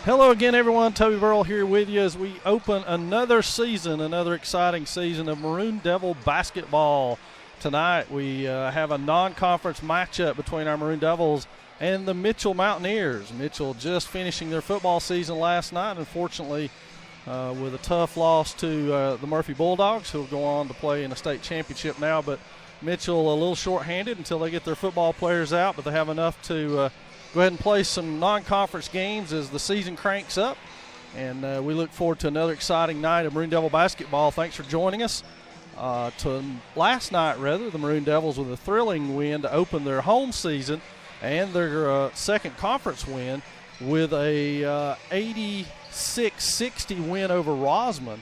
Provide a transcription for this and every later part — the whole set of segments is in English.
Hello again, everyone. Toby Burrell here with you as we open another season, another exciting season of Maroon Devil basketball. Tonight we have a non-conference matchup between our Maroon Devils and the Mitchell Mountaineers. Mitchell just finishing their football season last night, unfortunately, with a tough loss to the Murphy Bulldogs, who will go on to play in a state championship now. But Mitchell a little short-handed until they get their football players out, but they have enough to go ahead and play some non-conference games as the season cranks up. And we look forward to another exciting night of Maroon Devil basketball. Thanks for joining us. Last night, the Maroon Devils with a thrilling win to open their home season and their second conference win with a 86-60 win over Rosman.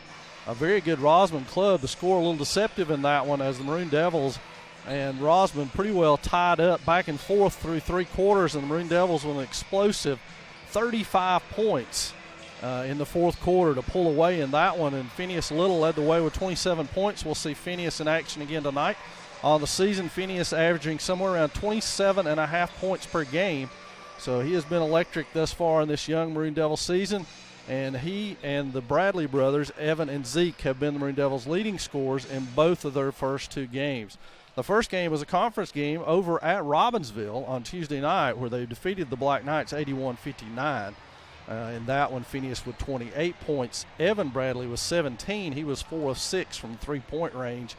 A very good Rosman club. The score a little deceptive in that one as the Maroon Devils and Rosman pretty well tied up back and forth through three quarters, and the Maroon Devils with an explosive 35 points in the fourth quarter to pull away in that one. And Phineas Little led the way with 27 points. We'll see Phineas in action again tonight. On the season, Phineas averaging somewhere around 27.5 points per game. So he has been electric thus far in this young Maroon Devil season. And he and the Bradley brothers, Evan and Zeke, have been the Maroon Devils' leading scorers in both of their first two games. The first game was a conference game over at Robbinsville on Tuesday night where they defeated the Black Knights 81-59. In that one, Phineas with 28 points. Evan Bradley was 17. He was 4 of 6 from three-point range.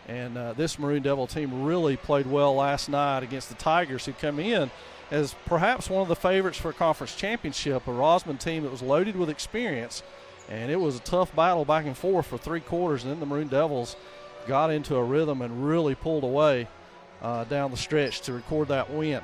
And this Maroon Devil team really played well last night against the Tigers, who come in as perhaps one of the favorites for a conference championship, a Rosman team that was loaded with experience. And it was a tough battle back and forth for three quarters, and then the Maroon Devils got into a rhythm and really pulled away down the stretch to record that win.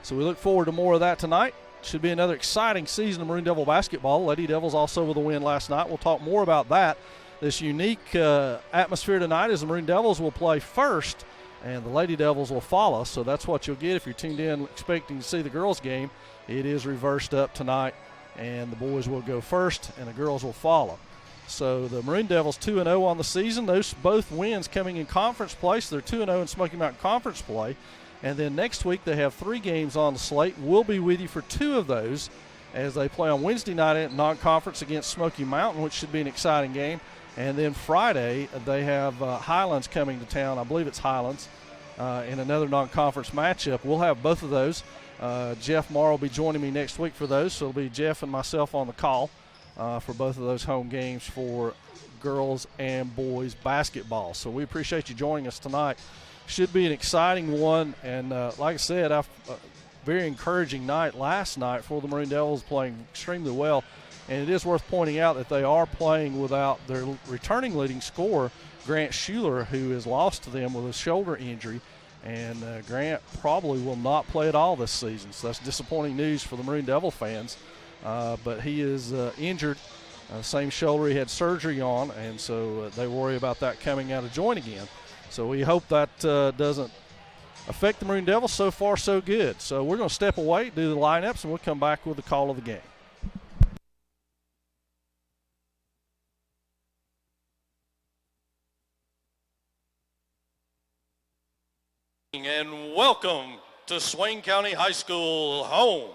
So we look forward to more of that tonight. Should be another exciting season of Maroon Devil basketball. Lady Devils also with a win last night. We'll talk more about that. This unique atmosphere tonight as the Maroon Devils will play first and the Lady Devils will follow. So that's what you'll get if you're tuned in expecting to see the girls game. It is reversed up tonight, and the boys will go first and the girls will follow. So the Maroon Devils 2-0 on the season. Those both wins coming in conference play. So they're 2-0 in Smoky Mountain Conference play. And then next week they have 3 games on the slate. We'll be with you for 2 of those as they play on Wednesday night at non-conference against Smoky Mountain, which should be an exciting game. And then Friday they have Highlands coming to town. I believe it's Highlands in another non-conference matchup. We'll have both of those. Jeff Marr will be joining me next week for those. So it'll be Jeff and myself on the call for both of those home games for girls and boys basketball. So we appreciate you joining us tonight. Should be an exciting one, and like I said, very encouraging night last night for the Maroon Devils, playing extremely well. And it is worth pointing out that they are playing without their returning leading scorer, Grant Schuler, who is lost to them with a shoulder injury. And Grant probably will not play at all this season. So that's disappointing news for the Maroon Devil fans. But he is injured, same shoulder he had surgery on, and so they worry about that coming out of joint again. So we hope that doesn't affect the Maroon Devils. So far, so good. So we're going to step away, do the lineups, and we'll come back with the call of the game. And welcome to Swain County High School, home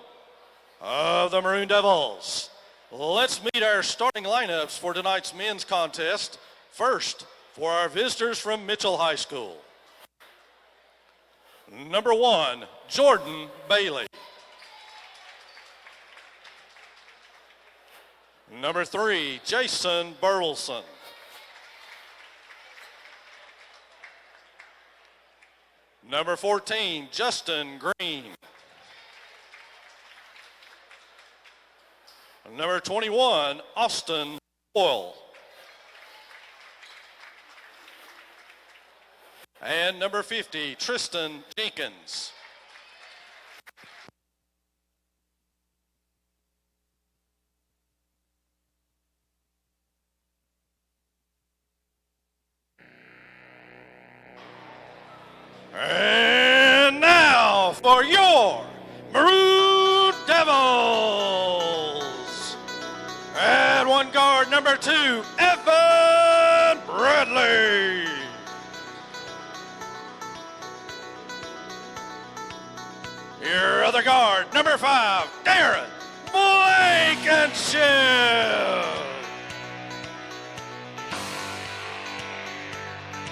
of the Maroon Devils. Let's meet our starting lineups for tonight's men's contest. First, for our visitors from Mitchell High School. Number 1, Jordan Bailey. Number 3, Jason Burleson. Number 14, Justin Green. Number 21, Austin Boyle. And number 50, Tristan Jenkins. And now for your Maroon Devils. At one guard, number 2, Evan Bradley. Your other guard, number 5, Darren Blake. Blankenship.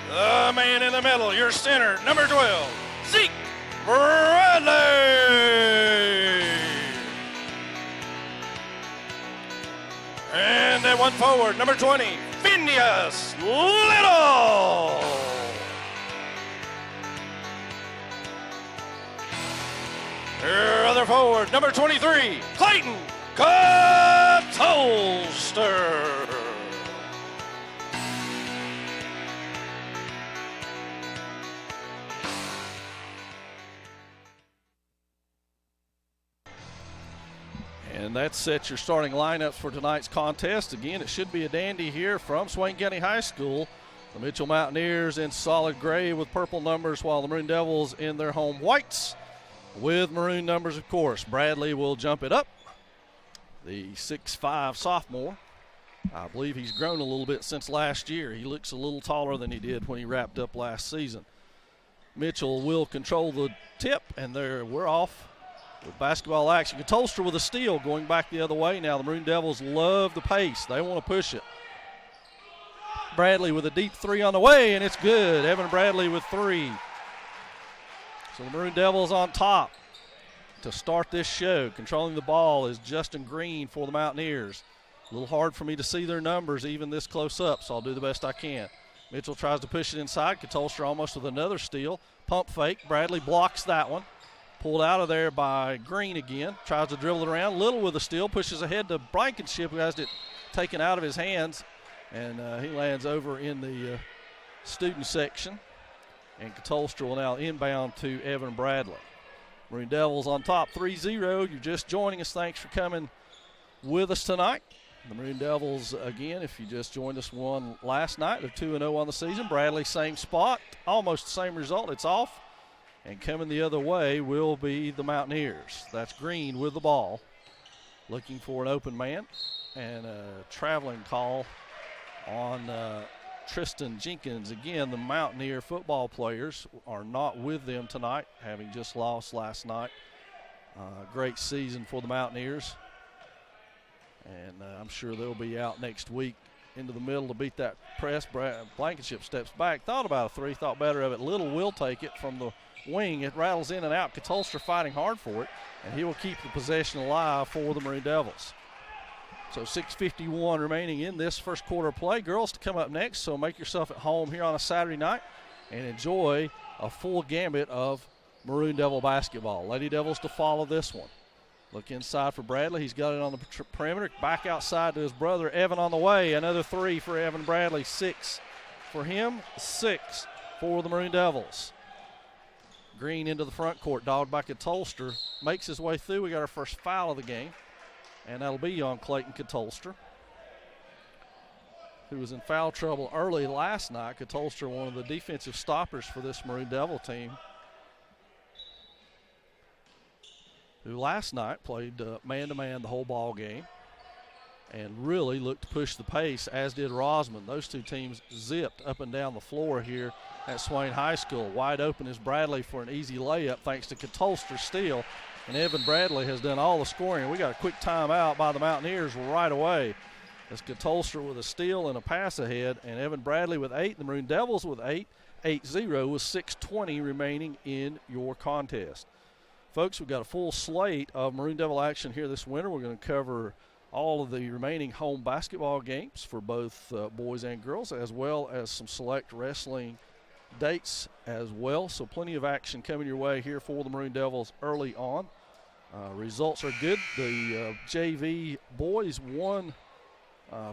The man in the middle, your center, number 12, Zeke Bradley. And at one forward, number 20, Phineas Little. Your other forward, number 23, Clayton Katolster. And that sets your starting lineups for tonight's contest. Again, it should be a dandy here from Swain County High School. The Mitchell Mountaineers in solid gray with purple numbers, while the Maroon Devils in their home whites with maroon numbers, of course. Bradley will jump it up. The 6'5" sophomore. I believe he's grown a little bit since last year. He looks a little taller than he did when he wrapped up last season. Mitchell will control the tip, and we're off with basketball action. Katolster with a steal going back the other way. Now the Maroon Devils love the pace. They want to push it. Bradley with a deep three on the way, and it's good. Evan Bradley with three. So the Maroon Devils on top to start this show. Controlling the ball is Justin Green for the Mountaineers. A little hard for me to see their numbers even this close up, so I'll do the best I can. Mitchell tries to push it inside. Katolster almost with another steal. Pump fake. Bradley blocks that one. Pulled out of there by Green again. Tries to dribble it around. Little with a steal. Pushes ahead to Blankenship, who has it taken out of his hands. And he lands over in the student section. And Katolster will now inbound to Evan Bradley. Maroon Devils on top 3-0. You're just joining us. Thanks for coming with us tonight. The Maroon Devils, again, if you just joined us, won last night. They're 2-0 on the season. Bradley, same spot. Almost the same result. It's off. And coming the other way will be the Mountaineers. That's Green with the ball. Looking for an open man. And a traveling call on Tristan Jenkins. Again, the Mountaineer football players are not with them tonight, having just lost last night. Great season for the Mountaineers. And I'm sure they'll be out next week into the middle to beat that press. Blankenship steps back. Thought about a three, thought better of it. Little will take it from the wing. It rattles in and out. Katolster fighting hard for it, and he will keep the possession alive for the Maroon Devils. So 6:51 remaining in this first quarter play. Girls to come up next, so make yourself at home here on a Saturday night and enjoy a full gambit of Maroon Devil basketball. Lady Devils to follow this one. Look inside for Bradley. He's got it on the perimeter. Back outside to his brother, Evan, on the way. Another three for Evan Bradley. 6 for him, 6 for the Maroon Devils. Green into the front court, dogged by Katolster. Makes his way through. We got our first foul of the game, and that'll be on Clayton Katolster, who was in foul trouble early last night. Katolster, one of the defensive stoppers for this Maroon Devil team, who last night played man-to-man the whole ball game and really looked to push the pace, as did Rosman. Those two teams zipped up and down the floor here at Swain High School. Wide open is Bradley for an easy layup thanks to Katolster's steal, and Evan Bradley has done all the scoring. We got a quick timeout by the Mountaineers right away. It's Katolster with a steal and a pass ahead, and Evan Bradley with 8. The Maroon Devils with 8, 8-0 with 6:20 remaining in your contest. Folks, we've got a full slate of Maroon Devil action here this winter. We're going to cover all of the remaining home basketball games for both boys and girls, as well as some select wrestling dates as well. So plenty of action coming your way here for the Maroon Devils early on. Results are good. The JV boys won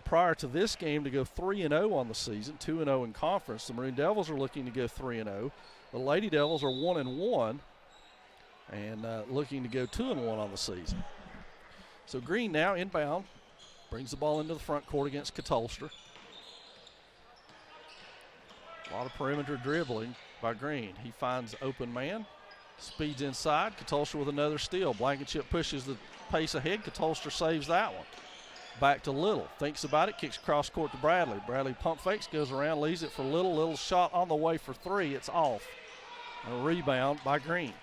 prior to this game to go 3-0 on the season, 2-0 in conference. The Maroon Devils are looking to go 3-0. The Lady Devils are 1-1. And looking to go 2-1 on the season. So Green now inbound, brings the ball into the front court against Katolster. A lot of perimeter dribbling by Green. He finds open man, speeds inside. Katolster with another steal. Blankenship pushes the pace ahead. Katolster saves that one. Back to Little, thinks about it, kicks cross court to Bradley. Bradley pump fakes, goes around, leaves it for Little. Little shot on the way for 3. It's off. And a rebound by Green.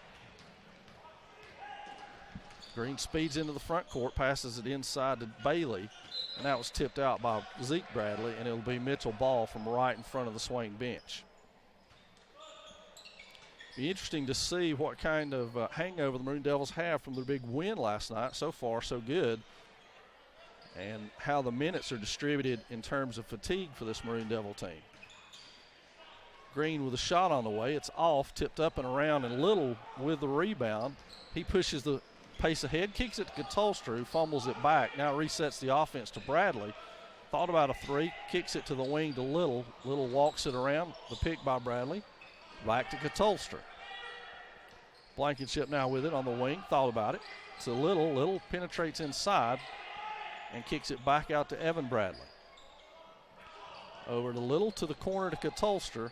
Green speeds into the front court, passes it inside to Bailey, and that was tipped out by Zeke Bradley, and it'll be Mitchell ball from right in front of the Swain bench. Be interesting to see what kind of hangover the Maroon Devils have from their big win last night. So far, so good. And how the minutes are distributed in terms of fatigue for this Maroon Devil team. Green with a shot on the way. It's off, tipped up and around, and Little with the rebound. He pushes the pace ahead, kicks it to Katolster, who fumbles it back. Now resets the offense to Bradley. Thought about a three, kicks it to the wing to Little. Little walks it around, the pick by Bradley. Back to Katolster. Blankenship now with it on the wing, thought about it. So Little penetrates inside and kicks it back out to Evan Bradley. Over to Little to the corner to Katolster.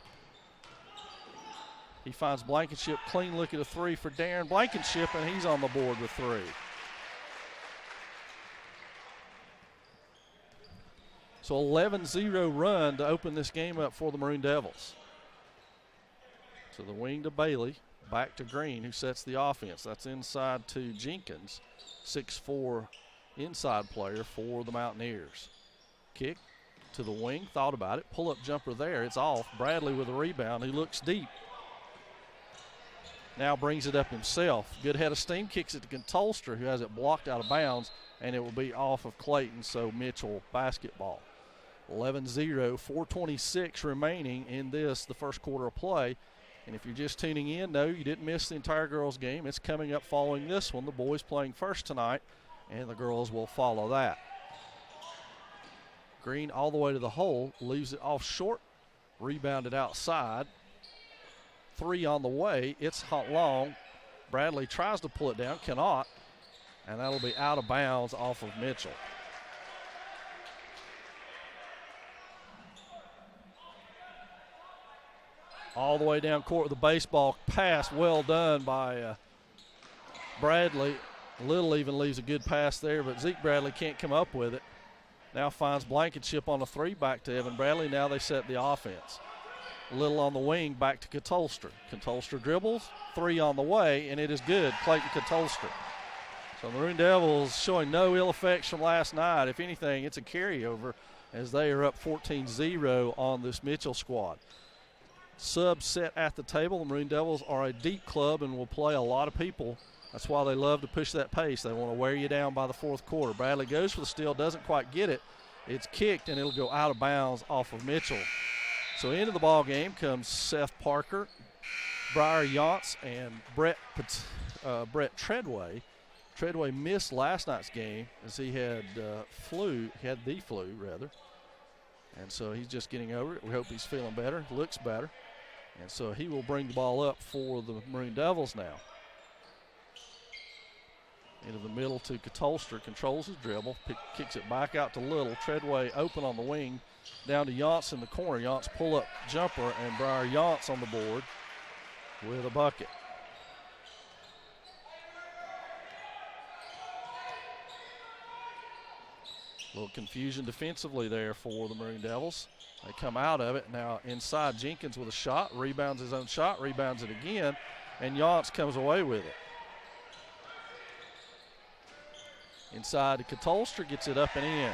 He finds Blankenship, clean look at a three for Darren Blankenship, and he's on the board with three. So 11-0 run to open this game up for the Maroon Devils. So the wing to Bailey, back to Green, who sets the offense. That's inside to Jenkins, 6'4" inside player for the Mountaineers. Kick to the wing, thought about it, pull-up jumper there, it's off. Bradley with a rebound, he looks deep. Now brings it up himself. Good head of steam, kicks it to Katolster, who has it blocked out of bounds, and it will be off of Clayton, so Mitchell basketball. 11-0, 4:26 remaining in this, the first quarter of play. And if you're just tuning in, no, you didn't miss the entire girls' game. It's coming up following this one. The boys playing first tonight, and the girls will follow that. Green all the way to the hole, leaves it off short, rebounded outside. Three on the way, it's hot long. Bradley tries to pull it down, cannot, and that'll be out of bounds off of Mitchell. All the way down court with a baseball pass, well done by Bradley. Little even leaves a good pass there, but Zeke Bradley can't come up with it. Now finds Blankenship on a three, back to Evan Bradley. Now they set the offense. Little on the wing, back to Katolster. Katolster dribbles, three on the way, and it is good. Clayton Katolster. So the Maroon Devils showing no ill effects from last night. If anything, it's a carryover as they are up 14-0 on this Mitchell squad. Subs set at the table. The Maroon Devils are a deep club and will play a lot of people. That's why they love to push that pace. They want to wear you down by the fourth quarter. Bradley goes for the steal, doesn't quite get it. It's kicked, and it'll go out of bounds off of Mitchell. So into the ball game comes Seth Parker, Briar Yance, and Brett Treadway. Treadway missed last night's game as he had the flu, and so he's just getting over it. We hope he's feeling better, looks better, and so he will bring the ball up for the Maroon Devils now. Into the middle to Katolster, controls his dribble, kicks it back out to Little. Treadway open on the wing, down to Yance in the corner. Yance pull-up jumper, and Briar Yance on the board with a bucket. A little confusion defensively there for the Maroon Devils. They come out of it. Now inside, Jenkins with a shot, rebounds his own shot, rebounds it again, and Yance comes away with it. Inside to Katolster, gets it up and in.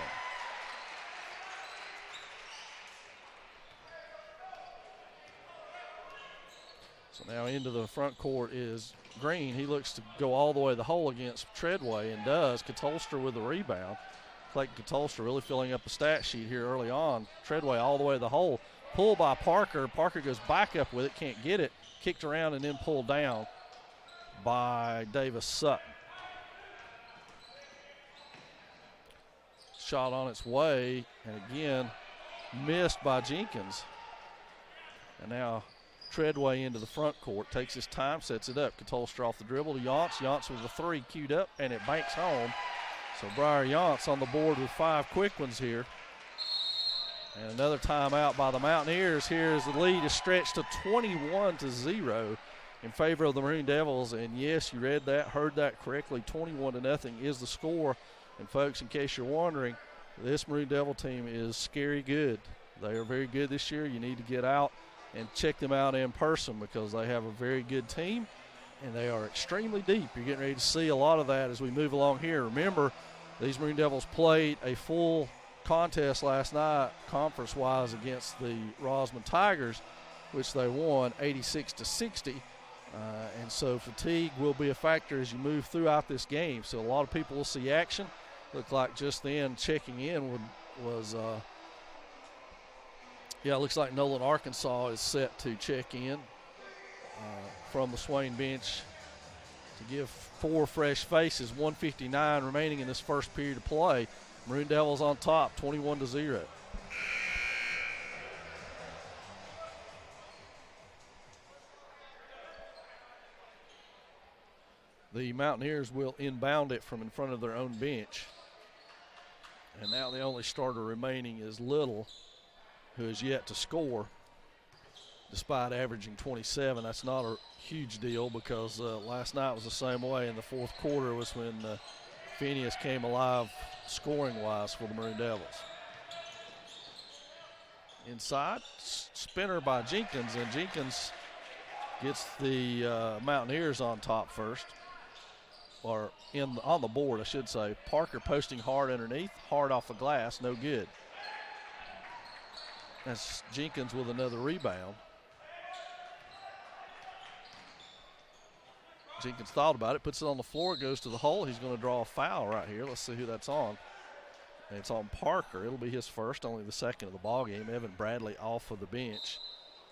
So now into the front court is Green. He looks to go all the way to the hole against Treadway and does. Katolster with the rebound. Clayton Katolster really filling up the stat sheet here early on. Treadway all the way to the hole. Pull by Parker. Parker goes back up with it, can't get it. Kicked around and then pulled down by Davis Sutton. Shot on its way, and again, missed by Jenkins. And now Treadway into the front court, takes his time, sets it up. Katolster off the dribble to Yance. Yance with the three queued up, and it banks home. So Briar Yance on the board with 5 quick ones here. And another timeout by the Mountaineers here as the lead is stretched to 21-0 in favor of the Maroon Devils. And yes, you read that, heard that correctly. 21-0 is the score. And folks, in case you're wondering, this Maroon Devil team is scary good. They are very good this year. You need to get out and check them out in person because they have a very good team. and they are extremely deep. You're getting ready to see a lot of that as we move along here. Remember, these Maroon Devils played a full contest last night, conference-wise, against the Rosman Tigers, which they won 86-60. And so fatigue will be a factor as you move throughout this game. So a lot of people will see action. Looked like just then checking in was looks like Nolan, Arkansas is set to check in from the Swain bench to give 4 fresh faces. 1:59 remaining in this first period of play. Maroon Devils on top, 21-0. The Mountaineers will inbound it from in front of their own bench. And now the only starter remaining is Little, who is yet to score, despite averaging 27. That's not a huge deal because last night was the same way. In the fourth quarter was when Phineas came alive scoring-wise for the Maroon Devils. Inside, spinner by Jenkins, and Jenkins gets the Mountaineers on top first, or on the board, I should say. Parker posting hard underneath, hard off the glass, no good. That's Jenkins with another rebound. Jenkins thought about it, puts it on the floor, goes to the hole. He's going to draw a foul right here. Let's see who that's on. And it's on Parker. It'll be his first, only the second of the ball game. Evan Bradley off of the bench.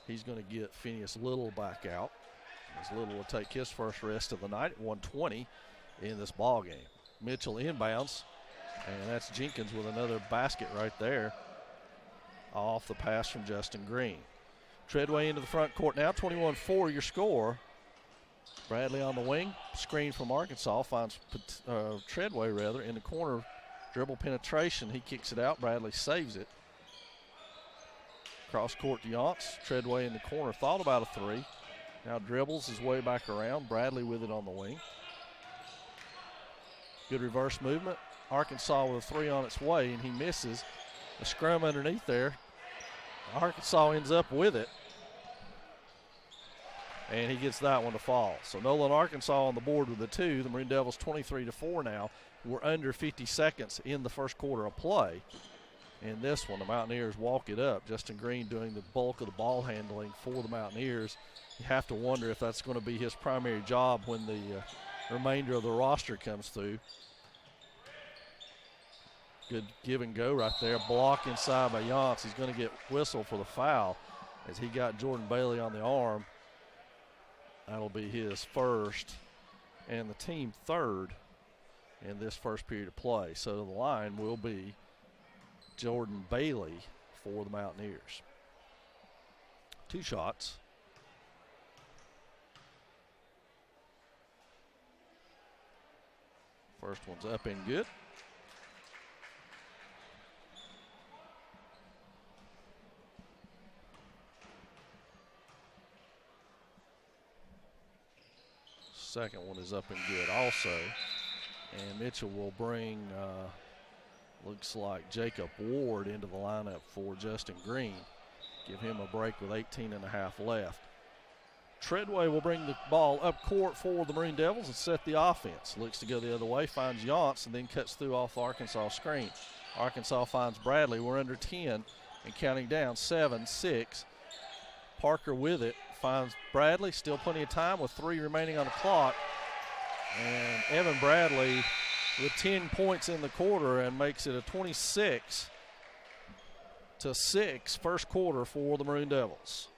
He's going to get Phineas Little back out, as Little will take his first rest of the night at 1:20 in this ball game. Mitchell inbounds, and that's Jenkins with another basket right there off the pass from Justin Green. Treadway into the front court now, 21-4 your score. Bradley on the wing, screen from Arkansas, finds Treadway rather in the corner, dribble penetration, he kicks it out, Bradley saves it. Cross court to Yance, Treadway in the corner, thought about a three, now dribbles his way back around, Bradley with it on the wing. Good reverse movement, Arkansas with a three on its way, and he misses. A scrum underneath there, Arkansas ends up with it. And he gets that one to fall. So Nolan, Arkansas on the board with the two. The Maroon Devils 23-4 now. We're under 50 seconds in the first quarter of play. In this one, the Mountaineers walk it up. Justin Green doing the bulk of the ball handling for the Mountaineers. You have to wonder if that's going to be his primary job when the remainder of the roster comes through. Good give and go right there. Block inside by Yance. He's going to get whistled for the foul as he got Jordan Bailey on the arm. That'll be his first and the team third in this first period of play. So the line will be Jordan Bailey for the Mountaineers. 2 shots. First one's up and good. Second one is up and good also. And Mitchell will bring, looks like Jacob Ward into the lineup for Justin Green. Give him a break with 18.5 left. Treadway will bring the ball up court for the Maroon Devils and set the offense. Looks to go the other way, finds Yance, and then cuts through off the Arkansas screen. Arkansas finds Bradley. We're under 10 and counting down, 7, 6. Parker with it, finds Bradley, still plenty of time with 3 remaining on the clock. And Evan Bradley with 10 points in the quarter and makes it a 26-6 first quarter for the Maroon Devils.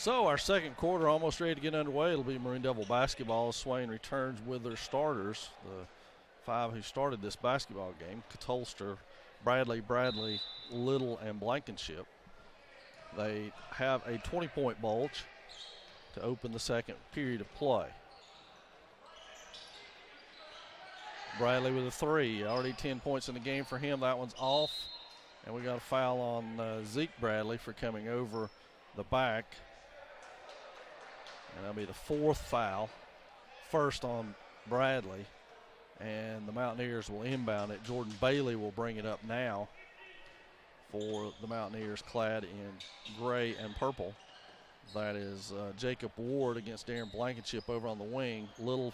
So our second quarter almost ready to get underway. It'll be Maroon Devil basketball as Swain returns with their starters, the 5 who started this basketball game: Catolster, Bradley, Little, and Blankenship. They have a 20-point bulge to open the second period of play. Bradley with a 3, already 10 points in the game for him. That one's off, and we got a foul on Zeke Bradley for coming over the back. And that'll be the 4th foul, first on Bradley, and the Mountaineers will inbound it. Jordan Bailey will bring it up now for the Mountaineers, clad in gray and purple. That is Jacob Ward against Darren Blankenship over on the wing. Little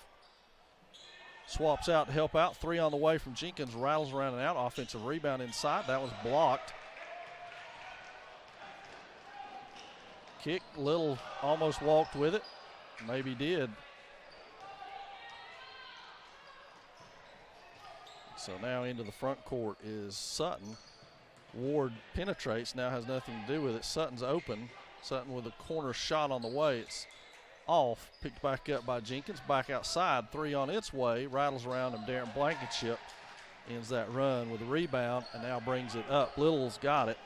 swaps out to help out. 3 on the way from Jenkins, rattles around and out. Offensive rebound inside. That was blocked. Kick, Little almost walked with it. Maybe did. So now into the front court is Sutton. Ward penetrates, now has nothing to do with it. Sutton's open. Sutton with a corner shot on the way. It's off, picked back up by Jenkins. Back outside, 3 on its way. Rattles around and Darren Blankenship ends that run with a rebound and now brings it up. Little's got it.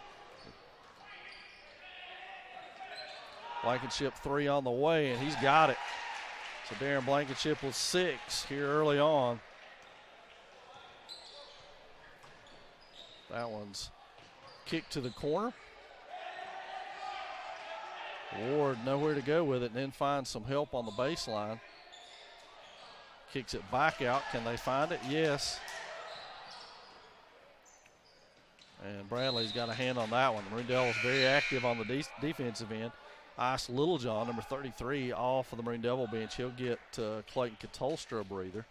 Blankenship 3 on the way, and he's got it. So Darren Blankenship with 6 here early on. That one's kicked to the corner. Ward nowhere to go with it, and then finds some help on the baseline. Kicks it back out. Can they find it? Yes. And Bradley's got a hand on that one. Maroon Devils very active on the defensive end. Ice Littlejohn, number 33, off of the Maroon Devil bench. He'll get Clayton Catolster a breather.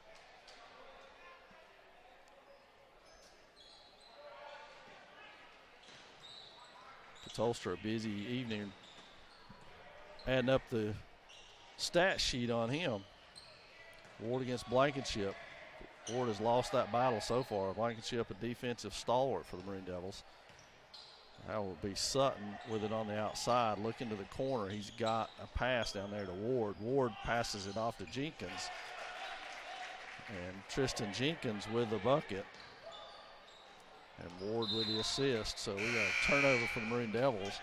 Catolster, a busy evening, adding up the stat sheet on him. Ward against Blankenship. Ward has lost that battle so far. Blankenship, a defensive stalwart for the Maroon Devils. That will be Sutton with it on the outside. Looking to the corner. He's got a pass down there to Ward. Ward passes it off to Jenkins. And Tristan Jenkins with the bucket. And Ward with the assist. So we got a turnover for the Maroon Devils.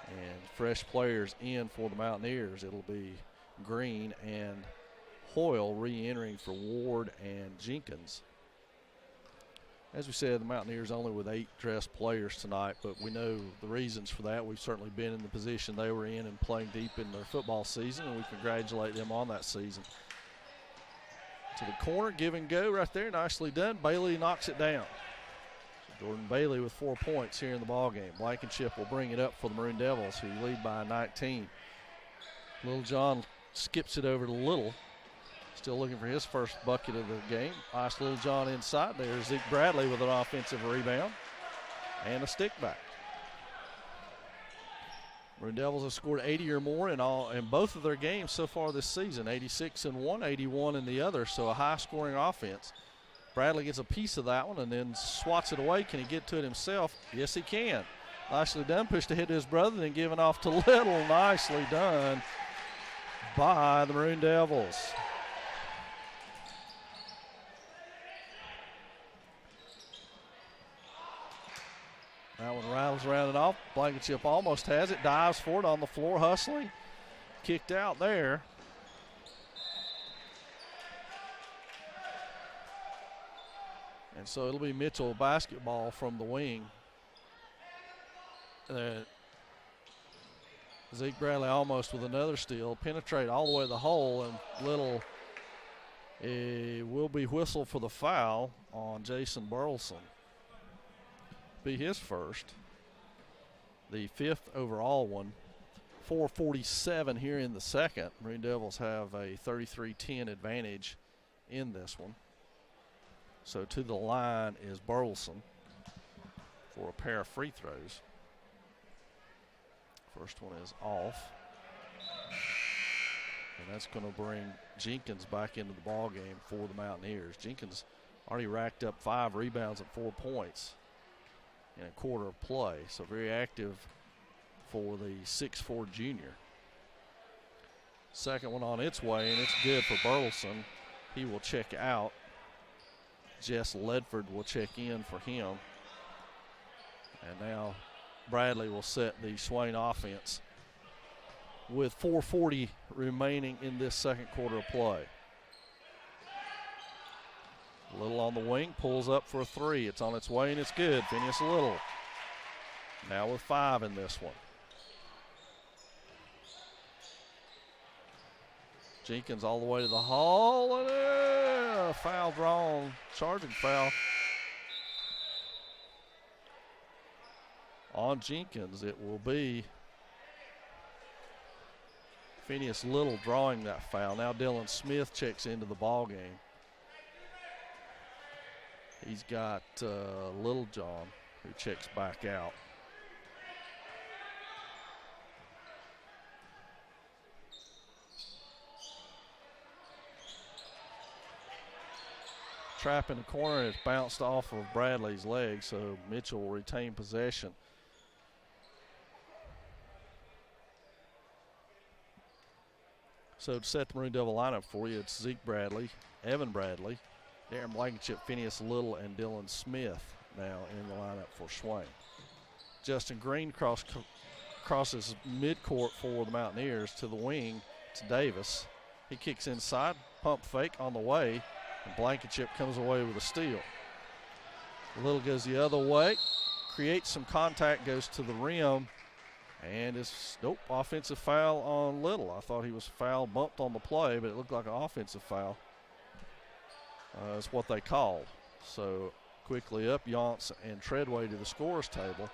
And fresh players in for the Mountaineers. It'll be Green and Hoyle re-entering for Ward and Jenkins. As we said, the Mountaineers only with 8 dressed players tonight, but we know the reasons for that. We've certainly been in the position they were in and playing deep in their football season, and we congratulate them on that season. To the corner, give and go right there, nicely done. Bailey knocks it down. So Jordan Bailey with 4 points here in the ballgame. Blankenship will bring it up for the Maroon Devils, who lead by 19. Littlejohn skips it over to Little. Still looking for his first bucket of the game. Ice Littlejohn inside. There's Zeke Bradley with an offensive rebound and a stick back. Maroon Devils have scored 80 or more in both of their games so far this season. 86 in one, 81 in the other. So a high-scoring offense. Bradley gets a piece of that one and then swats it away. Can he get to it himself? Yes, he can. Nicely done. Pushed ahead to his brother, then given off to Little. Nicely done by the Maroon Devils. That one rattles around and off. Blankenship almost has it. Dives for it on the floor, hustling. Kicked out there. And so it'll be Mitchell basketball from the wing. Zeke Bradley almost with another steal. Penetrate all the way to the hole, and Little will be whistled for the foul on Jason Burleson. Be his first, the 5th overall one. 4:47 here in the second. Maroon Devils have a 33-10 advantage in this one. So to the line is Burleson for a pair of free throws. First one is off. And that's going to bring Jenkins back into the ball game for the Mountaineers. Jenkins already racked up 5 rebounds and 4 points in a quarter of play. So very active for the 6'4" junior. Second one on its way, and it's good for Burleson. He will check out. Jess Ledford will check in for him. And now Bradley will set the Swain offense with 4:40 remaining in this second quarter of play. Little on the wing, pulls up for a three. It's on its way, and it's good. Phineas Little now with 5 in this one. Jenkins all the way to the hall, and a foul drawn, charging foul on Jenkins. It will be Phineas Little drawing that foul. Now Dylan Smith checks into the ball game. He's got Little John who checks back out. Trap in the corner, it's bounced off of Bradley's leg, so Mitchell will retain possession. So to set the Maroon Devil lineup for you, it's Zeke Bradley, Evan Bradley, Darren Blankenship, Phineas Little, and Dylan Smith now in the lineup for Swain. Justin Green crosses midcourt for the Mountaineers to the wing to Davis. He kicks inside, pump fake on the way, and Blankenship comes away with a steal. Little goes the other way, creates some contact, goes to the rim, and it's, nope, offensive foul on Little. I thought he was foul bumped on the play, but it looked like an offensive foul. That's what they called. So quickly up, Yance and Treadway to the scorer's table.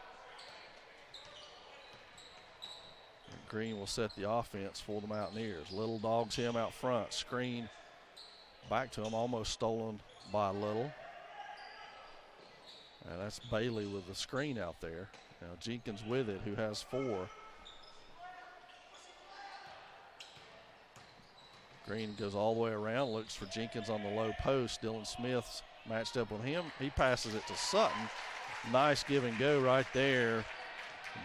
And Green will set the offense for the Mountaineers. Little dogs him out front. Screen back to him, almost stolen by Little. And that's Bailey with the screen out there. Now Jenkins with it, who has 4. Green goes all the way around, looks for Jenkins on the low post. Dylan Smith's matched up with him. He passes it to Sutton. Nice give and go right there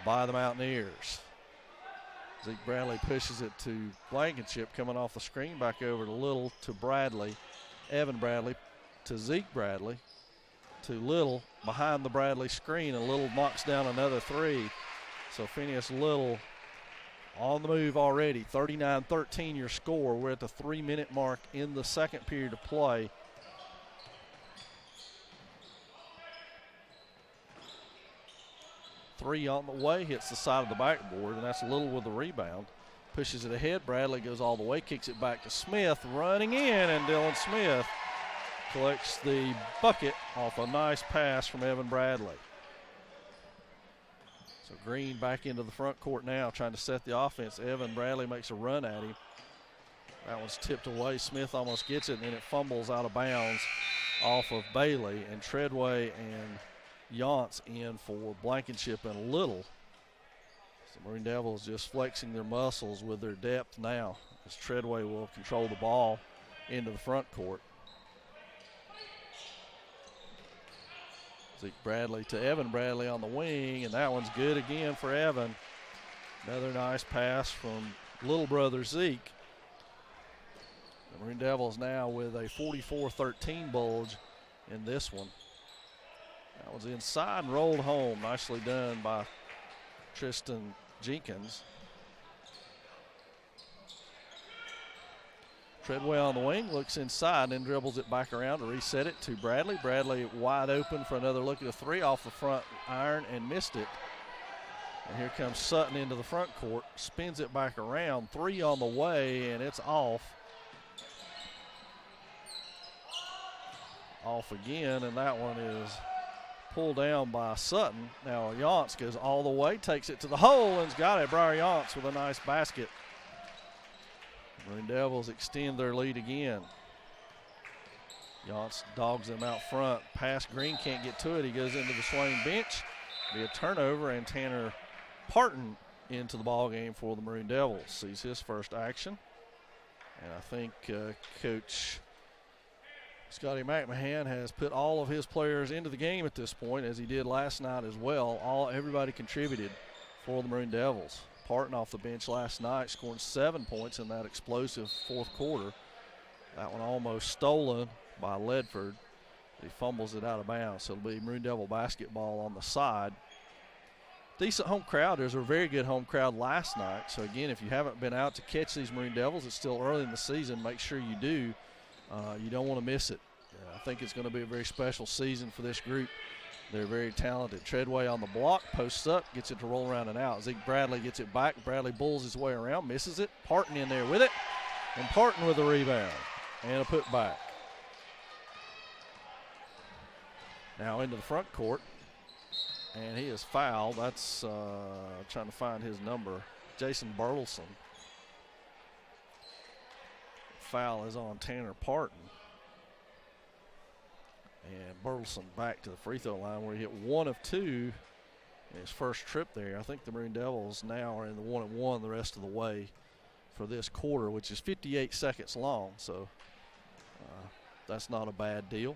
by the Mountaineers. Zeke Bradley pushes it to Blankenship, coming off the screen, back over to Little, to Bradley. Evan Bradley to Zeke Bradley, to Little, behind the Bradley screen, and Little knocks down another 3. So Phineas Little on the move already. 39-13 your score. We're at the 3-minute mark in the second period of play. Three on the way, hits the side of the backboard, and that's Little with the rebound. Pushes it ahead. Bradley goes all the way, kicks it back to Smith, running in, and Dylan Smith collects the bucket off a nice pass from Evan Bradley. So Green back into the front court now, trying to set the offense. Evan Bradley makes a run at him. That one's tipped away. Smith almost gets it, and then it fumbles out of bounds off of Bailey. And Treadway and Yance in for Blankenship and Little. The Maroon Devils just flexing their muscles with their depth now, as Treadway will control the ball into the front court. Zeke Bradley to Evan Bradley on the wing, and that one's good again for Evan. Another nice pass from little brother Zeke. The Maroon Devils now with a 44-13 bulge in this one. That was inside and rolled home. Nicely done by Tristan Jenkins. Treadway on the wing, looks inside, and dribbles it back around to reset it to Bradley. Bradley wide open for another look at a 3 off the front iron and missed it. And here comes Sutton into the front court, spins it back around. 3 on the way, and it's off. Off again, and that one is pulled down by Sutton. Now Yance goes all the way, takes it to the hole, and's got it. Briar Yance with a nice basket. Maroon Devils extend their lead again. Yance dogs them out front. Pass Green, can't get to it. He goes into the Swain bench. Be a turnover, and Tanner Parton into the ball game for the Maroon Devils. Sees his first action. And I think Coach Scotty McMahon has put all of his players into the game at this point, as he did last night as well. Everybody contributed for the Maroon Devils. Parton off the bench last night, scoring 7 points in that explosive fourth quarter. That one almost stolen by Ledford. He fumbles it out of bounds, so it'll be Maroon Devil basketball on the side. Decent home crowd. There's a very good home crowd last night. So, again, if you haven't been out to catch these Maroon Devils, it's still early in the season. Make sure you do. You don't want to miss it. I think it's going to be a very special season for this group. They're very talented. Treadway on the block, posts up, gets it to roll around and out. Zeke Bradley gets it back. Bradley bulls his way around, misses it. Parton in there with it. And Parton with a rebound and a putback. Now into the front court. And he is fouled. That's trying to find his number. Jason Burleson. Foul is on Tanner Parton. And Burleson back to the free throw line where he hit 1 of 2 in his first trip there. I think the Maroon Devils now are in the 1-1 the rest of the way for this quarter, which is 58 seconds long. So that's not a bad deal.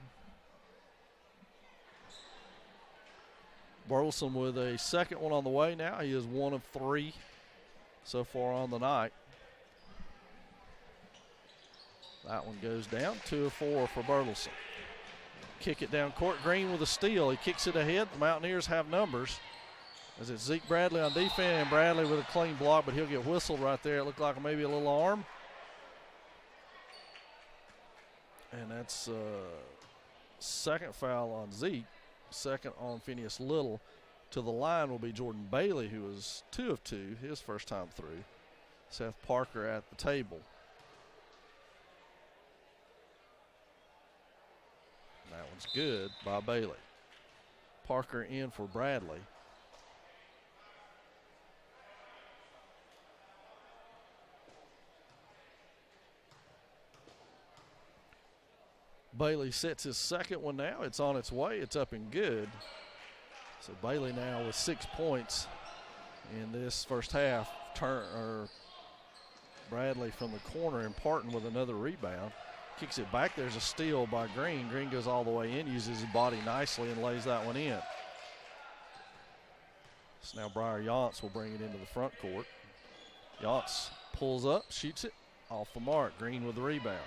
Burleson with a second one on the way now. He is 1 of 3 so far on the night. That one goes down. 2 of 4 for Burleson. Kick it down court. Green with a steal. He kicks it ahead. The Mountaineers have numbers. As it's Zeke Bradley on defense, and Bradley with a clean block, but he'll get whistled right there. It looked like maybe a little arm. And that's second foul on Zeke. Second on Phineas Little. To the line will be Jordan Bailey, who was 2 of 2, his first time through. Seth Parker at the table. That one's good by Bailey. Parker in for Bradley. Bailey sets his second one now. It's on its way. It's up and good. So Bailey now with 6 points in this first half. Bradley from the corner and Parton with another rebound. Kicks it back. There's a steal by Green. Green goes all the way in, uses his body nicely and lays that one in. So now Briar Yance will bring it into the front court. Yance pulls up, shoots it off the mark. Green with the rebound.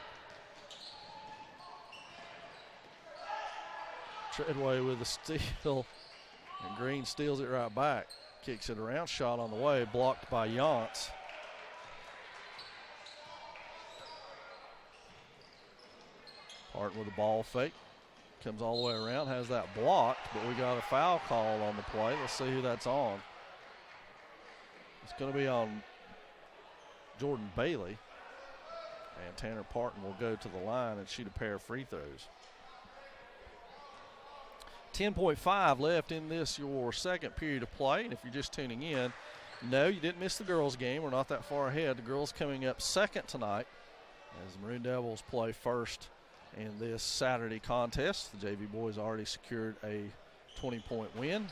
Treadway with the steal, and Green steals it right back. Kicks it around, shot on the way, blocked by Yance. Parton with a ball fake. Comes all the way around, has that blocked, but we got a foul call on the play. Let's see who that's on. It's going to be on Jordan Bailey. And Tanner Parton will go to the line and shoot a pair of free throws. 10.5 left in this, your second period of play. And if you're just tuning in, no, you didn't miss the girls' game. We're not that far ahead. The girls coming up second tonight as the Maroon Devils play first in this Saturday contest. The JV boys already secured a 20-point win.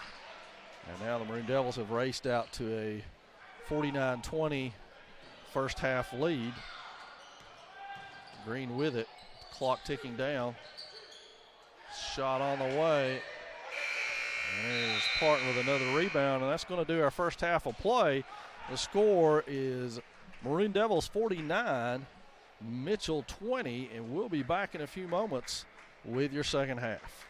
And now the Maroon Devils have raced out to a 49-20 first half lead. Green with it. Clock ticking down. Shot on the way. And there's Parton with another rebound, and that's going to do our first half of play. The score is Maroon Devils 49, Mitchell 20, and we'll be back in a few moments with your second half.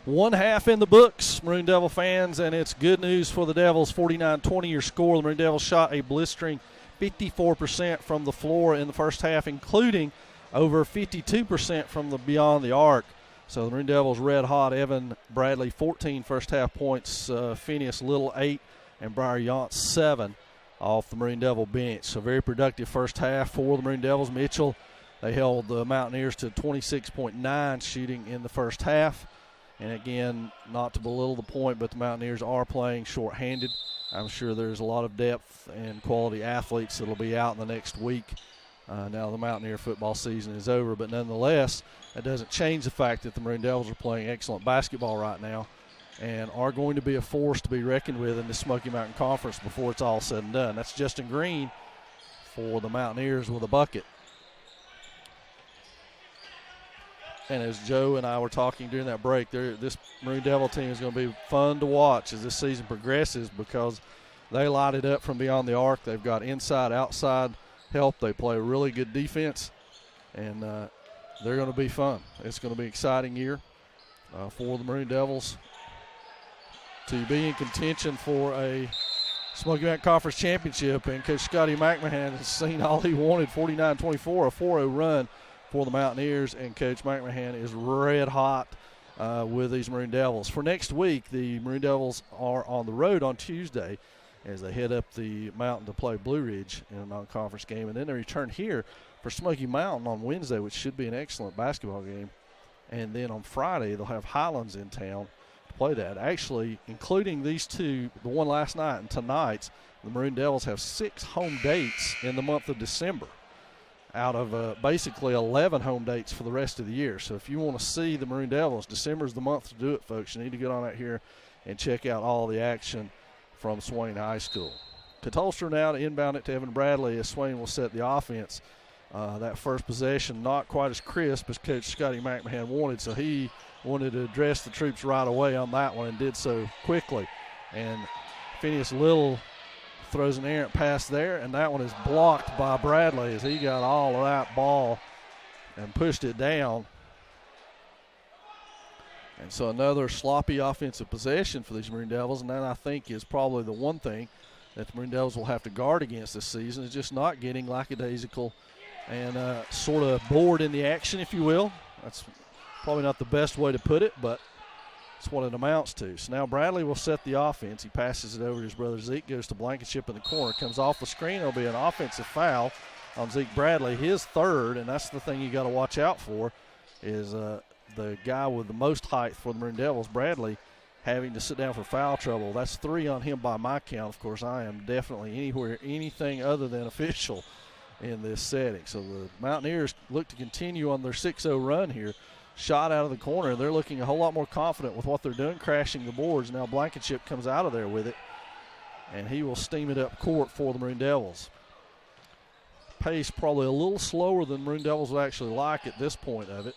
One half in the books, Maroon Devil fans, and it's good news for the Devils. 49-20 your score. The Maroon Devils shot a blistering 54% from the floor in the first half, including over 52% from the beyond the arc. So the Maroon Devils red hot. Evan Bradley 14 first half points, Phineas Little 8, and Briar Yance 7 off the Maroon Devil bench. So very productive first half for the Maroon Devils. Mitchell, they held the Mountaineers to 26.9 shooting in the first half. And again, not to belittle the point, but the Mountaineers are playing shorthanded. I'm sure there's a lot of depth and quality athletes that will be out in the next week. Now the Mountaineer football season is over, but nonetheless, that doesn't change the fact that the Maroon Devils are playing excellent basketball right now and are going to be a force to be reckoned with in the Smoky Mountain Conference before it's all said and done. That's Justin Green for the Mountaineers with a bucket. And as Joe and I were talking during that break, this Maroon Devil team is going to be fun to watch as this season progresses because they light it up from beyond the arc. They've got inside, outside help. They play really good defense, and they're going to be fun. It's going to be an exciting year for the Maroon Devils to be in contention for a Smoky Mountain Conference championship. And Coach Scotty McMahon has seen all he wanted, 49-24, a 4-0 run for the Mountaineers, and Coach McMahon is red hot with these Maroon Devils. For next week, the Maroon Devils are on the road on Tuesday as they head up the mountain to play Blue Ridge in a non-conference game, and then they return here for Smoky Mountain on Wednesday, which should be an excellent basketball game. And then on Friday, they'll have Highlands in town to play that. Actually, including these two, the one last night and tonight's, the Maroon Devils have 6 home dates in the month of December, out of basically 11 home dates for the rest of the year. So if you want to see the Maroon Devils, December is the month to do it, folks. You need to get on out here and check out all the action from Swain High School. Catulster now to inbound it to Evan Bradley as Swain will set the offense. That first possession not quite as crisp as Coach Scotty McMahon wanted, so he wanted to address the troops right away on that one and did so quickly. And Phineas Little throws an errant pass there, and that one is blocked by Bradley as he got all of that ball and pushed it down. And so another sloppy offensive possession for these Maroon Devils, and that I think is probably the one thing that the Maroon Devils will have to guard against this season, is just not getting lackadaisical and sort of bored in the action, if you will. That's probably not the best way to put it, but that's what it amounts to. So now Bradley will set the offense. He passes it over to his brother Zeke, goes to Blankenship in the corner, comes off the screen. It'll be an offensive foul on Zeke Bradley, his third, and that's the thing you got to watch out for is the guy with the most height for the Maroon Devils, Bradley, having to sit down for foul trouble. That's 3 on him by my count. Of course, I am definitely anything other than official in this setting. So the Mountaineers look to continue on their 6-0 run here. Shot out of the corner. They're looking a whole lot more confident with what they're doing, crashing the boards. Now Blankenship comes out of there with it, and he will steam it up court for the Maroon Devils. Pace probably a little slower than Maroon Devils would actually like at this point of it.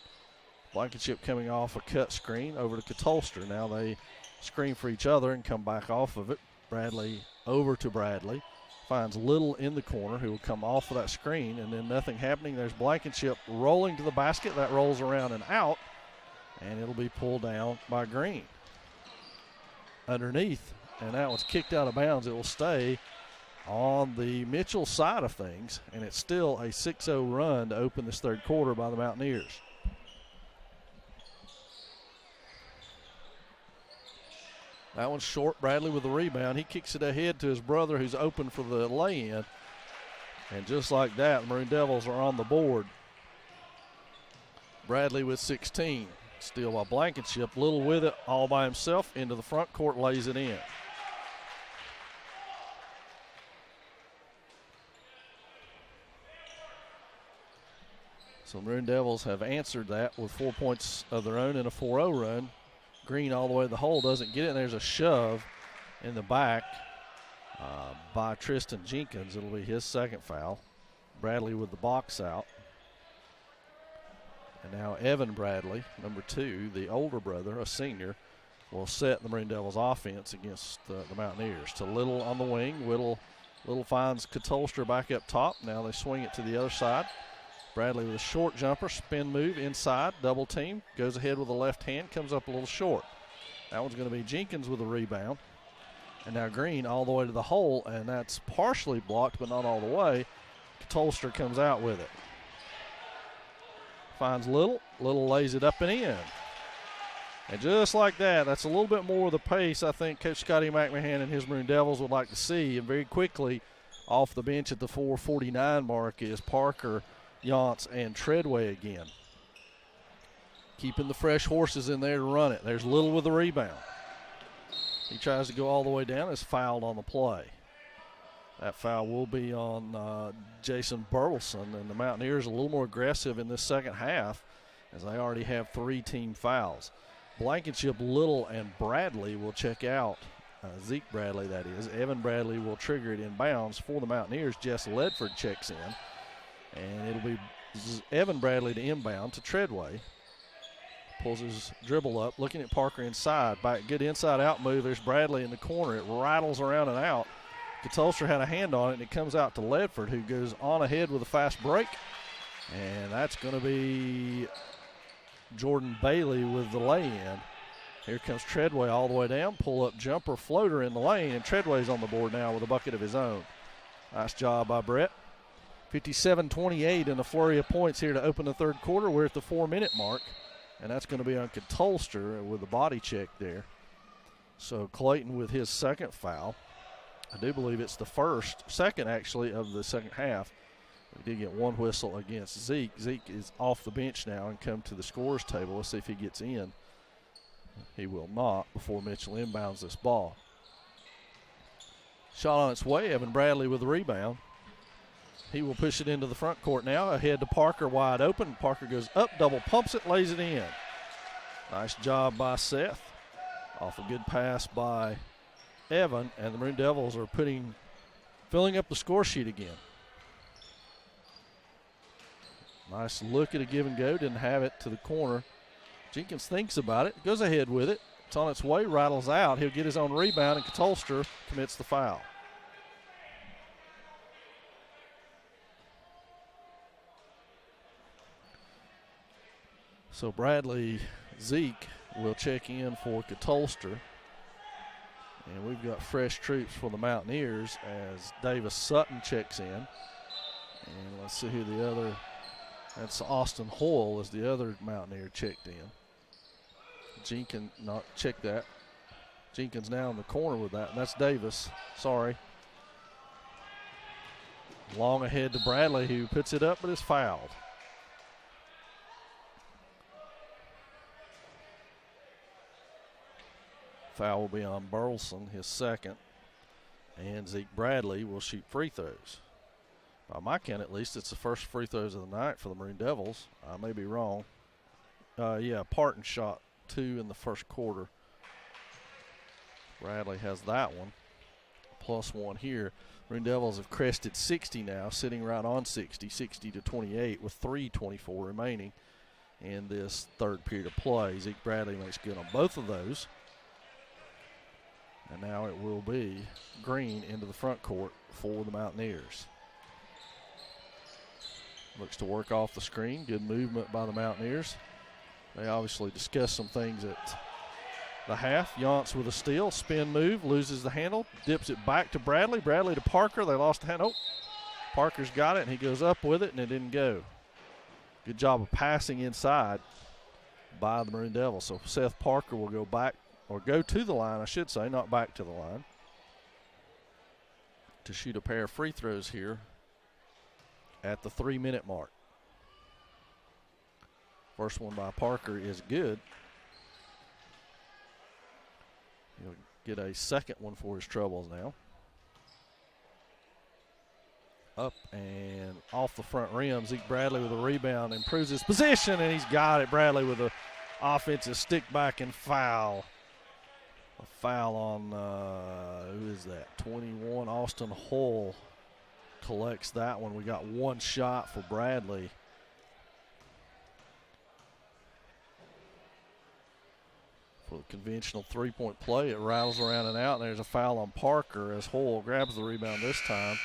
Blankenship coming off a cut screen over to Catulster. Now they screen for each other and come back off of it. Bradley over to Bradley. Finds Little in the corner, who will come off of that screen, and then nothing happening. There's Blankenship rolling to the basket. That rolls around and out, and it'll be pulled down by Green. Underneath, and that one's kicked out of bounds. It will stay on the Mitchell side of things, and it's still a 6-0 run to open this third quarter by the Mountaineers. That one's short. Bradley with the rebound. He kicks it ahead to his brother, who's open for the lay-in. And just like that, the Maroon Devils are on the board. Bradley with 16. Steal by Blankenship. Little with it all by himself. Into the front court, lays it in. So Maroon Devils have answered that with 4 points of their own in a 4-0 run. Green all the way to the hole, doesn't get it, and there's a shove in the back by Tristan Jenkins. It'll be his second foul. Bradley with the box out. And now Evan Bradley, number 2, the older brother, a senior, will set the Maroon Devils offense against the Mountaineers. To Little on the wing. Little finds Catulster back up top. Now they swing it to the other side. Bradley with a short jumper, spin move inside, double team, goes ahead with the left hand, comes up a little short. That one's going to be Jenkins with a rebound. And now Green all the way to the hole, and that's partially blocked, but not all the way. Tolster comes out with it. Finds Little. Little lays it up and in. And just like that, that's a little bit more of the pace I think Coach Scotty McMahon and his Maroon Devils would like to see. And very quickly, off the bench at the 4:49 mark is Parker, Yance, and Treadway again. Keeping the fresh horses in there to run it. There's Little with the rebound. He tries to go all the way down. Is fouled on the play. That foul will be on Jason Burleson, and the Mountaineers a little more aggressive in this second half as they already have 3 team fouls. Blankenship, Little, and Bradley will check out. Zeke Bradley, that is. Evan Bradley will trigger it in bounds for the Mountaineers. Jess Ledford checks in, and it'll be Evan Bradley to inbound to Treadway. Pulls his dribble up, looking at Parker inside. Back, good inside-out move. There's Bradley in the corner. It rattles around and out. Katulster had a hand on it, and it comes out to Ledford, who goes on ahead with a fast break. And that's going to be Jordan Bailey with the lay-in. Here comes Treadway all the way down. Pull-up jumper floater in the lane, and Treadway's on the board now with a bucket of his own. Nice job by Brett. 57-28 in a flurry of points here to open the third quarter. We're at the 4-minute mark, and that's going to be on Katulster with a body check there. So Clayton with his second foul. I do believe it's the second actually of the second half. We did get one whistle against Zeke. Zeke is off the bench now and come to the scorer's table. Let's see if he gets in. He will not before Mitchell inbounds this ball. Shot on its way. Evan Bradley with the rebound. He will push it into the front court now. Ahead to Parker, wide open. Parker goes up, double pumps it, lays it in. Nice job by Seth. Off a good pass by Evan, and the Maroon Devils are filling up the score sheet again. Nice look at a give and go. Didn't have it to the corner. Jenkins thinks about it, goes ahead with it. It's on its way, rattles out. He'll get his own rebound, and Katulster commits the foul. So Zeke will check in for Katulster. And we've got fresh troops for the Mountaineers as Davis Sutton checks in. And let's see who the other, that's Austin Hoyle is the other Mountaineer checked in. Jenkins, not check that. Jenkins now in the corner with that, and that's Davis, sorry. Long ahead to Bradley, who puts it up but is fouled. Foul will be on Burleson, his second, and Zeke Bradley will shoot free throws. By my count, at least, it's the first free throws of the night for the Maroon Devils. I may be wrong. Parton shot 2 in the first quarter. Bradley has that one, plus 1 here. Maroon Devils have crested 60 now, sitting right on 60-28 with 3:24 remaining in this third period of play. Zeke Bradley makes good on both of those. And now it will be Green into the front court for the Mountaineers. Looks to work off the screen. Good movement by the Mountaineers. They obviously discussed some things at the half. Yance with a steal, spin move, loses the handle, dips it back to Bradley. Bradley to Parker. They lost the handle. Parker's got it, and he goes up with it, and it didn't go. Good job of passing inside by the Maroon Devils. So Seth Parker will go back, or go to the line, I should say, not back to the line, to shoot a pair of free throws here at the 3-minute mark. First one by Parker is good. He'll get a second one for his troubles now. Up and off the front rim. Zeke Bradley with a rebound, improves his position, and he's got it. Bradley with an offensive stick back and foul. A foul on, who is that? 21, Austin Hull collects that one. We got one shot for Bradley. For the conventional three-point play, it rattles around and out, and there's a foul on Parker as Hull grabs the rebound this time.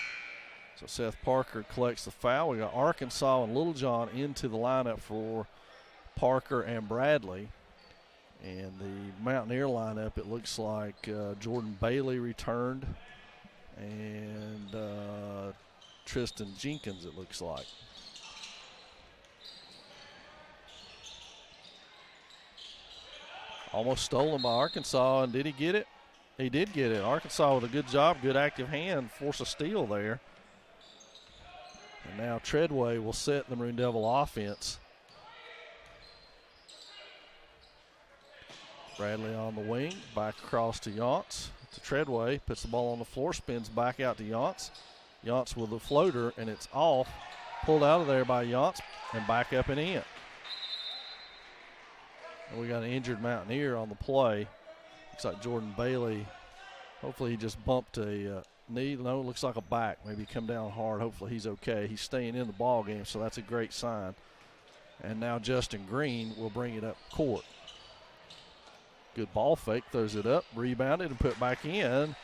So Seth Parker collects the foul. We got Arkansas and Littlejohn into the lineup for Parker and Bradley. And the Mountaineer lineup, it looks like Jordan Bailey returned and Tristan Jenkins, it looks like. Almost stolen by Arkansas, and did he get it? He did get it. Arkansas with a good job, good active hand, force a steal there. And now Treadway will set the Maroon Devil offense. Bradley on the wing, back across to Yance, to Treadway, puts the ball on the floor, spins back out to Yance. Yance with the floater, and it's off, pulled out of there by Yance, and back up and in. And we got an injured Mountaineer on the play. Looks like Jordan Bailey, hopefully he just bumped a knee. No, it looks like a back, maybe come down hard. Hopefully he's okay. He's staying in the ball game, so that's a great sign. And now Justin Green will bring it up court. Good ball fake, throws it up, rebounded, and put back in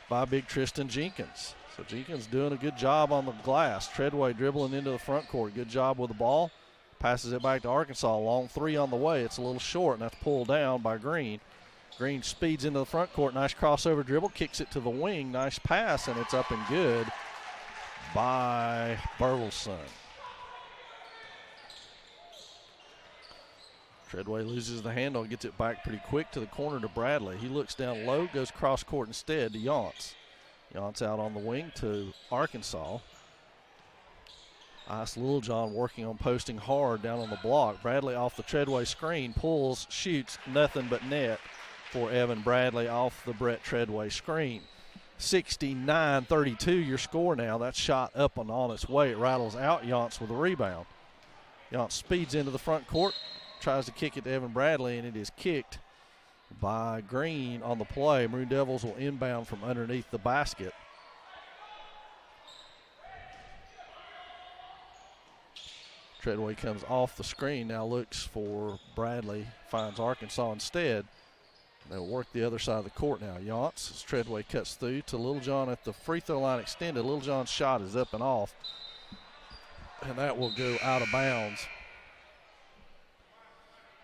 by big Tristan Jenkins. So Jenkins doing a good job on the glass. Treadway dribbling into the front court. Good job with the ball. Passes it back to Arkansas. Long three on the way. It's a little short, and that's pulled down by Green. Green speeds into the front court. Nice crossover dribble. Kicks it to the wing. Nice pass, and it's up and good by Burleson. Treadway loses the handle, gets it back pretty quick to the corner to Bradley. He looks down low, goes cross court instead to Yance. Yance out on the wing to Arkansas. Ice Littlejohn working on posting hard down on the block. Bradley off the Treadway screen, pulls, shoots, nothing but net for Evan Bradley off the Brett Treadway screen. 69-32 your score now. That shot up and on its way. It rattles out. Yance with a rebound. Yance speeds into the front court. Tries to kick it to Evan Bradley, and it is kicked by Green on the play. Maroon Devils will inbound from underneath the basket. Treadway comes off the screen, now looks for Bradley, finds Arkansas instead. They'll work the other side of the court now. Yance, as Treadway cuts through to Littlejohn at the free throw line extended. Littlejohn's shot is up and off, and that will go out of bounds.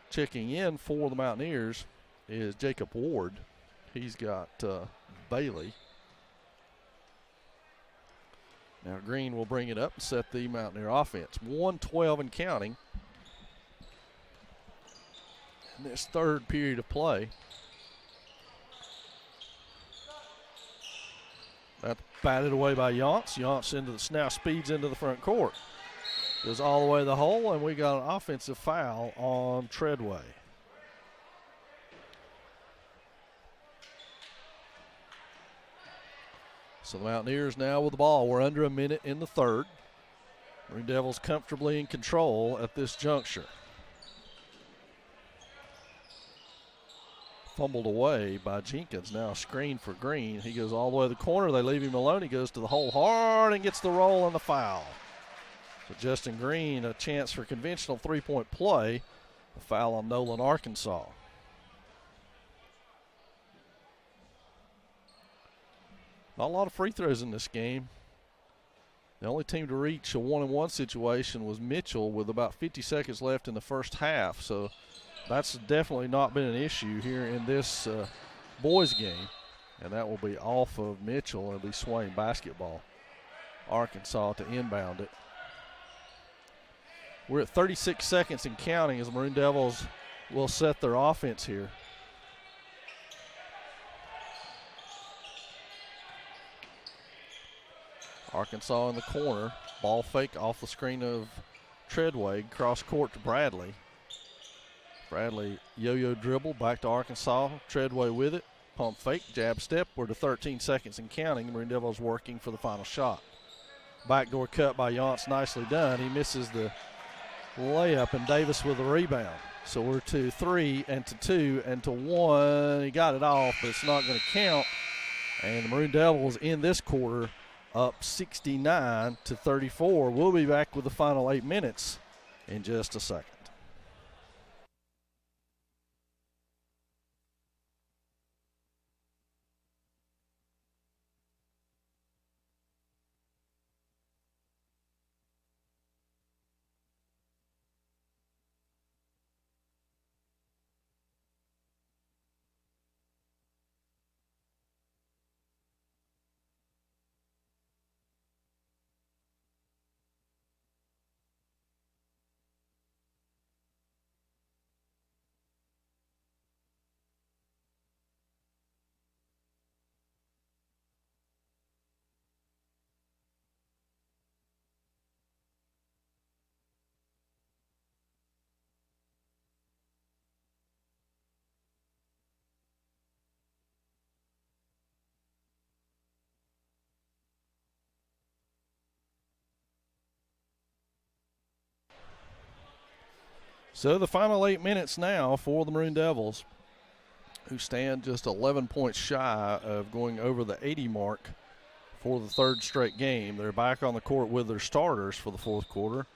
Checking in for the Mountaineers is Jacob Ward. He's got Bailey. Now Green will bring it up and set the Mountaineer offense. 1:12 and counting in this third period of play. That's batted away by Yance. Yance now speeds into the front court. Goes all the way to the hole, and we got an offensive foul on Treadway. So the Mountaineers now with the ball. We're under a minute in the third. Maroon Devils comfortably in control at this juncture. Fumbled away by Jenkins. Now a screen for Green. He goes all the way to the corner. They leave him alone. He goes to the hole hard and gets the roll and the foul. So Justin Green, a chance for conventional three-point play. A foul on Nolan, Arkansas. Not a lot of free throws in this game. The only team to reach a 1-on-1 situation was Mitchell with about 50 seconds left in the first half. So that's definitely not been an issue here in this boys game. And that will be off of Mitchell. It'll be Swain basketball. Arkansas to inbound it. We're at 36 seconds and counting as the Maroon Devils will set their offense here. Arkansas in the corner. Ball fake off the screen of Treadway. Cross court to Bradley. Bradley yo-yo dribble back to Arkansas. Treadway with it. Pump fake, jab step. We're to 13 seconds and counting. The Maroon Devils working for the final shot. Backdoor cut by Yance, nicely done. He misses the layup, and Davis with a rebound. So we're to 3 and to 2 and to 1. He got it off, but it's not going to count. And the Maroon Devils in this quarter up 69-34. We'll be back with the final 8 minutes in just a second. So the final 8 minutes now for the Maroon Devils, who stand just 11 points shy of going over the 80 mark for the third straight game. They're back on the court with their starters for the fourth quarter: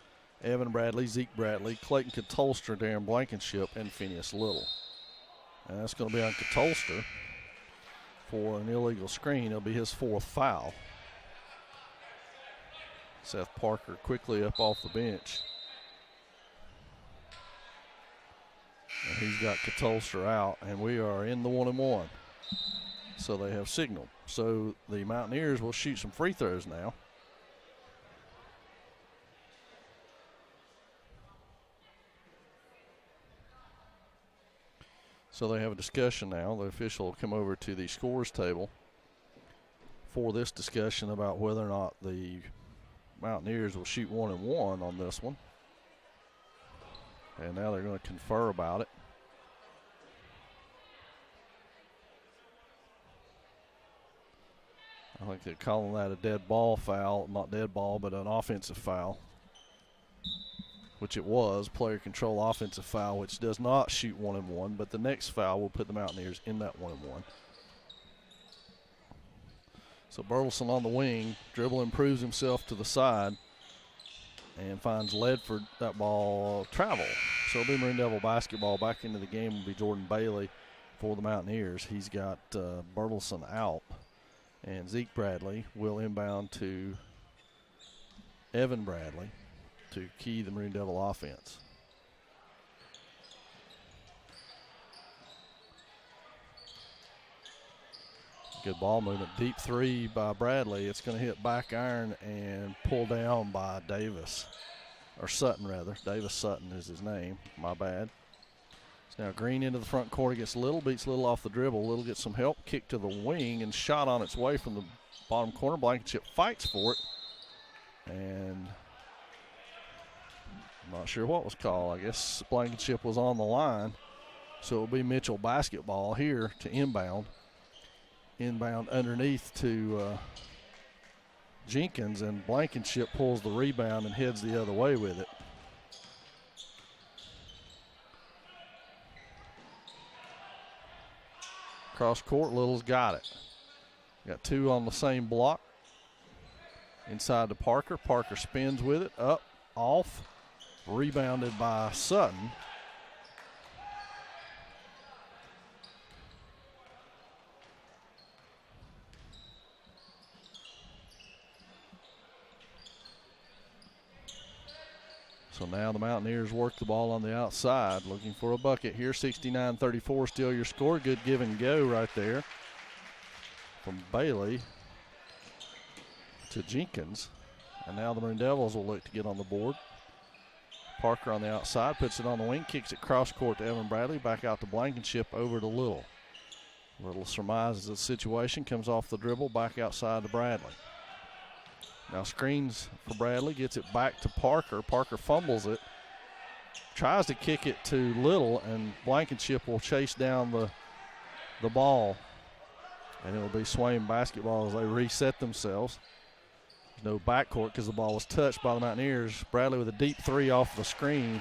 Evan Bradley, Zeke Bradley, Clayton Catolster, Darren Blankenship, and Phineas Little. And that's going to be on Catolster for an illegal screen. It'll be his fourth foul. Seth Parker quickly up off the bench. And he's got Catolster out, and we are in the 1-and-1. So they have signaled. So the Mountaineers will shoot some free throws now. So they have a discussion now. The official will come over to the scores table for this discussion about whether or not the Mountaineers will shoot 1-and-1 on this one. And now they're going to confer about it. I think they're calling that a dead ball foul. Not dead ball, but an offensive foul, which it was. Player control offensive foul, which does not shoot 1-and-1, but the next foul will put the Mountaineers in that 1-and-1. So Burleson on the wing, dribble improves himself to the side and finds Ledford. That ball travel. So it'll be Maroon Devil basketball. Back into the game will be Jordan Bailey for the Mountaineers. He's got Burleson out. And Zeke Bradley will inbound to Evan Bradley to key the Maroon Devil offense. Good ball movement. Deep three by Bradley. It's going to hit back iron and pull down by Davis. Or Sutton, rather. Davis Sutton is his name. My bad. It's now Green into the front court against Little. Beats Little off the dribble. Little gets some help. Kick to the wing and shot on its way from the bottom corner. Blankenship fights for it. And I'm not sure what was called. I guess Blankenship was on the line. So it'll be Mitchell basketball here to inbound. Inbound underneath to Jenkins, and Blankenship pulls the rebound and heads the other way with it. Cross court, Little's got it. Got two on the same block. Inside to Parker. Parker spins with it, up, off, rebounded by Sutton. So now the Mountaineers work the ball on the outside, looking for a bucket here. 69-34, still your score. Good give and go right there from Bailey to Jenkins. And now the Maroon Devils will look to get on the board. Parker on the outside, puts it on the wing, kicks it cross court to Evan Bradley, back out to Blankenship, over to Little. Little surmises the situation, comes off the dribble, back outside to Bradley. Now screens for Bradley, gets it back to Parker. Parker fumbles it, tries to kick it to Little, and Blankenship will chase down the ball. And it will be Swain basketball as they reset themselves. There's no backcourt because the ball was touched by the Mountaineers. Bradley with a deep three off the screen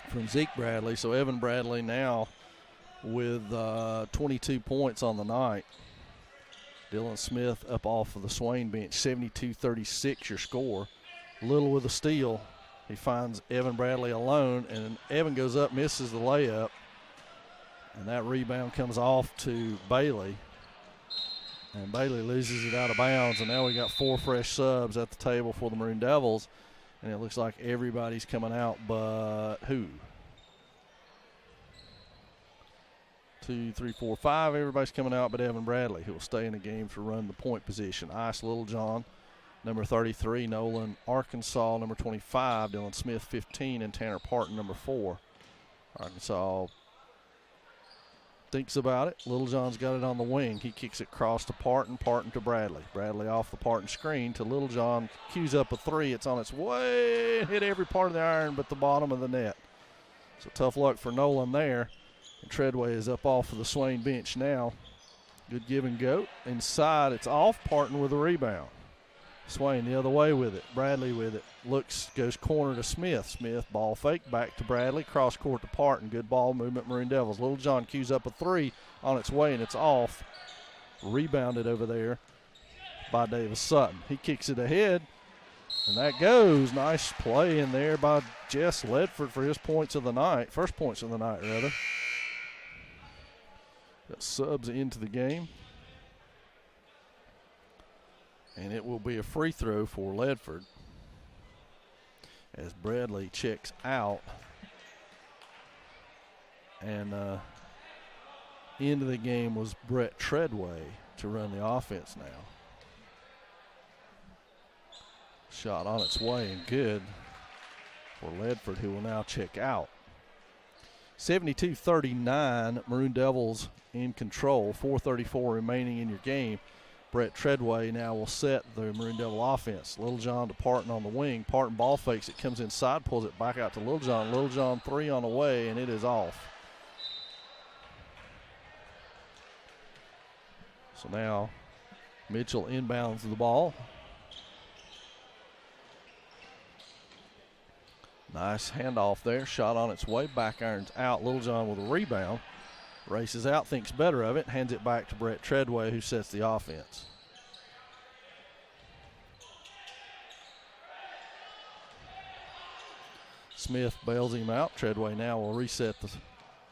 from Zeke Bradley. So Evan Bradley now with 22 points on the night. Dylan Smith up off of the Swain bench, 72-36 your score. Little with a steal. He finds Evan Bradley alone, and Evan goes up, misses the layup. And that rebound comes off to Bailey. And Bailey loses it out of bounds, and now we got four fresh subs at the table for the Maroon Devils. And it looks like everybody's coming out but who? 2, 3, 4, 5. Everybody's coming out but Evan Bradley, who will stay in the game to run the point position. Ice Littlejohn, number 33. Nolan Arkansas, number 25. Dylan Smith, 15. And Tanner Parton, number 4. Arkansas thinks about it. Littlejohn's got it on the wing. He kicks it across to Parton. Parton to Bradley. Bradley off the Parton screen to Littlejohn. Cues up a three. It's on its way. Hit every part of the iron but the bottom of the net. So tough luck for Nolan there. And Treadway is up off of the Swain bench now. Good give and go. Inside, it's off. Parton with a rebound. Swain the other way with it. Bradley with it. Looks, goes corner to Smith. Smith ball fake back to Bradley. Cross court to Parton. Good ball movement, Maroon Devils. Little John cues up a three on its way, and it's off. Rebounded over there by Davis Sutton. He kicks it ahead, and that goes. Nice play in there by Jess Ledford for his points of the night. First points of the night, rather. Got subs into the game. And it will be a free throw for Ledford as Bradley checks out. And into the game was Brett Treadway to run the offense now. Shot on its way and good for Ledford, who will now check out. 72-39, Maroon Devils in control. 4:34 remaining in your game. Brett Treadway now will set the Maroon Devil offense. Little John to Parton on the wing. Parton ball fakes it, comes inside, pulls it back out to Little John. Little John three on the way, and it is off. So now Mitchell inbounds the ball. Nice handoff there. Shot on its way. Back irons out. Little John with a rebound. Races out, thinks better of it, hands it back to Brett Treadway, who sets the offense. Smith bails him out. Treadway now will reset the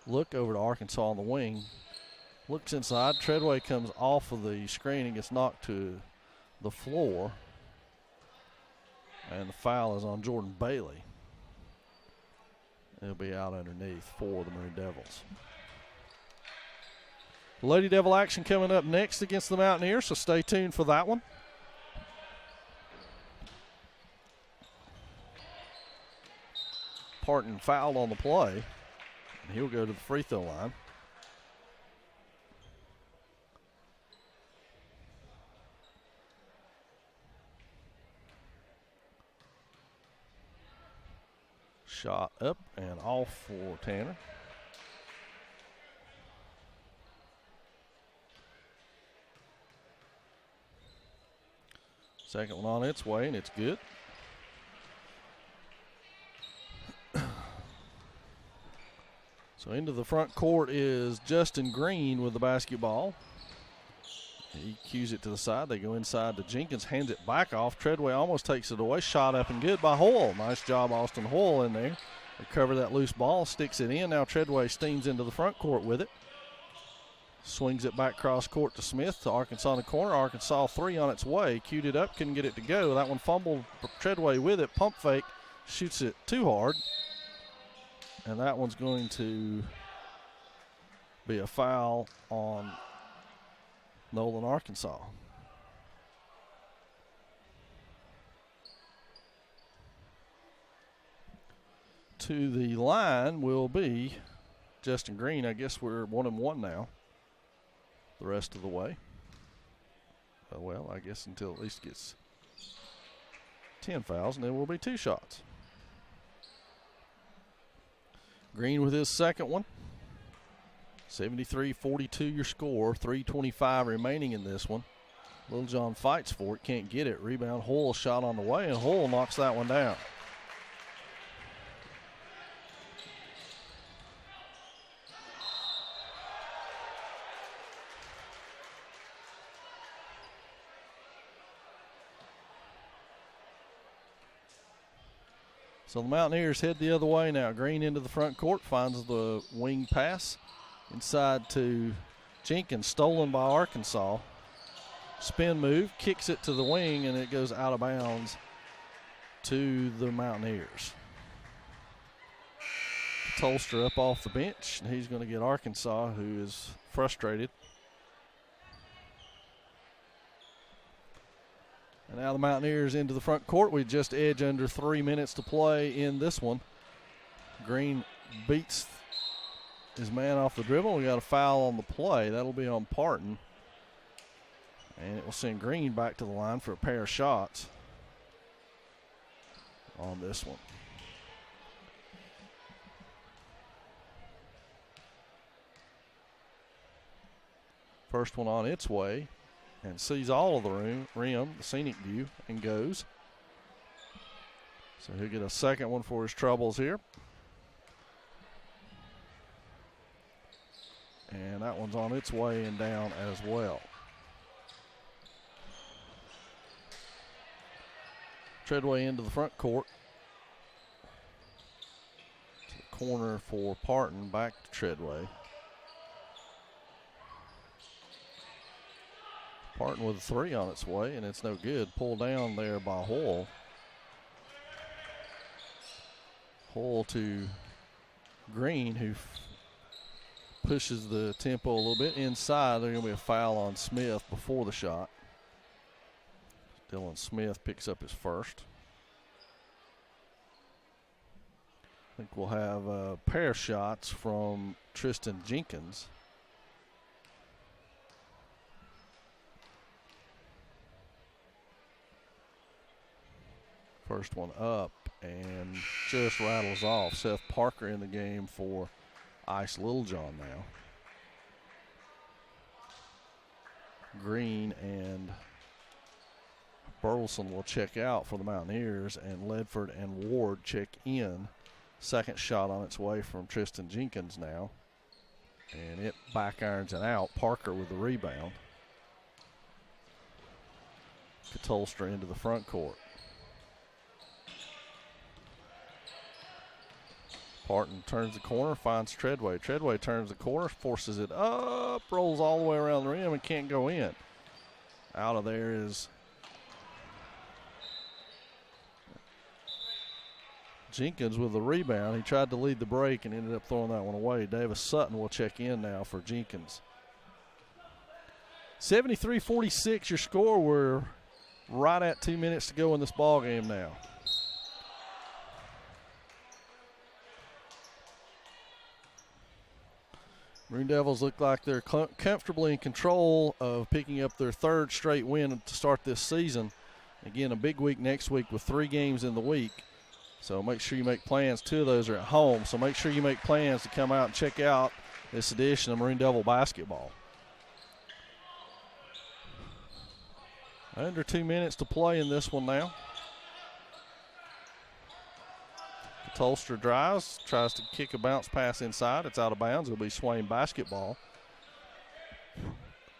look over to Arkansas on the wing. Looks inside. Treadway comes off of the screen and gets knocked to the floor. And the foul is on Jordan Bailey. It'll be out underneath for the Maroon Devils. Lady Devil action coming up next against the Mountaineers, so stay tuned for that one. Parton fouled on the play, and he'll go to the free throw line. Shot up and off for Tanner. Second one on its way, and it's good. So into the front court is Justin Green with the basketball. He cues it to the side. They go inside to Jenkins, hands it back off. Treadway almost takes it away. Shot up and good by Hoyle. Nice job, Austin Hoyle in there. Recover that loose ball, sticks it in. Now Treadway steams into the front court with it. Swings it back cross court to Smith to Arkansas in the corner. Arkansas three on its way. Cued it up, couldn't get it to go. That one fumbled. Treadway with it. Pump fake. Shoots it too hard. And that one's going to be a foul on Nolan, Arkansas. To the line will be Justin Green. I guess we're 1-1 now the rest of the way. Well, I guess until at least gets 10 fouls, and then will be two shots. Green with his second one. 73-42 your score. 3:25 remaining in this one. Little John fights for it, can't get it. Rebound, Hoyle shot on the way, and Hoyle knocks that one down. So the Mountaineers head the other way now. Green into the front court, finds the wing pass. Inside to Jenkins, stolen by Arkansas. Spin move, kicks it to the wing, and it goes out of bounds to the Mountaineers. Tolster up off the bench, and he's going to get Arkansas, who is frustrated. And now the Mountaineers into the front court. We just edge under 3 minutes to play in this one. Green beats his man off the dribble. We got a foul on the play. That'll be on Parton. And it will send Green back to the line for a pair of shots on this one. First one on its way and sees all of the rim, the scenic view, and goes. So he'll get a second one for his troubles here. And that one's on its way and down as well. Treadway into the front court. To the corner for Parton, back to Treadway. Parton with a three on its way, and it's no good. Pulled down there by Hoyle. Hoyle to Green, who pushes the tempo a little bit inside. There's going to be a foul on Smith before the shot. Dylan Smith picks up his first. I think we'll have a pair of shots from Tristan Jenkins. First one up and just rattles off. Seth Parker in the game for Ice Littlejohn now. Green and Burleson will check out for the Mountaineers, and Ledford and Ward check in. Second shot on its way from Tristan Jenkins now. And it back irons it out. Parker with the rebound. Katolstra into the front court. Parton turns the corner, finds Treadway. Treadway turns the corner, forces it up, rolls all the way around the rim and can't go in. Out of there is Jenkins with the rebound. He tried to lead the break and ended up throwing that one away. Davis Sutton will check in now for Jenkins. 73-46 your score. We're right at 2 minutes to go in this ball game now. Maroon Devils look like they're comfortably in control of picking up their third straight win to start this season. Again, a big week next week with 3 games in the week. So make sure you make plans. 2 of those are at home. So make sure you make plans to come out and check out this edition of Maroon Devil basketball. Under 2 minutes to play in this one now. Katolstra drives, tries to kick a bounce pass inside. It's out of bounds. It'll be Swain basketball.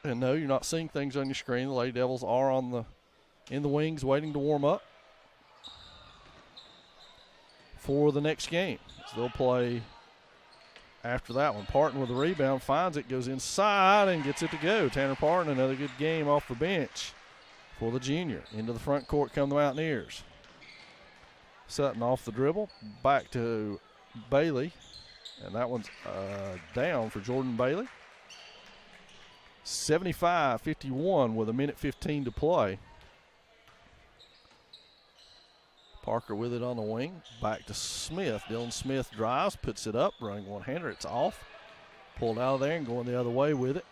And no, you're not seeing things on your screen. The Lady Devils are in the wings waiting to warm up for the next game. So they'll play after that one. Parton with the rebound, finds it, goes inside and gets it to go. Tanner Parton, another good game off the bench for the junior. Into the front court come the Mountaineers. Sutton off the dribble, back to Bailey, and that one's down for Jordan Bailey. 75-51 with 1:15 to play. Parker with it on the wing, back to Smith. Dylan Smith drives, puts it up, running one-hander, it's off. Pulled out of there and going the other way with it.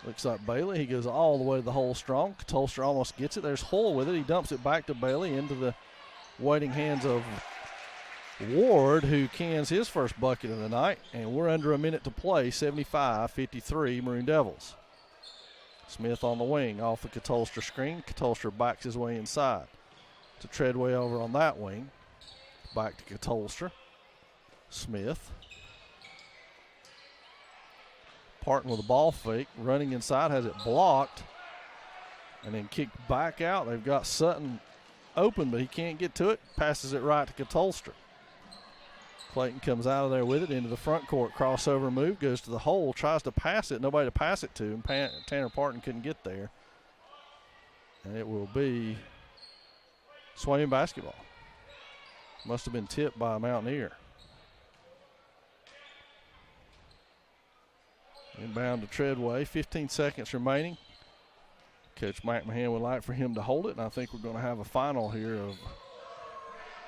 Looks like Bailey, he goes all the way to the hole strong. Katolstra almost gets it, there's Hull with it. He dumps it back to Bailey into the waiting hands of Ward, who cans his first bucket of the night, and we're under a minute to play. 75-53 Maroon Devils. Smith on the wing off the Katolstra screen. Katolstra backs his way inside to Treadway over on that wing. Back to Katolstra. Smith. Parton with a ball fake, running inside, has it blocked, and then kicked back out. They've got Sutton open, but he can't get to it. Passes it right to Katolstra. Clayton comes out of there with it into the front court. Crossover move, goes to the hole, tries to pass it. Nobody to pass it to, and Tanner Parton couldn't get there. And it will be Swain basketball. Must have been tipped by a Mountaineer. Inbound to Treadway, 15 seconds remaining. Coach McMahon would like for him to hold it, and I think we're going to have a final here of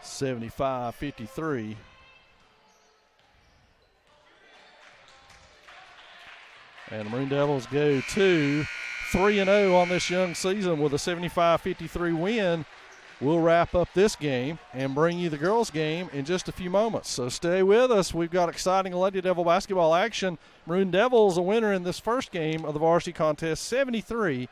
75-53. And the Maroon Devils go to 3-0 on this young season with a 75-53 win We'll wrap up this game and bring you the girls' game in just a few moments. So stay with us. We've got exciting Lady Devil basketball action. Maroon Devils a winner in this first game of the varsity contest, 75-53.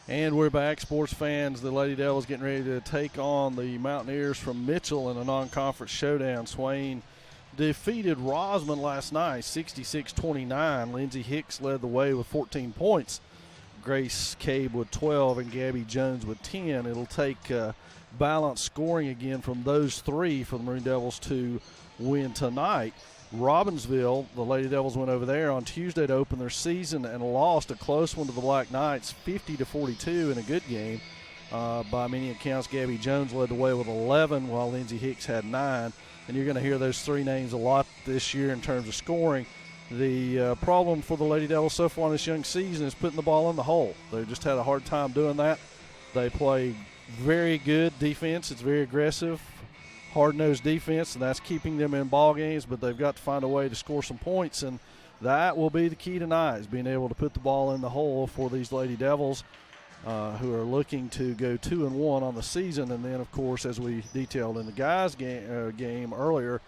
And we're back, sports fans. The Lady Devils getting ready to take on the Mountaineers from Mitchell in a non-conference showdown. Swain defeated Rosman last night, 66-29. Lindsey Hicks led the way with 14 points. Grace Cabe with 12 and Gabby Jones with 10. It'll take balanced scoring again from those three for the Maroon Devils to win tonight. Robbinsville, the Lady Devils went over there on Tuesday to open their season and lost a close one to the Black Knights, 50-42 in a good game. By many accounts, Gabby Jones led the way with 11, while Lindsey Hicks had 9. And you're going to hear those three names a lot this year in terms of scoring. The problem for the Lady Devils so far in this young season is putting the ball in the hole. They've just had a hard time doing that. They play very good defense. It's very aggressive, hard-nosed defense, and that's keeping them in ball games, but they've got to find a way to score some points, and that will be the key tonight, is being able to put the ball in the hole for these Lady Devils who are looking to go 2-1 on the season. And then, of course, as we detailed in the guys' game earlier,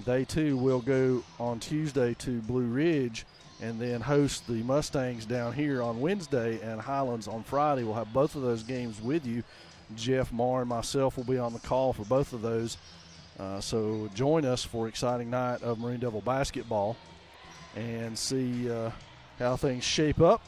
they too will go on Tuesday to Blue Ridge and then host the Mustangs down here on Wednesday, and Highlands on Friday. We'll have both of those games with you. Jeff Marr and myself will be on the call for both of those. So join us for an exciting night of Maroon Devil basketball and see how things shape up.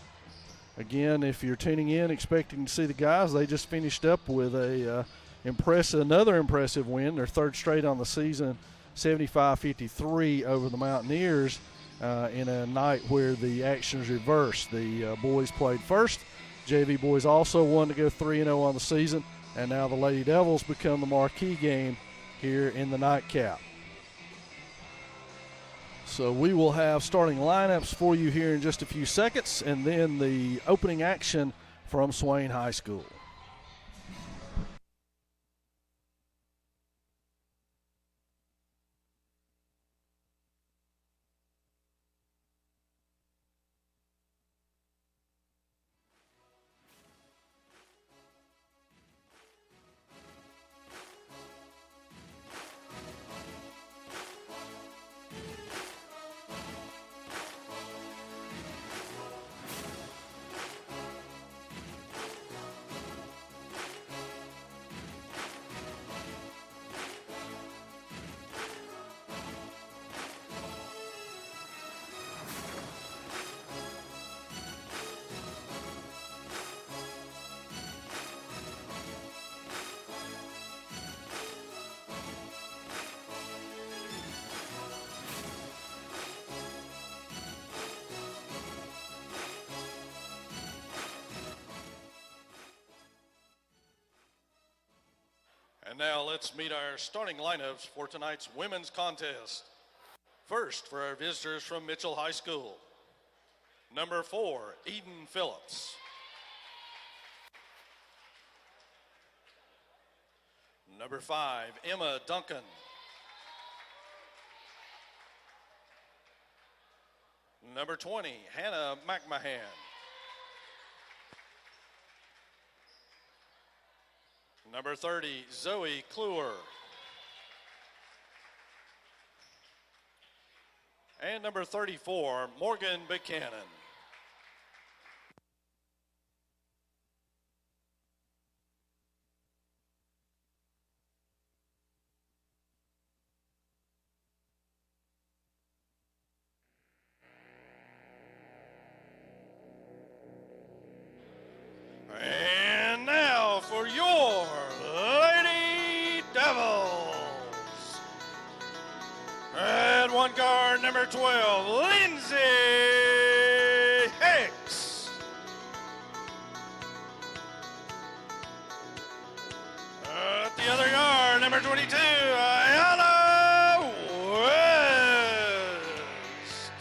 Again, if you're tuning in expecting to see the guys, they just finished up with another impressive win, their third straight on the season, 75-53 over the Mountaineers in a night where the action is reversed. The boys played first. JV boys also won to go 3-0 on the season, and now the Lady Devils become the marquee game here in the nightcap. So we will have starting lineups for you here in just a few seconds, and then the opening action from Swain High School. And now let's meet our starting lineups for tonight's women's contest. First, for our visitors from Mitchell High School, number 4, Eden Phillips. Number 5, Emma Duncan. Number 20, Hannah McMahon. Number 30, Zoe Kluwer. And number 34, Morgan Buchanan. And now for your Lady Devils. At one guard, number 12, Lindsey Hicks. At the other guard, number 22, Ayala West.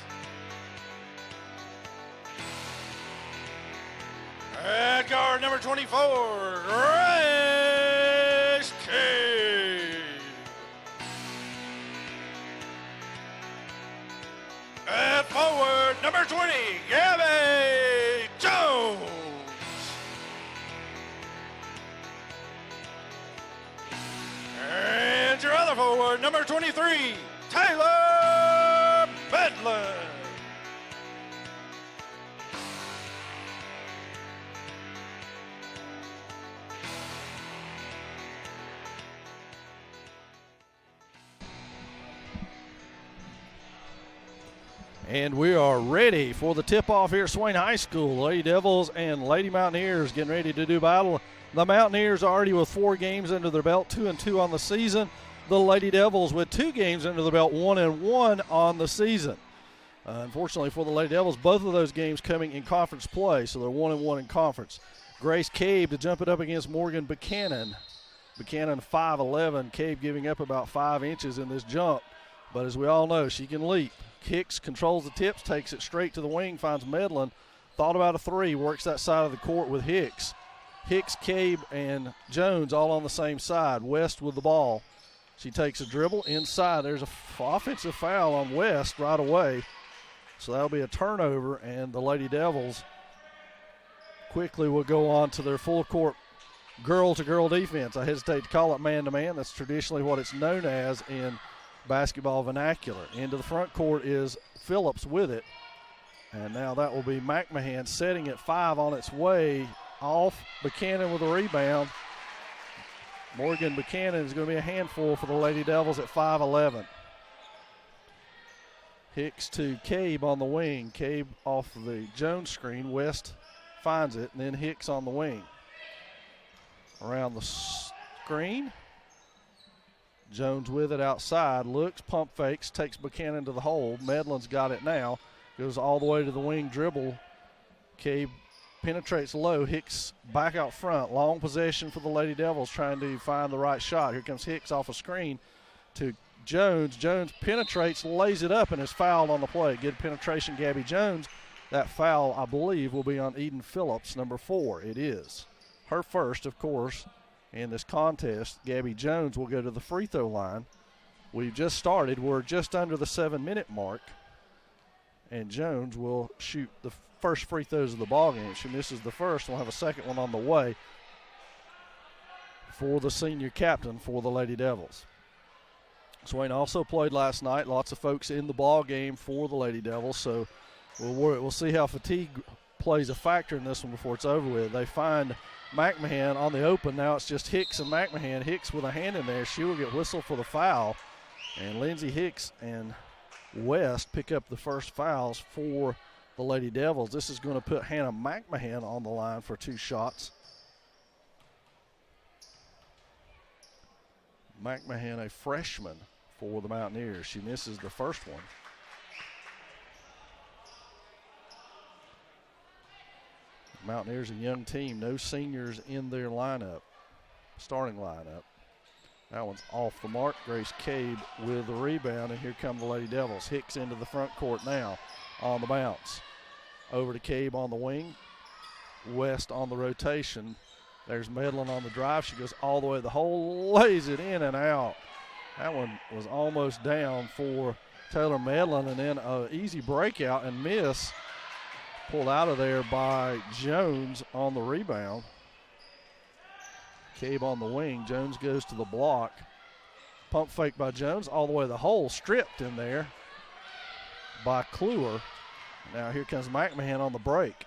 At guard, number 24, Grace Cabe. At forward, number 20, Gabby Jones. And your other forward, number 23, Taylor Bedlin. And we are ready for the tip-off here at Swain High School. Lady Devils and Lady Mountaineers getting ready to do battle. The Mountaineers already with 4 games under their belt, 2-2 on the season. The Lady Devils with 2 games under their belt, 1-1 on the season. Unfortunately for the Lady Devils, both of those games coming in conference play, so they're 1-1 in conference. Grace Cabe to jump it up against Morgan Buchanan. Buchanan 5'11", Cabe giving up about 5 inches in this jump, but as we all know, she can leap. Hicks controls the tips, takes it straight to the wing, finds Medlin. Thought about a 3, works that side of the court with Hicks. Hicks, Cabe, and Jones all on the same side. West with the ball. She takes a dribble inside. There's an offensive foul on West right away. So that'll be a turnover, and the Lady Devils quickly will go on to their full court girl-to-girl defense. I hesitate to call it man-to-man. That's traditionally what it's known as in basketball vernacular. Into the front court is Phillips with it. And now that will be McMahon setting at 5 on its way off. Buchanan with a rebound. Morgan Buchanan is going to be a handful for the Lady Devils at 5'11". Hicks to Cabe on the wing. Cabe off the Jones screen. West finds it, and then Hicks on the wing. Around the screen. Jones with it outside. Looks, pump fakes, takes Buchanan to the hole. Medlin's got it now. Goes all the way to the wing dribble. Cabe penetrates low. Hicks back out front. Long possession for the Lady Devils trying to find the right shot. Here comes Hicks off a screen to Jones. Jones penetrates, lays it up, and is fouled on the play. Good penetration, Gabby Jones. That foul, I believe, will be on Eden Phillips, number 4. It is her first, of course, in this contest. Gabby Jones will go to the free throw line. We've just started. We're just under the 7-minute mark. And Jones will shoot the first free throws of the ballgame. She misses the first. We'll have a second one on the way for the senior captain for the Lady Devils. Swain also played last night. Lots of folks in the ball game for the Lady Devils, so we'll see how fatigue plays a factor in this one before it's over with. They find McMahon on the open. Now it's just Hicks and McMahon. Hicks with a hand in there. She will get whistled for the foul, and Lindsey Hicks and West pick up the first fouls for the Lady Devils. This is going to put Hannah McMahon on the line for 2 shots. McMahon, a freshman for the Mountaineers. She misses the first one. Mountaineers, a young team, no seniors in their lineup, starting lineup. That one's off the mark. Grace Cabe with the rebound, and here come the Lady Devils. Hicks into the front court now on the bounce. Over to Cabe on the wing. West on the rotation. There's Medlin on the drive. She goes all the way to the hole, lays it in and out. That one was almost down for Taylor Medlin, and then an easy breakout and miss pulled out of there by Jones on the rebound. Cabe on the wing. Jones goes to the block. Pump fake by Jones all the way to the hole, stripped in there by Kluwer. Now here comes McMahon on the break.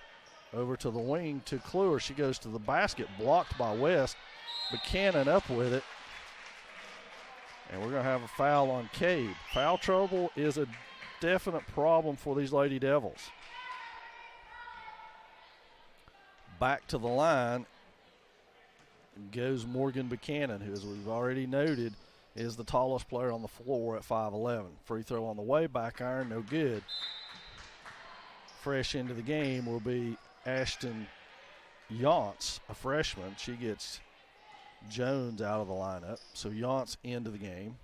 Over to the wing to Kluwer. She goes to the basket, blocked by West. Buchanan up with it. And we're going to have a foul on Cabe. Foul trouble is a definite problem for these Lady Devils. Back to the line goes Morgan Buchanan, who, as we've already noted, is the tallest player on the floor at 5'11". Free throw on the way, back iron, no good. Fresh into the game will be Ashton Yance, a freshman. She gets Jones out of the lineup, so Yance into the game.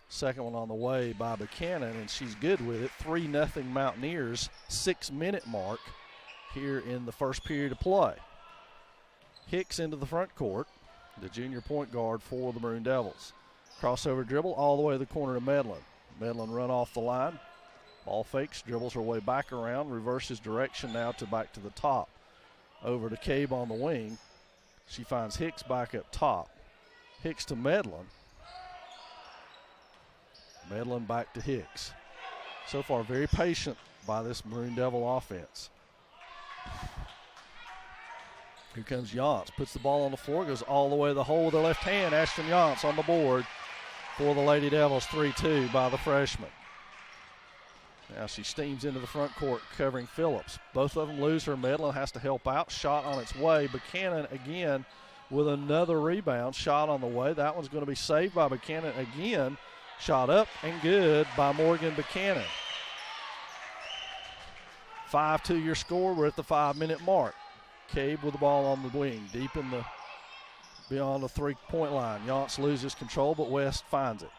Second one on the way by Buchanan, and she's good with it. 3-0 Mountaineers, 6-minute mark here in the first period of play. Hicks into the front court, the junior point guard for the Maroon Devils. Crossover dribble all the way to the corner of Medlin. Medlin run off the line. Ball fakes, dribbles her way back around, reverses direction now to back to the top. Over to Cabe on the wing. She finds Hicks back up top. Hicks to Medlin. Medlin back to Hicks. So far, very patient by this Maroon Devil offense. Here comes Yance, puts the ball on the floor, goes all the way to the hole with the left hand. Ashton Yance on the board for the Lady Devils, 3-2 by the freshman. Now she steams into the front court, covering Phillips. Both of them lose her. Medlin has to help out. Shot on its way. Buchanan again with another rebound. Shot on the way. That one's going to be saved by Buchanan again. Shot up and good by Morgan Buchanan. 5-2 your score. We're at the 5-minute mark. Cabe with the ball on the wing, deep in the beyond the three-point line. Yance loses control, but West finds it.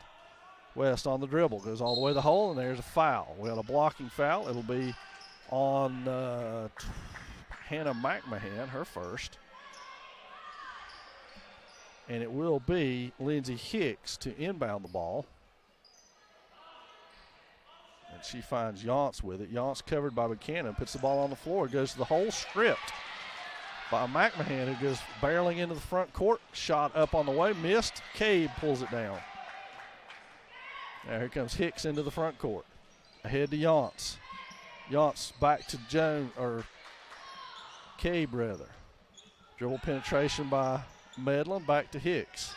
West on the dribble, goes all the way to the hole, and there's a foul. We had a blocking foul. It'll be on Hannah McMahon, her first. And it will be Lindsay Hicks to inbound the ball. And she finds Yance with it. Yance covered by Buchanan, puts the ball on the floor, goes to the hole, stripped by McMahon, who goes barreling into the front court. Shot up on the way, missed. Cabe pulls it down. Now here comes Hicks into the front court. Ahead to Yance. Yance back to Jones, or Cabe rather. Dribble penetration by Medlin, back to Hicks.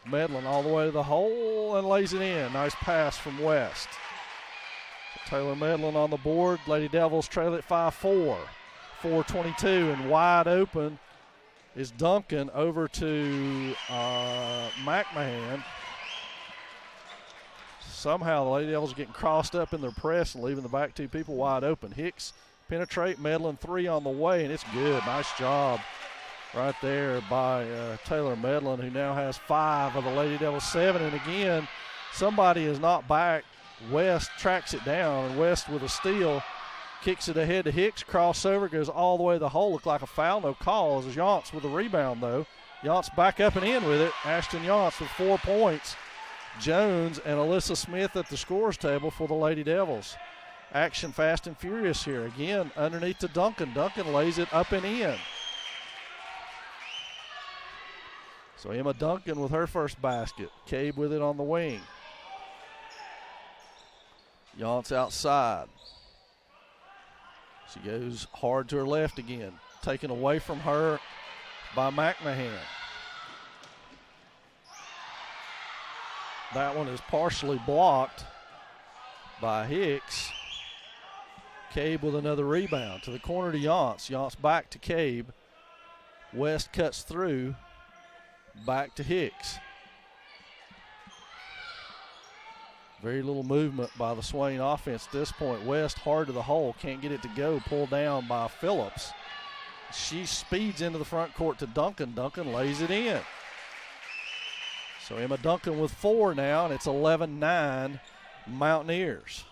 Medlin all the way to the hole and lays it in. Nice pass from West. Taylor Medlin on the board. Lady Devils trail at 5-4. 4:22 and wide open is Duncan over to McMahon. Somehow the Lady Devils are getting crossed up in their press and leaving the back two people wide open. Hicks penetrate, Medlin three on the way, and it's good. Nice job right there by Taylor Medlin, who now has 5 of the Lady Devils 7. And again, somebody is not back. West tracks it down, and West with a steal kicks it ahead to Hicks. Crossover goes all the way to the hole. Looked like a foul, no call. As Yance with a rebound, though. Yance back up and in with it. Ashton Yance with 4 points. Jones and Alyssa Smith at the scorers table for the Lady Devils. Action fast and furious here. Again, underneath to Duncan. Duncan lays it up and in. So Emma Duncan with her first basket. Cabe with it on the wing. Yance outside. She goes hard to her left again. Taken away from her by McMahon. That one is partially blocked by Hicks. Cabe with another rebound. To the corner to Yance. Yance back to Cabe. West cuts through. Back to Hicks. Very little movement by the Swain offense at this point. West hard to the hole. Can't get it to go. Pulled down by Phillips. She speeds into the front court to Duncan. Duncan lays it in. So Emma Duncan with 4 now, and it's 11-9 Mountaineers.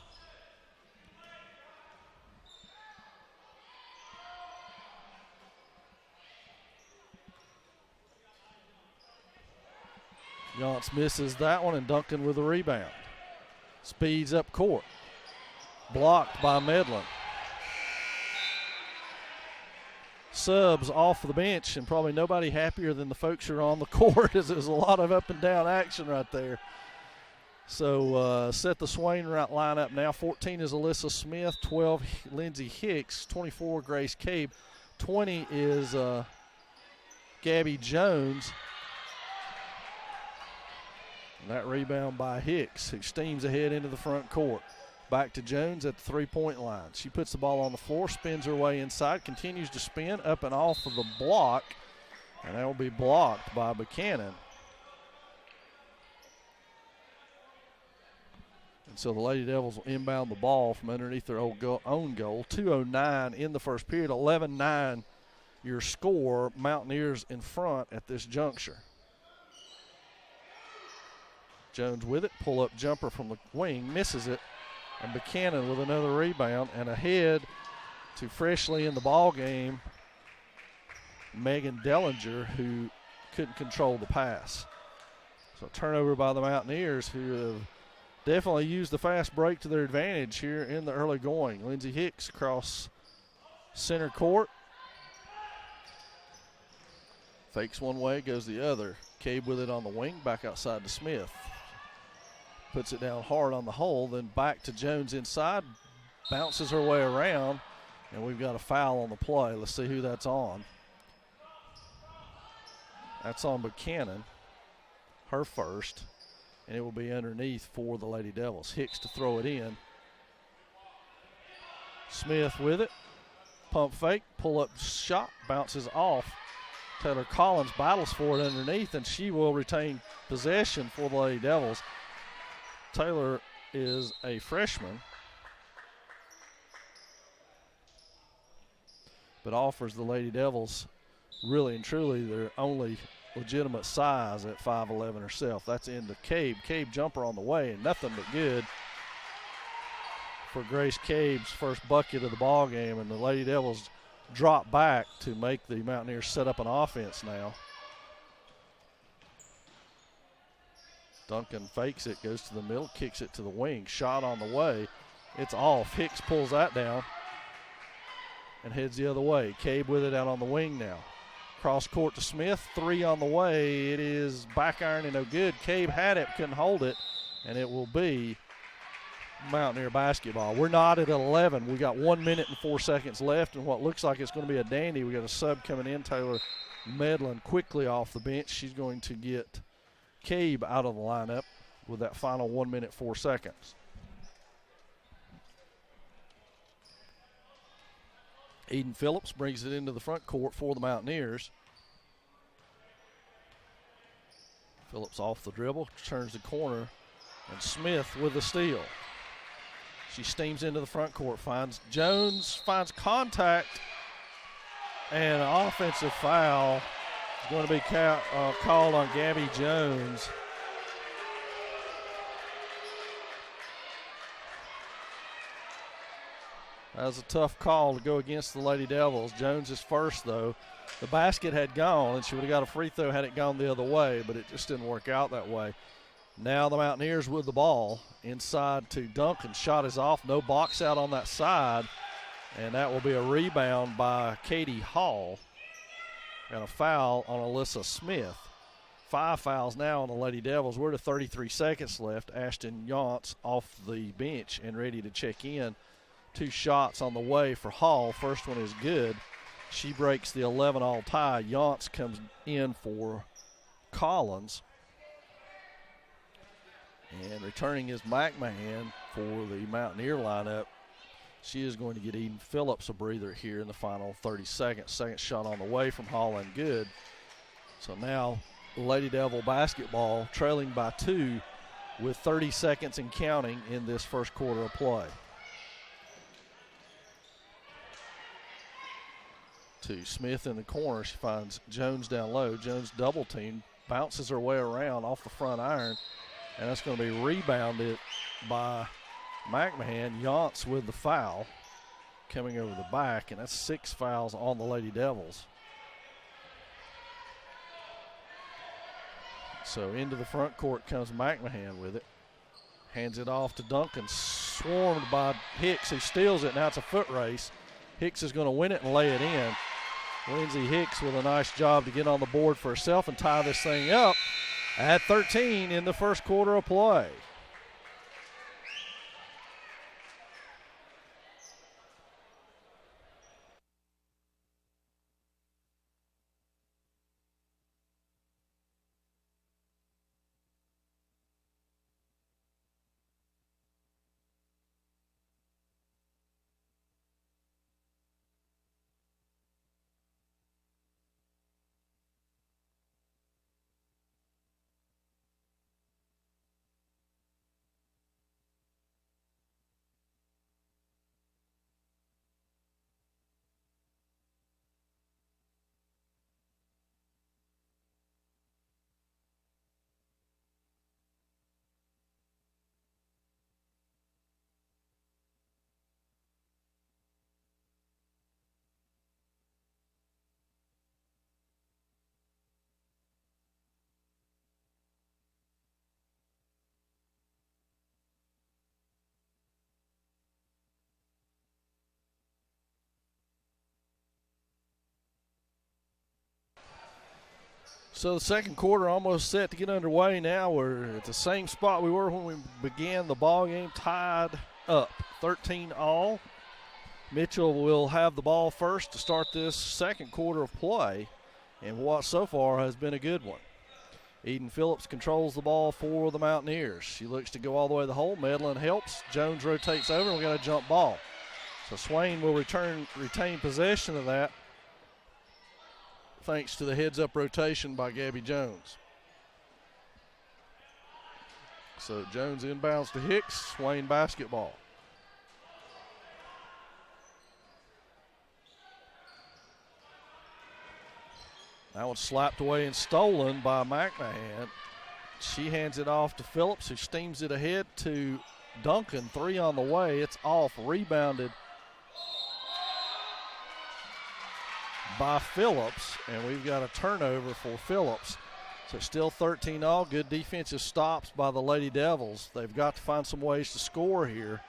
Yance misses that one, and Duncan with a rebound. Speeds up court. Blocked by Medlin. Subs off the bench, and probably nobody happier than the folks who are on the court, as there's a lot of up and down action right there. So set the Swain lineup now. 14 is Alyssa Smith, 12 Lindsay Hicks, 24 Grace Cabe, 20 is Gabby Jones. And that rebound by Hicks, who steams ahead into the front court. Back to Jones at the three-point line. She puts the ball on the floor, spins her way inside, continues to spin up and off of the block, and that will be blocked by Buchanan. And so the Lady Devils will inbound the ball from underneath their own goal. 2:09 in the first period, 11-9 your score. Mountaineers in front at this juncture. Jones with it, pull-up jumper from the wing, misses it, and Buchanan with another rebound, and ahead to freshly in the ball game, Megan Dellinger, who couldn't control the pass. So turnover by the Mountaineers, who have definitely used the fast break to their advantage here in the early going. Lindsay Hicks across center court. Fakes one way, goes the other. Cabe with it on the wing, back outside to Smith. Puts it down hard on the hole, then back to Jones inside. Bounces her way around, and we've got a foul on the play. Let's see who that's on. That's on Buchanan, her first. and it will be underneath for the Lady Devils. Hicks to throw it in. Smith with it. Pump fake, pull up shot, bounces off. Taylor Collins battles for it underneath, and she will retain possession for the Lady Devils. Taylor is a freshman, but offers the Lady Devils really and truly their only legitimate size at 5'11" herself. That's into Cabe. Cabe jumper on the way, and nothing but good for Grace Cabe's first bucket of the ball game, and the Lady Devils drop back to make the Mountaineers set up an offense now. Duncan fakes it, goes to the middle, kicks it to the wing. Shot on the way. It's off. Hicks pulls that down and heads the other way. Cabe with it out on the wing now. Cross court to Smith. 3 on the way. It is back iron and no good. Cabe had it, couldn't hold it, and it will be Mountaineer basketball. We're not at 11. We got 1 minute and 4 seconds left, and what looks like it's going to be a dandy. We got a sub coming in. Taylor Medlin quickly off the bench. She's going to get Cabe out of the lineup with that final 1 minute 4 seconds. Eden Phillips brings it into the front court for the Mountaineers. Phillips off the dribble, turns the corner, and Smith with the steal. She steams into the front court, finds Jones, finds contact, and an offensive foul is going to be called on Gabby Jones. That was a tough call to go against the Lady Devils. Jones is first, though. The basket had gone, and she would have got a free throw had it gone the other way, but it just didn't work out that way. Now the Mountaineers with the ball inside to Duncan. Shot is off. No box out on that side, and that will be a rebound by Katie Hall. And a foul on Alyssa Smith. 5 fouls now on the Lady Devils. We're to 33 seconds left. Ashton Yance off the bench and ready to check in. 2 shots on the way for Hall. First one is good. She breaks the 11-all tie. Yance comes in for Collins. And returning is McMahon for the Mountaineer lineup. She is going to get Eden Phillips a breather here in the final 30 seconds. Second shot on the way from Hall and good. So now Lady Devil basketball trailing by 2 with 30 seconds and counting in this first quarter of play. To Smith in the corner. She finds Jones down low. Jones double teamed, bounces her way around off the front iron, and that's going to be rebounded by McMahon. Yance with the foul coming over the back, and that's 6 fouls on the Lady Devils. So into the front court comes McMahon with it. Hands it off to Duncan, swarmed by Hicks, who steals it. Now it's a foot race. Hicks is going to win it and lay it in. Lindsay Hicks with a nice job to get on the board for herself and tie this thing up at 13 in the first quarter of play. So the second quarter almost set to get underway now. We're at the same spot we were when we began the ball game, tied up 13 all. Mitchell will have the ball first to start this second quarter of play, and what so far has been a good one. Eden Phillips controls the ball for the Mountaineers. She looks to go all the way to the hole. Medlin helps. Jones rotates over, and we got a jump ball. So Swain will retain possession of that thanks to the heads-up rotation by Gabby Jones. So Jones inbounds to Hicks. Swain basketball. That one's slapped away and stolen by McMahon. She hands it off to Phillips, who steams it ahead to Duncan. 3 on the way. It's off. Rebounded by Phillips, and we've got a turnover for Phillips. So still 13 all. Good defensive stops by the Lady Devils. They've got to find some ways to score here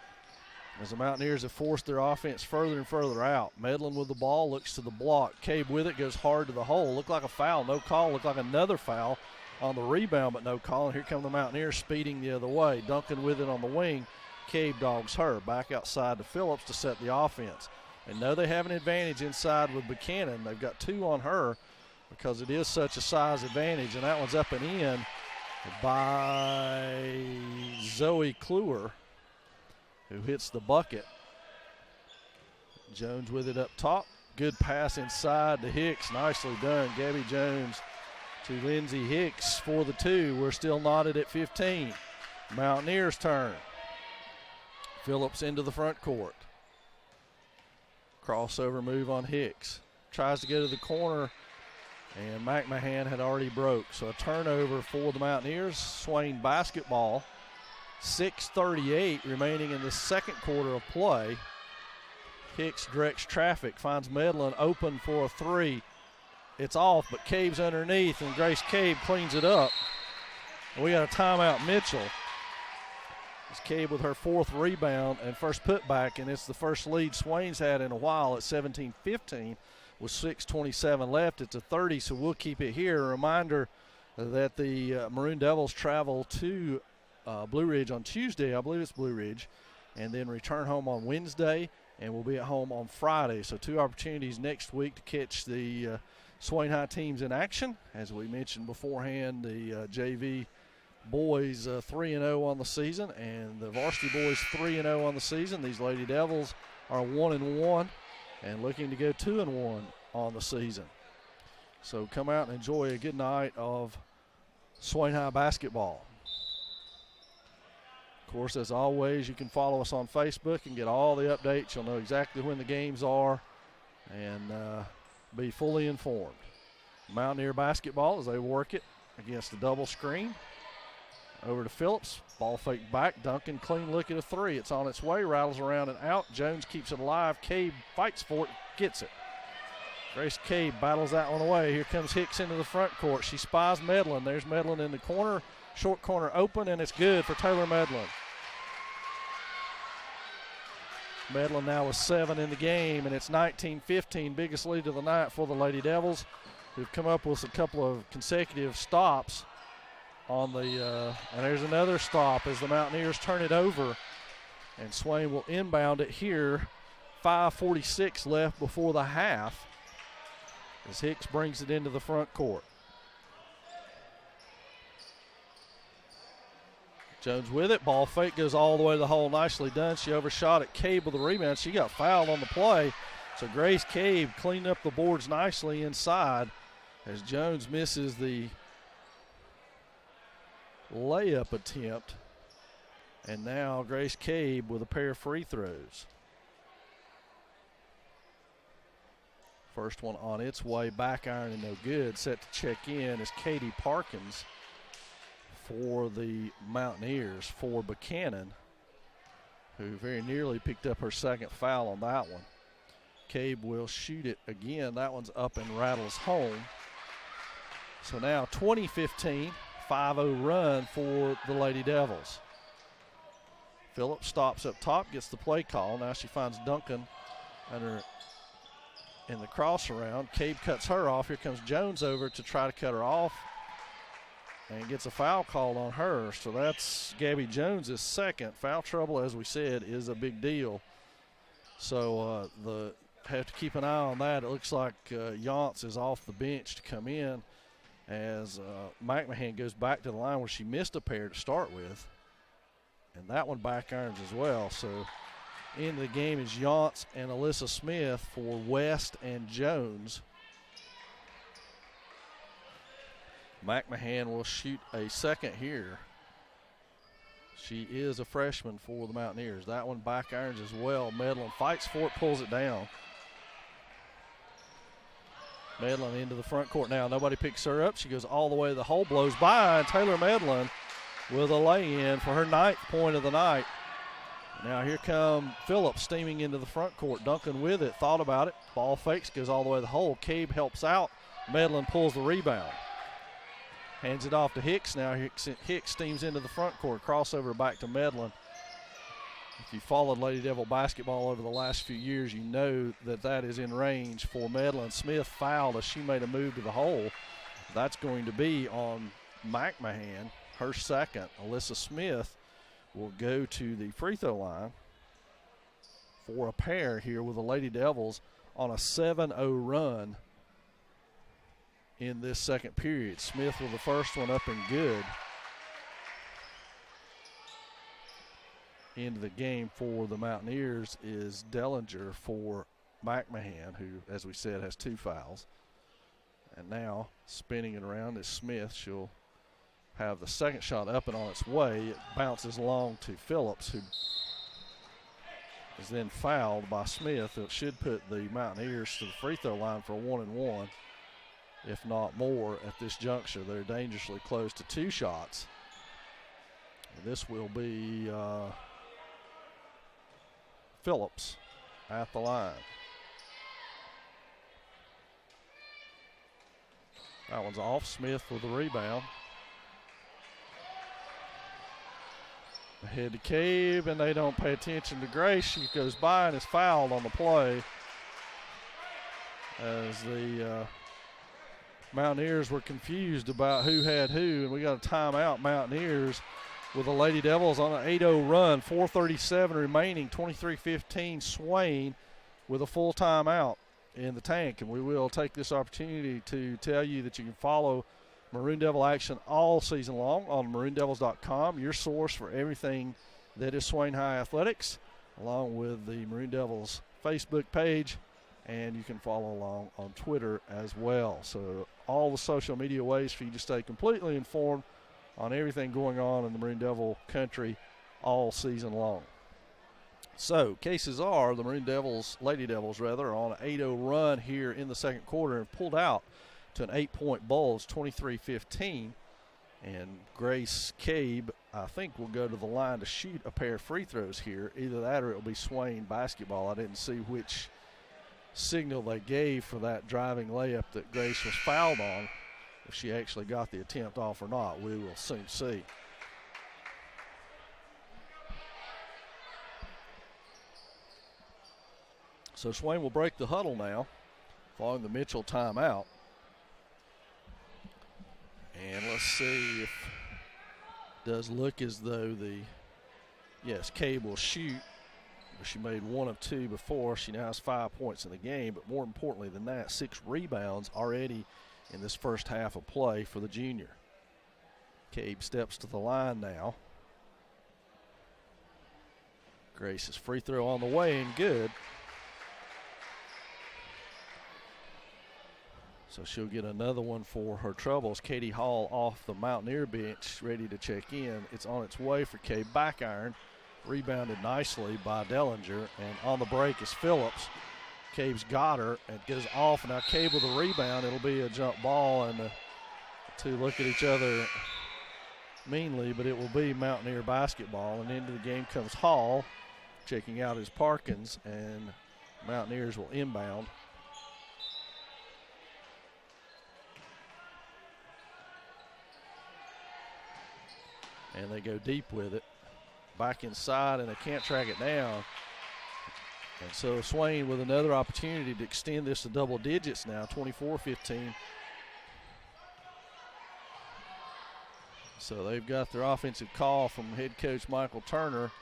as the Mountaineers have forced their offense further and further out. Medlin with the ball, looks to the block. Cabe with it, goes hard to the hole. Looked like a foul, no call. Looked like another foul on the rebound, but no call. And here come the Mountaineers speeding the other way. Duncan with it on the wing. Cabe dogs her. Back outside to Phillips to set the offense. And no, they have an advantage inside with Buchanan. They've got 2 on her because it is such a size advantage. And that one's up and in by Zoe Kluwer, who hits the bucket. Jones with it up top. Good pass inside to Hicks. Nicely done. Gabby Jones to Lindsey Hicks for the 2. We're still knotted at 15. Mountaineers' turn. Phillips into the front court. Crossover move on Hicks. Tries to go to the corner, and McMahon had already broke. So a turnover for the Mountaineers. Swain basketball. 6:38 remaining in the second quarter of play. Hicks directs traffic, finds Medlin open for a 3. It's off, but Cabe's underneath, and Grace Cabe cleans it up. And we got a timeout, Mitchell. It's Cabe with her 4th rebound and first putback, and it's the first lead Swain's had in a while at 17-15 with 6:27 left. It's a 30, so we'll keep it here. A reminder that the Maroon Devils travel to Blue Ridge on Tuesday. I believe it's Blue Ridge, and then return home on Wednesday, and we'll be at home on Friday. So 2 opportunities next week to catch the Swain High teams in action. As we mentioned beforehand, the JV boys 3-0 on the season, and the varsity boys 3-0 on the season. These Lady Devils are 1-1 and looking to go 2-1 on the season. So come out and enjoy a good night of Swain High basketball. Of course, as always, you can follow us on Facebook and get all the updates. You'll know exactly when the games are and be fully informed. Mountaineer basketball as they work it against the double screen. Over to Phillips. Ball fake back. Duncan clean look at a 3. It's on its way. Rattles around and out. Jones keeps it alive. Cabe fights for it. Gets it. Grace Cabe battles that one away. Here comes Hicks into the front court. She spies Medlin. There's Medlin in the corner. Short corner open, and it's good for Taylor Medlin. Medlin now with 7 in the game, and it's 19-15. Biggest lead of the night for the Lady Devils, who've come up with a couple of consecutive stops on the and there's another stop as the Mountaineers turn it over, and Swain will inbound it here. 5:46 left before the half as Hicks brings it into the front court. Jones with it. Ball fake goes all the way to the hole. Nicely done. She overshot it. Cabe with the rebound. She got fouled on the play. So Grace Cabe cleaned up the boards nicely inside as Jones misses the layup attempt. And now Grace Cabe with a pair of free throws. First one on its way. Back iron and no good. Set to check in is Katie Parkins for the Mountaineers for Buchanan, who very nearly picked up her second foul on that one. Cabe will shoot it again. That one's up and rattles home. So now 20-15, 5-0 run for the Lady Devils. Phillips stops up top, gets the play call. Now she finds Duncan in the cross around. Cabe cuts her off. Here comes Jones over to try to cut her off and gets a foul called on her. So that's Gabby Jones' second. Foul trouble, as we said, is a big deal. So have to keep an eye on that. It looks like Yance is off the bench to come in. as McMahon goes back to the line where she missed a pair to start with. And that one back irons as well. So into the game is Yance and Alyssa Smith for West and Jones. McMahon will shoot a second here. She is a freshman for the Mountaineers. That one back irons as well. Medlin fights for it, pulls it down. Medlin into the front court now. Nobody picks her up. She goes all the way to the hole, blows by, and Taylor Medlin with a lay-in for her 9th point of the night. Now here come Phillips steaming into the front court. Duncan with it, thought about it. Ball fakes, goes all the way to the hole. Cabe helps out. Medlin pulls the rebound. Hands it off to Hicks now. Hicks steams into the front court. Crossover back to Medlin. If you followed Lady Devil basketball over the last few years, you know that that is in range for Medlin. Smith fouled as she made a move to the hole. That's going to be on McMahon, her second. Alyssa Smith will go to the free throw line for a pair here with the Lady Devils on a 7-0 run in this second period. Smith with the first one up and good. Into the game for the Mountaineers is Dellinger for McMahon, who, as we said, has 2 fouls. And now spinning it around is Smith. She'll have the second shot up and on its way. It bounces long to Phillips, who is then fouled by Smith. It should put the Mountaineers to the free throw line for a 1-and-1, if not more at this juncture. They're dangerously close to 2 shots. And this will be Phillips at the line. That one's off. Smith with the rebound. Ahead to Cabe, and they don't pay attention to Grace. She goes by and is fouled on the play as the Mountaineers were confused about who had who, and we got a timeout. Mountaineers with the Lady Devils on an 8-0 run, 4:37 remaining, 23-15 Swain with a full timeout in the tank. And we will take this opportunity to tell you that you can follow Maroon Devil action all season long on maroondevils.com, your source for everything that is Swain High Athletics, along with the Maroon Devils Facebook page, and you can follow along on Twitter as well. So all the social media ways for you to stay completely informed on everything going on in the Maroon Devil country all season long. So cases are the Maroon Devils, Lady Devils rather, are on an 8-0 run here in the second quarter and pulled out to an 8-point bulge, 23-15. And Grace Cabe, I think, will go to the line to shoot a pair of free throws here. Either that or it will be Swain basketball. I didn't see which signal they gave for that driving layup that Grace was fouled on. If she actually got the attempt off or not, we will soon see. So Swain will break the huddle now, following the Mitchell timeout. And let's see if it does look as though yes, Cabe will shoot. She made 1 of 2 before. She now has 5 points in the game, but more importantly than that, 6 rebounds already in this first half of play for the junior. Cabe steps to the line now. Grace's free throw on the way and good. So she'll get another one for her troubles. Katie Hall off the Mountaineer bench, ready to check in. It's on its way for Cabe. Back iron, rebounded nicely by Dellinger, and on the break is Phillips. Cabe's got her and goes off. Now Cabe with a rebound. It'll be a jump ball, and the two look at each other meanly, but it will be Mountaineer basketball. And into the game comes Hall, checking out his Parkins, and Mountaineers will inbound. And they go deep with it. Back inside, and they can't track it down. And so Swain with another opportunity to extend this to double digits now, 24-15. So they've got their offensive call from head coach Michael Turner.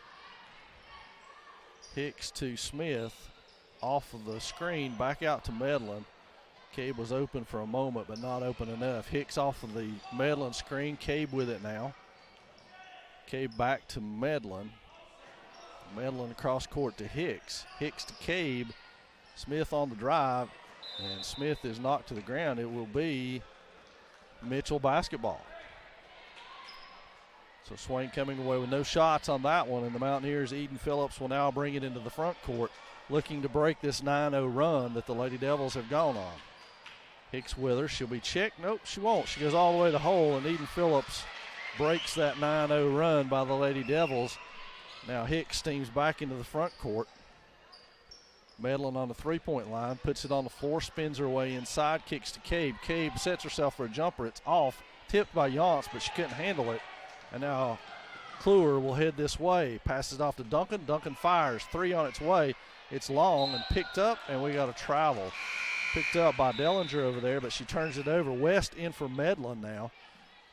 Hicks to Smith, off of the screen, back out to Medlin. Cabe was open for a moment, but not open enough. Hicks off of the Medlin screen. Cabe with it now. Cabe back to Medlin. Medlin across court to Hicks. Hicks to Cabe. Smith on the drive, and Smith is knocked to the ground. It will be Mitchell basketball. So Swain coming away with no shots on that one, and the Mountaineers, Eden Phillips, will now bring it into the front court, looking to break this 9-0 run that the Lady Devils have gone on. Hicks with her. She'll be checked. Nope, she won't. She goes all the way to the hole, and Eden Phillips breaks that 9-0 run by the Lady Devils. Now Hicks steams back into the front court. Medlin on the three-point line, puts it on the floor, spins her way inside, kicks to Cabe. Cabe sets herself for a jumper. It's off, tipped by Yance, but she couldn't handle it. And now Kluwer will head this way. Passes off to Duncan. Duncan fires. Three on its way. It's long and picked up, and we got a travel. Picked up by Dellinger over there, but she turns it over. West in for Medlin now,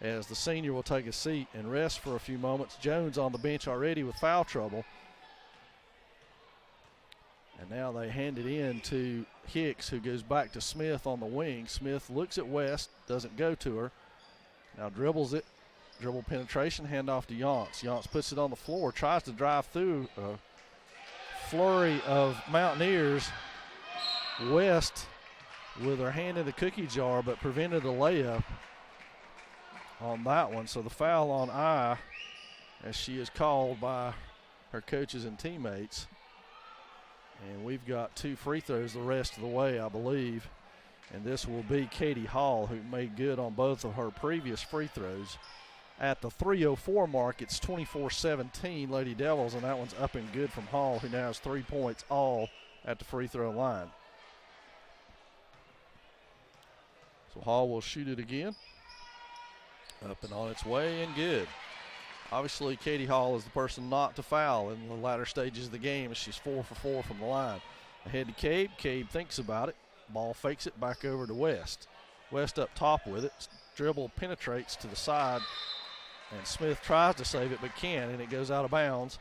as the senior will take a seat and rest for a few moments. Jones on the bench already with foul trouble. And now they hand it in to Hicks, who goes back to Smith on the wing. Smith looks at West, doesn't go to her. Now dribbles it. Dribble penetration, hand off to Yance. Yance puts it on the floor, tries to drive through a flurry of Mountaineers. West with her hand in the cookie jar, but prevented a layup on that one. So the foul on I, as she is called by her coaches and teammates. And we've got 2 free throws the rest of the way, I believe. And this will be Katie Hall, who made good on both of her previous free throws. At the 3:04 mark, it's 24-17 Lady Devils, and that one's up and good from Hall, who now has 3 points all at the free throw line. So Hall will shoot it again. Up and on its way and good. Obviously, Katie Hall is the person not to foul in the latter stages of the game, as she's 4 for 4 from the line. Ahead to Cabe. Cabe thinks about it. Ball fakes it back over to West. West up top with it. Dribble penetrates to the side, and Smith tries to save it but can't, and it goes out of bounds.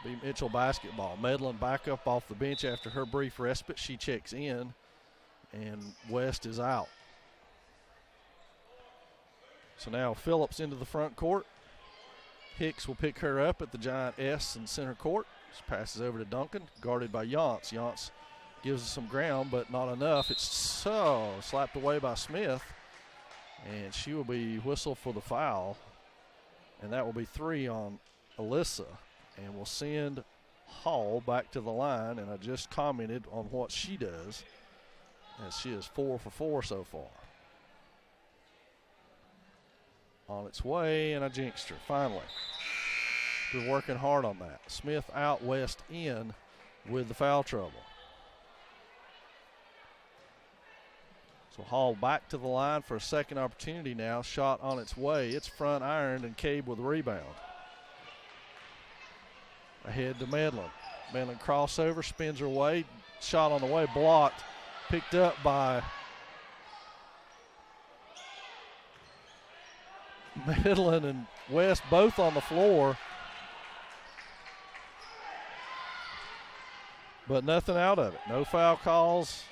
Be Mitchell basketball. Medlin back up off the bench after her brief respite. She checks in, and West is out. So now Phillips into the front court. Hicks will pick her up at the giant S in center court. She passes over to Duncan, guarded by Yance. Yance gives us some ground, but not enough. It's so slapped away by Smith, and she will be whistled for the foul, and that will be 3 on Alyssa, and we'll send Hall back to the line. And I just commented on what she does, as she is 4 for 4 so far. On its way, and I jinxed her, finally. Been working hard on that. Smith out, West in with the foul trouble. So Hall back to the line for a second opportunity now. Shot on its way. It's front ironed, and Cabe with the rebound. Ahead to Medlin. Medlin crossover, spins her way. Shot on the way, blocked. Picked up by Medlin and West, both on the floor. But nothing out of it. No foul calls.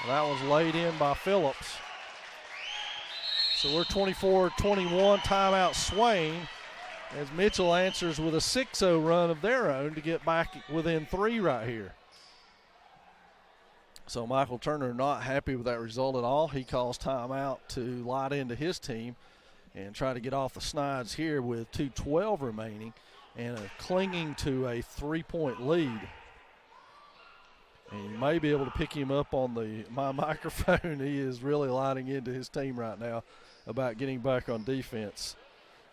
And that was laid in by Phillips. So we're 24-21, timeout Swain, as Mitchell answers with a 6-0 run of their own to get back within 3 right here. So Michael Turner not happy with that result at all. He calls timeout to light into his team and try to get off the Snides here with 2:12 remaining and clinging to a 3-point lead. And you may be able to pick him up on my microphone. He is really lighting into his team right now about getting back on defense.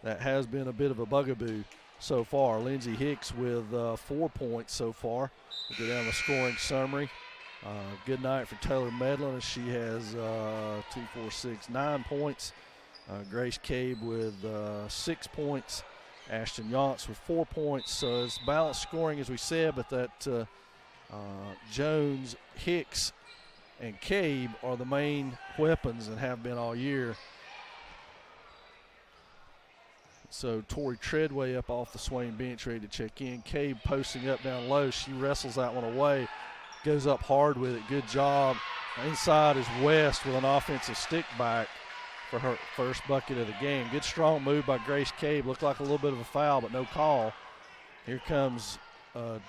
That has been a bit of a bugaboo so far. Lindsey Hicks with 4 points so far. We'll go down the scoring summary. Good night for Taylor Medlin, as she has 2, 4, 6, 9 points. Grace Cabe with 6 points. Ashton Yance with 4 points. So it's balanced scoring, as we said, but that Jones, Hicks, and Cabe are the main weapons and have been all year. So Tori Treadway up off the Swain bench, ready to check in. Cabe posting up down low. She wrestles that one away, goes up hard with it. Good job Inside is West with an offensive stick back for her first bucket of the game. Good strong move by Grace Cabe. Looked like a little bit of a foul, but no call. Here comes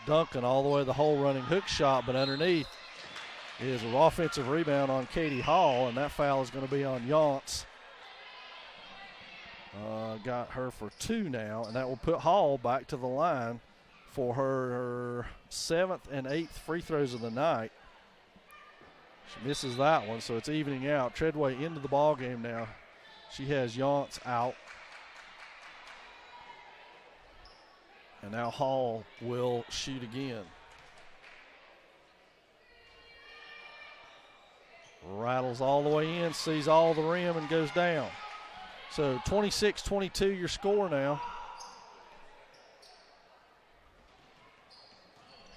Duncan all the way to the hole running hook shot, but underneath is an offensive rebound on Katie Hall, and that foul is going to be on Yance. Got her for 2 now, and that will put Hall back to the line for her 7th and 8th free throws of the night. She misses that one, so it's evening out. Treadway into the ball game now. She has Yance out. And now Hall will shoot again. Rattles all the way in, sees all the rim, and goes down. So 26-22 your score now.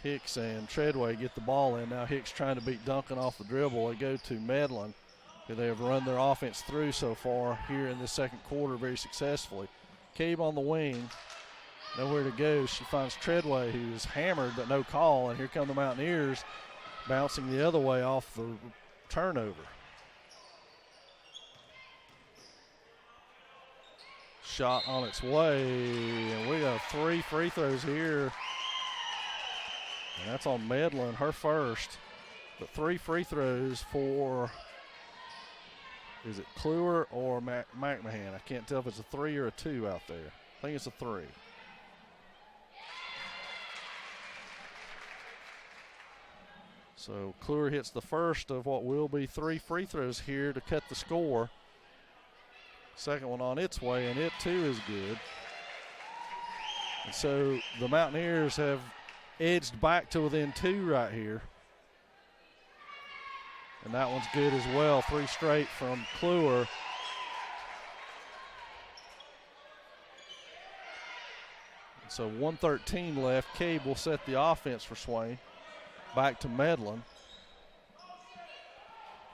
Hicks and Treadway get the ball in. Now Hicks trying to beat Duncan off the dribble. They go to Medlin, who they have run their offense through so far here in the second quarter very successfully. Cabe on the wing, nowhere to go. She finds Treadway, who is hammered but no call, and here come the Mountaineers bouncing the other way off the turnover. Shot on its way, and we got 3 free throws here. And that's on Medlin, her first. But 3 free throws for, is it Kluwer or McMahon? I can't tell if it's a 3 or a 2 out there. I think it's a 3. So Kluwer hits the first of what will be 3 free throws here to cut the score. Second one on its way, and it too is good. And so the Mountaineers have edged back to within 2 right here. And that one's good as well. 3 straight from Kluwer. And so 1:13 left. Cabe will set the offense for Swain. Back to Medlin.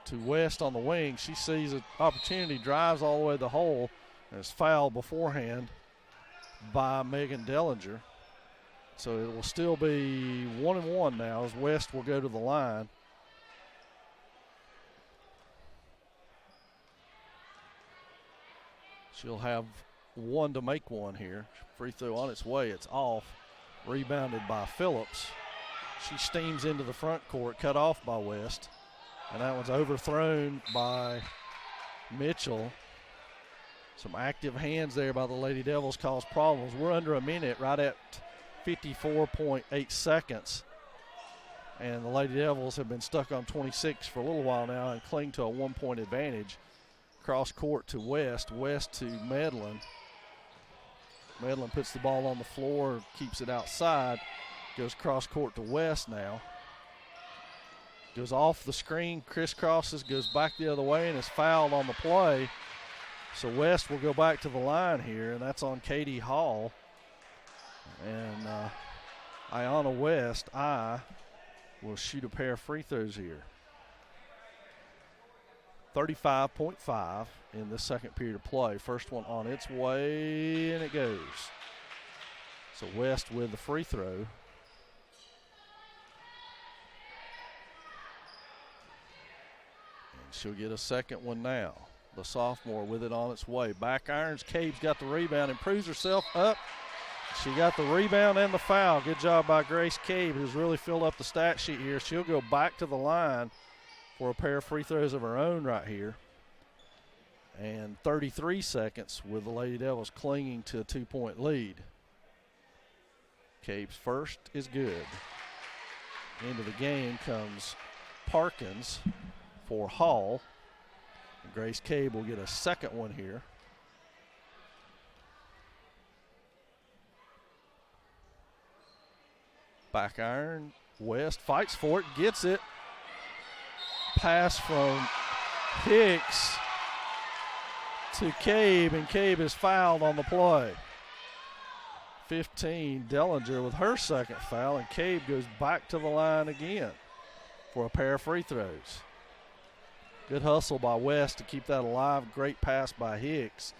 To West on the wing. She sees an opportunity, drives all the way to the hole, and is fouled beforehand by Megan Dellinger. So it will still be 1-1 now as West will go to the line. She'll have 1 to make 1 here. Free throw on its way. It's off. Rebounded by Phillips. She steams into the front court, cut off by West. And that one's overthrown by Mitchell. Some active hands there by the Lady Devils cause problems. We're under a minute, right at 54.8 seconds. And the Lady Devils have been stuck on 26 for a little while now and cling to a 1-point advantage. Cross court to West, West to Medlin. Medlin puts the ball on the floor, keeps it outside. Goes cross court to West now. Goes off the screen, crisscrosses, goes back the other way, and is fouled on the play. So West will go back to the line here, and that's on Katie Hall. And Ayanna West, will shoot a pair of free throws here. 35.5 in the second period of play. First one on its way, and it goes. So West with the free throw. She'll get a second one now. The sophomore with it on its way. Back irons. Cabe's got the rebound. Improves herself up. She got the rebound and the foul. Good job by Grace Cabe, who's really filled up the stat sheet here. She'll go back to the line for a pair of free throws of her own right here. And 33 seconds with the Lady Devils clinging to a 2-point lead. Cabe's first is good. Into the game comes Parkins for Hall. And Grace Cabe will get a second one here. Back iron. West fights for it, gets it. Pass from Hicks to Cabe, and Cabe is fouled on the play. 15, Dellinger with her second foul, and Cabe goes back to the line again for a pair of free throws. Good hustle by West to keep that alive. Great pass by Hicks.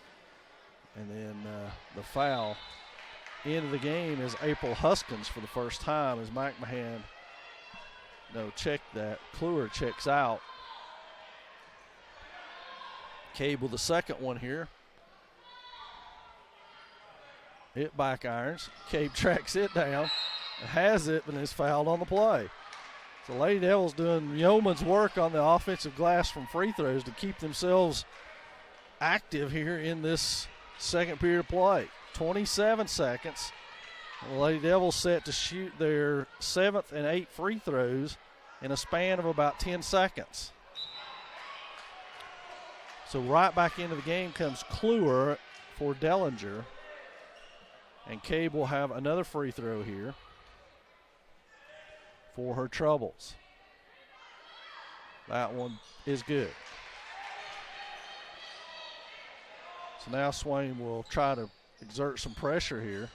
And then the foul. End of the game is April Huskins for the first time as McMahon, check that. Kluwer checks out. Cabe with the second one here. It back irons. Cabe tracks it down, has it, but is fouled on the play. So Lady Devils doing yeoman's work on the offensive glass from free throws to keep themselves active here in this second period of play. 27 seconds. The Lady Devils set to shoot their 7th and 8th free throws in a span of about 10 seconds. So right back into the game comes Kluwer for Dellinger. And Cabe will have another free throw here for her troubles. That one is good. So now Swain will try to exert some pressure here.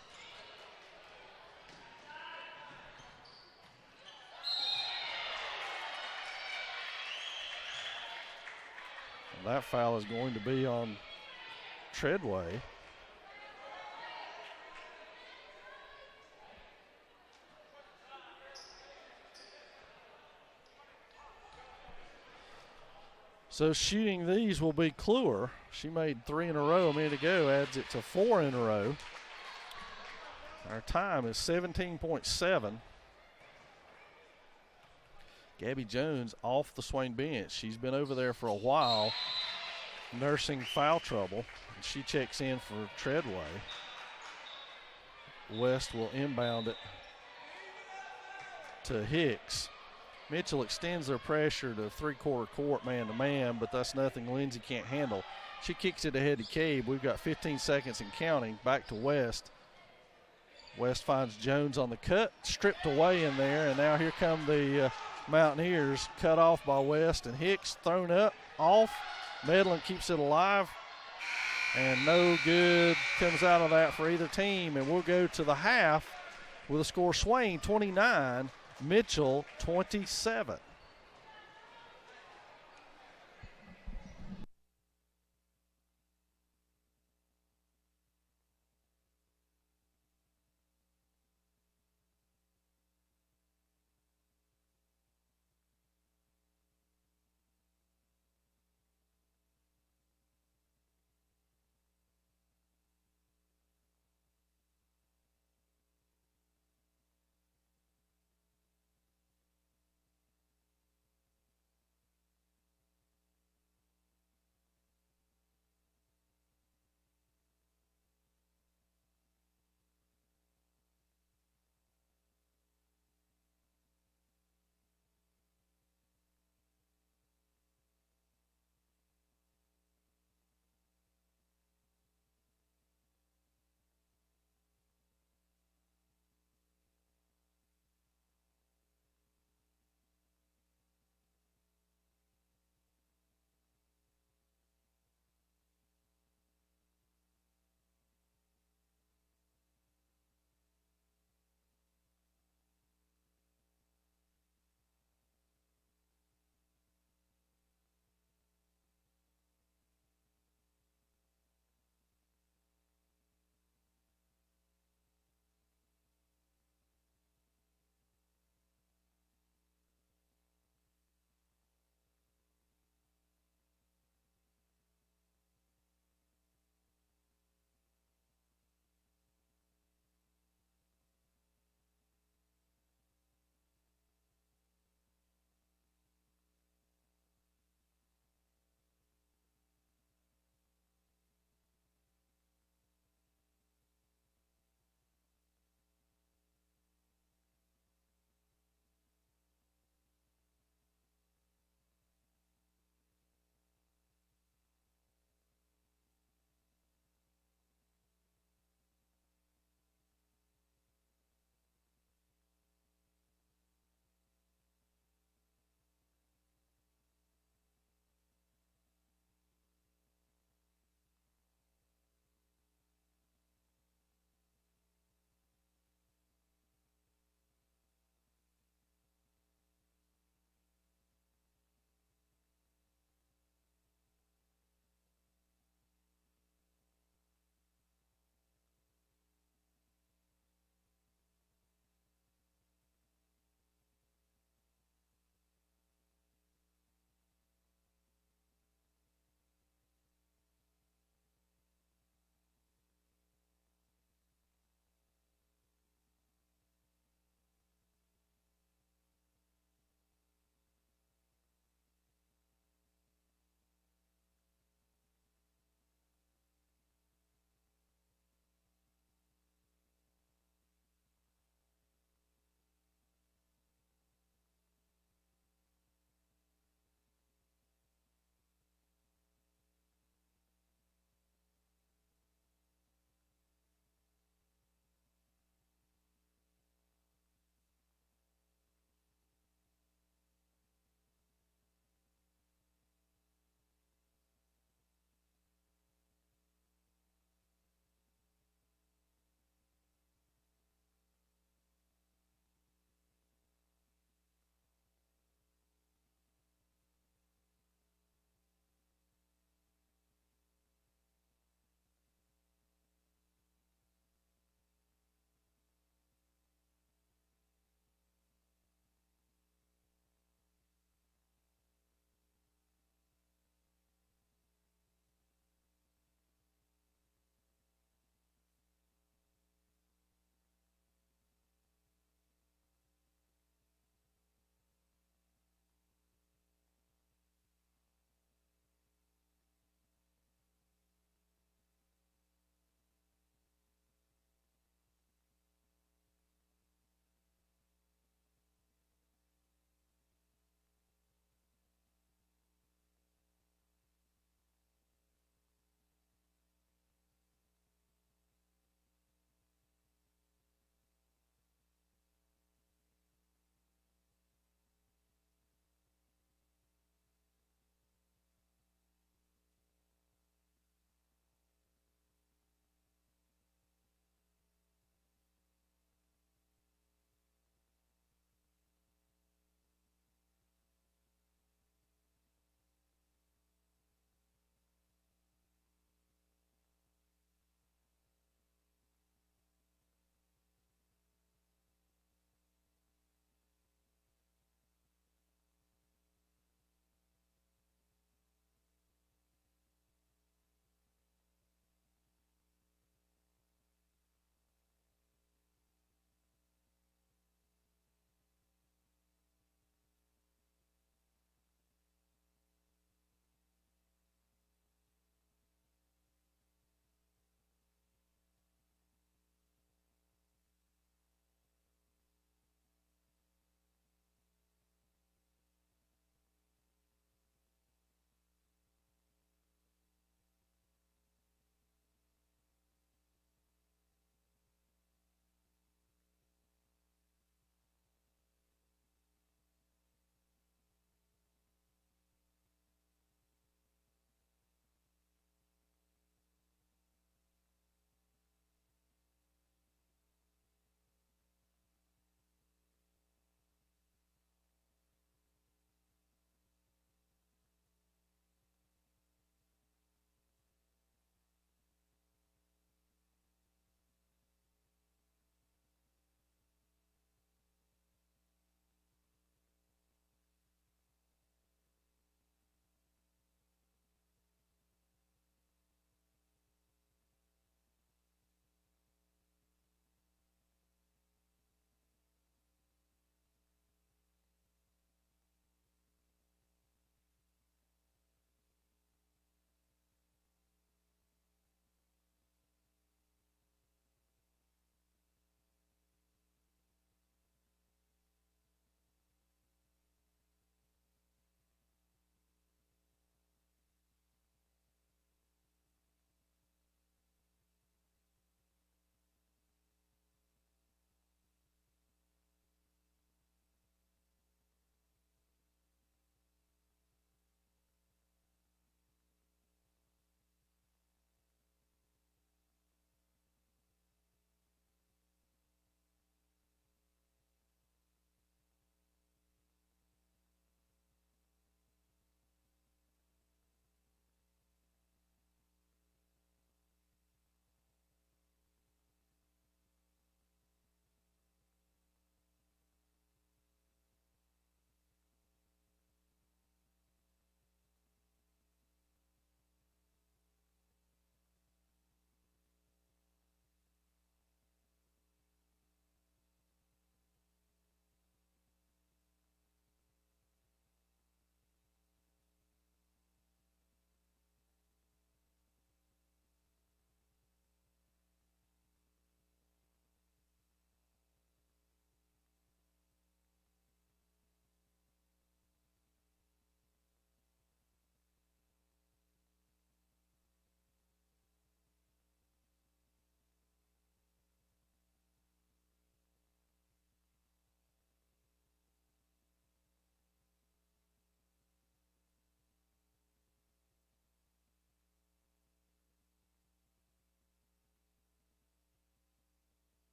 And that foul is going to be on Treadway. So shooting these will be Kluwer. She made 3 in a row a minute ago, adds it to 4 in a row. Our time is 17.7. Gabby Jones off the Swain bench. She's been over there for a while, nursing foul trouble. And she checks in for Treadway. West will inbound it to Hicks. Mitchell extends their pressure to three-quarter court man-to-man, but that's nothing Lindsay can't handle. She kicks it ahead to Cabe. We've got 15 seconds and counting. Back to West. West finds Jones on the cut, stripped away in there, and now here come the Mountaineers, cut off by West, and Hicks thrown up, off. Medlin keeps it alive, and no good comes out of that for either team, and we'll go to the half with a score Swain 29, Mitchell 27.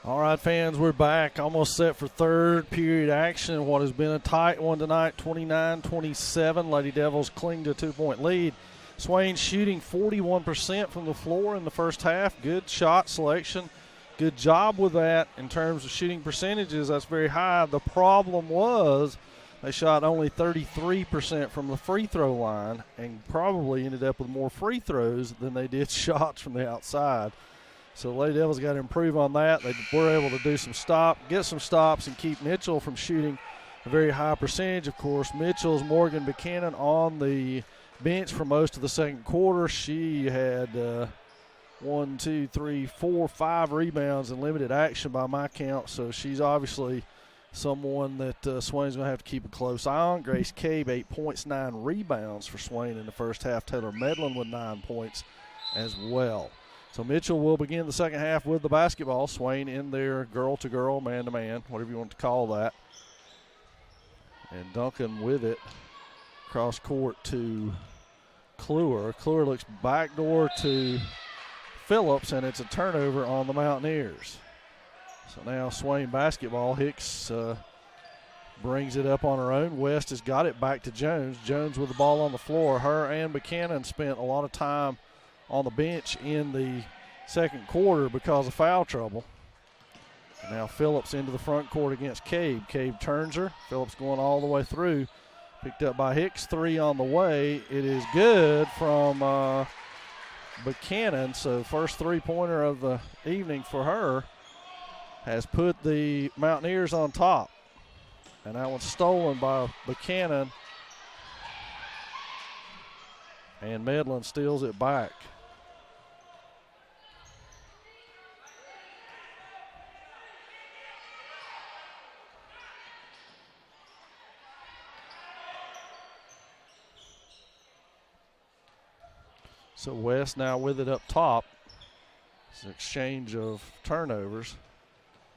All right, fans, we're back. Almost set for third period action. What has been a tight one tonight, 29-27. Lady Devils cling to a 2-point lead. Swain shooting 41% from the floor in the first half. Good shot selection. Good job with that in terms of shooting percentages. That's very high. The problem was they shot only 33% from the free throw line and probably ended up with more free throws than they did shots from the outside. So the Lady Devils got to improve on that. They were able to get some stops, and keep Mitchell from shooting a very high percentage. Of course, Mitchell's Morgan Buchanan on the bench for most of the second quarter. She had 5 rebounds in limited action by my count. So she's obviously someone that Swain's going to have to keep a close eye on. Grace Cabe, 8 points, 9 rebounds for Swain in the first half. Taylor Medlin with 9 points as well. So Mitchell will begin the second half with the basketball. Swain in there girl-to-girl, man-to-man, whatever you want to call that. And Duncan with it. Cross court to Kluwer. Kluwer looks backdoor to Phillips, and it's a turnover on the Mountaineers. So now Swain basketball. Hicks brings it up on her own. West has got it back to Jones. Jones with the ball on the floor. Her and Buchanan spent a lot of time on the bench in the second quarter because of foul trouble. And now Phillips into the front court against Cabe. Cabe turns her. Phillips going all the way through. Picked up by Hicks. 3 on the way. It is good from Buchanan. So first three-pointer of the evening for her has put the Mountaineers on top. And that one's stolen by Buchanan. And Medlin steals it back. So West now with it up top. It's an exchange of turnovers.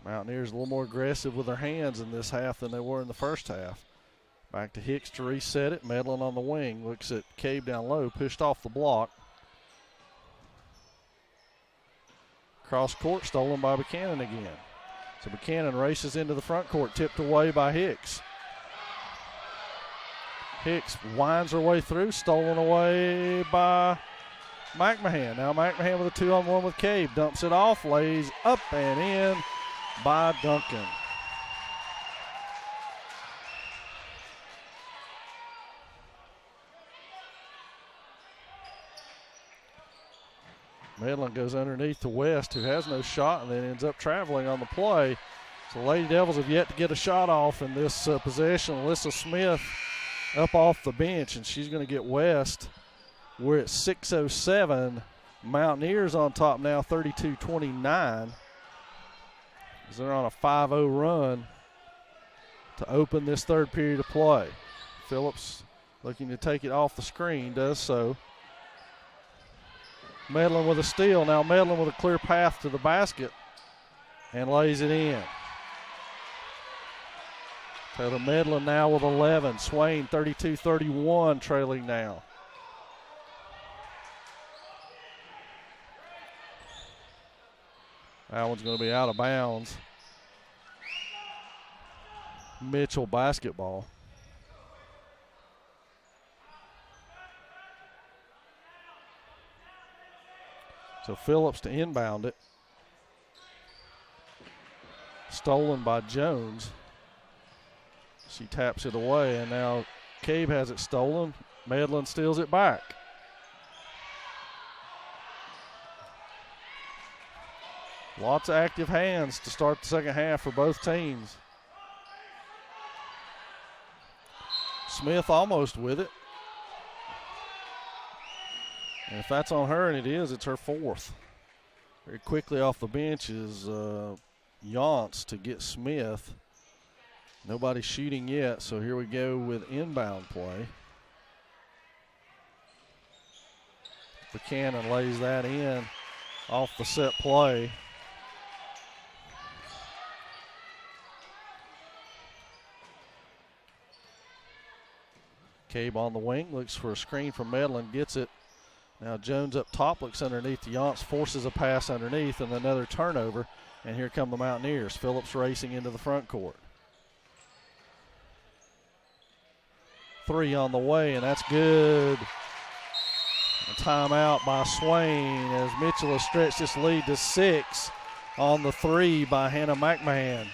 Mountaineers a little more aggressive with their hands in this half than they were in the first half. Back to Hicks to reset it. Medlin on the wing. Looks at Cabe down low. Pushed off the block. Cross court stolen by Buchanan again. So Buchanan races into the front court. Tipped away by Hicks. Hicks winds her way through. Stolen away by McMahon. Now McMahon with a 2-on-1 with Cabe. Dumps it off. Lays up and in by Duncan. Medlin goes underneath to West, who has no shot, and then ends up traveling on the play. So the Lady Devils have yet to get a shot off in this possession. Alyssa Smith up off the bench, and she's going to get West. We're at 6:07. Mountaineers on top now, 32-29. They're on a 5-0 run to open this third period of play. Phillips looking to take it off the screen, does so. Medlin with a steal. Now Medlin with a clear path to the basket and lays it in. Taylor Medlin now with 11. Swain 32-31 trailing now. That one's going to be out of bounds. Mitchell basketball. So Phillips to inbound it. Stolen by Jones. She taps it away, and now Cabe has it stolen. Medlin steals it back. Lots of active hands to start the second half for both teams. Smith almost with it. And if that's on her, and it is, it's her fourth. Very quickly off the bench is Yance to get Smith. Nobody shooting yet, so here we go with inbound play. Buchanan lays that in off the set play. Cabe on the wing, looks for a screen from Medlin, gets it. Now Jones up top, looks underneath. Yance forces a pass underneath and another turnover. And here come the Mountaineers. Phillips racing into the front court. 3 on the way, and that's good. A timeout by Swain as Mitchell has stretched this lead to 6 on the 3 by Hannah McMahon.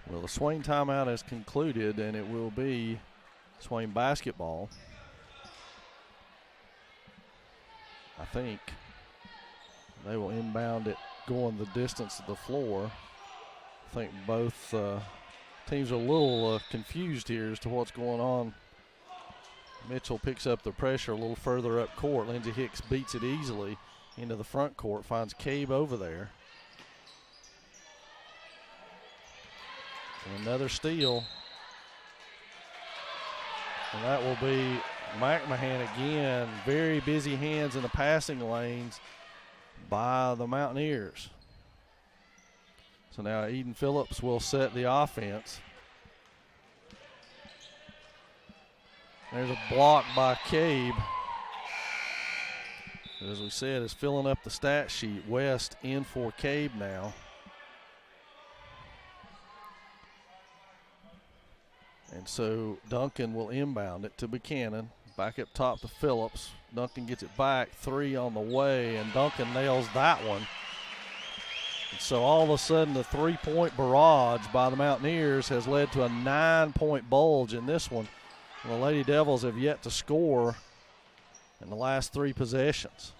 Well, the Swain timeout has concluded, and it will be Swain basketball. I think they will inbound it going the distance of the floor. I think both teams are a little confused here as to what's going on. Mitchell picks up the pressure a little further up court. Lindsey Hicks beats it easily into the front court, finds Cabe over there. And another steal. And that will be McMahon again. Very busy hands in the passing lanes by the Mountaineers. So now Eden Phillips will set the offense. There's a block by Cabe. As we said, is filling up the stat sheet. West in for Cabe now. And so Duncan will inbound it to Buchanan. Back up top to Phillips. Duncan gets it back. 3 on the way, and Duncan nails that one. And so all of a sudden the 3-point barrage by the Mountaineers has led to a 9-point bulge in this one. And the Lady Devils have yet to score in the last 3 possessions.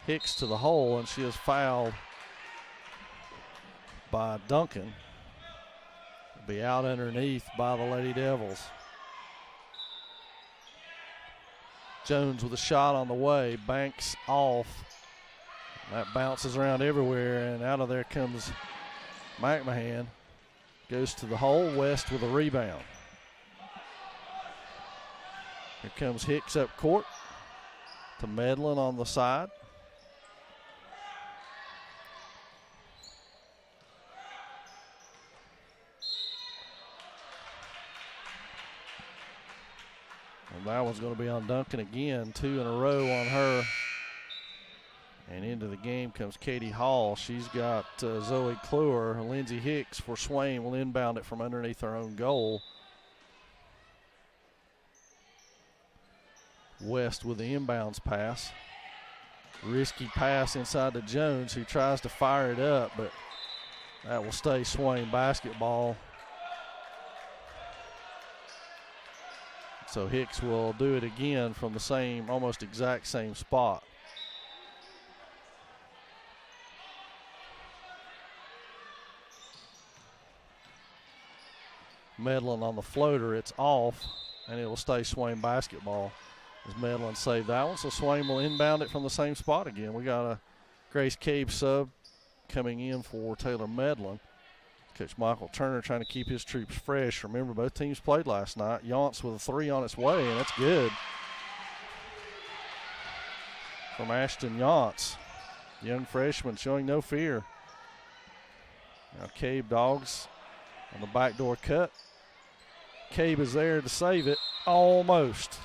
Hicks to the hole, and she is fouled by Duncan. Be out underneath by the Lady Devils. Jones with a shot on the way, banks off. That bounces around everywhere, and out of there comes McMahon. Goes to the hole. West with a rebound. Here comes Hicks up court to Medlin on the side. And that one's going to be on Duncan again. 2 in a row on her. And into the game comes Katie Hall. She's got Zoe Kluwer. Lindsey Hicks for Swain will inbound it from underneath her own goal. West with the inbounds pass. Risky pass inside to Jones, who tries to fire it up, but that will stay Swain basketball. So Hicks will do it again from the same, almost exact same spot. Medlin on the floater, it's off, and it will stay Swain basketball as Medlin saved that one. So Swain will inbound it from the same spot again. We got a Grace Cabe sub coming in for Taylor Medlin. Coach Michael Turner trying to keep his troops fresh. Remember, both teams played last night. Yance with a 3 on its way, and that's good from Ashton Yance. Young freshman showing no fear. Now Cabe Dogs on the backdoor cut. Cabe is there to save it, almost.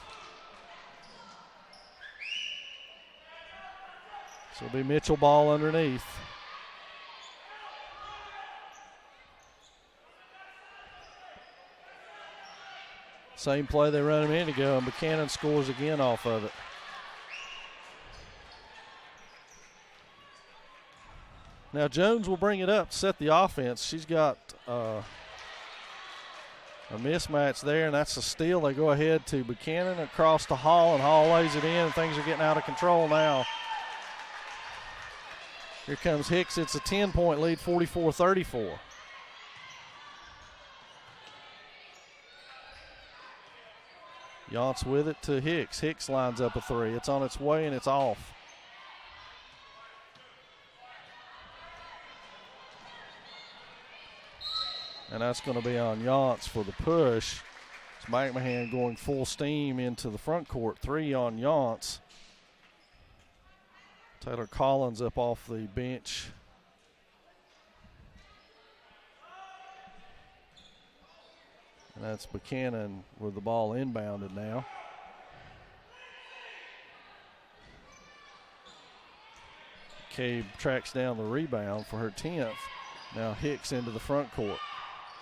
So it'll be Mitchell ball underneath. Same play they ran a minute ago, and Buchanan scores again off of it. Now Jones will bring it up to set the offense. She's got A mismatch there, and that's a steal. They go ahead to Buchanan across to Hall, and Hall lays it in, and things are getting out of control now. Here comes Hicks. It's a 10-point lead, 44-34. Yance with it to Hicks. Hicks lines up a three. It's on its way, and it's off. And that's going to be on Yance for the push. It's McMahon going full steam into the front court. Three on Yance. Taylor Collins up off the bench. And that's Buchanan with the ball inbounded now. McCabe tracks down the rebound for her 10th. Now Hicks into the front court.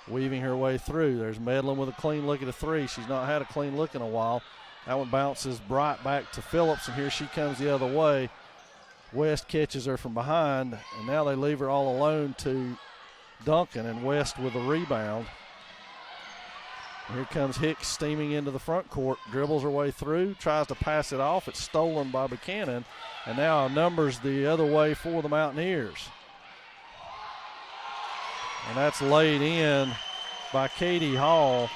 Weaving her way through. There's Medlin with a clean look at a three. She's not had a clean look in a while. That one bounces bright back to Phillips, and here she comes the other way. West catches her from behind, and now they leave her all alone to Duncan, and West with a rebound. Here comes Hicks steaming into the front court, dribbles her way through, tries to pass it off. It's stolen by Buchanan, and now numbers the other way for the Mountaineers. And that's laid in by Katie Hall.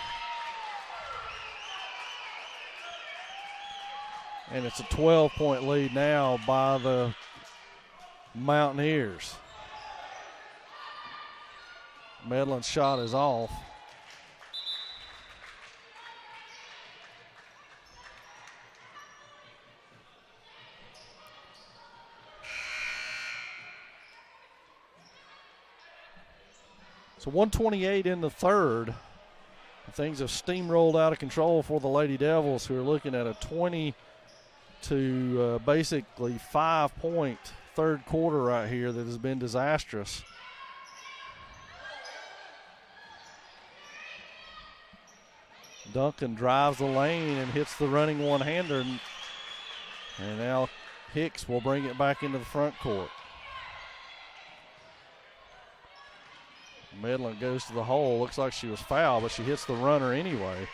And it's a 12-point lead now by the Mountaineers. Medlin's shot is off. So 128 in the third. Things have steamrolled out of control for the Lady Devils, who are looking at a 20 to basically 5-point third quarter right here that has been disastrous. Duncan drives the lane and hits the running one-hander, and now Hicks will bring it back into the front court. Medlin goes to the hole. Looks like she was fouled, but she hits the runner anyway.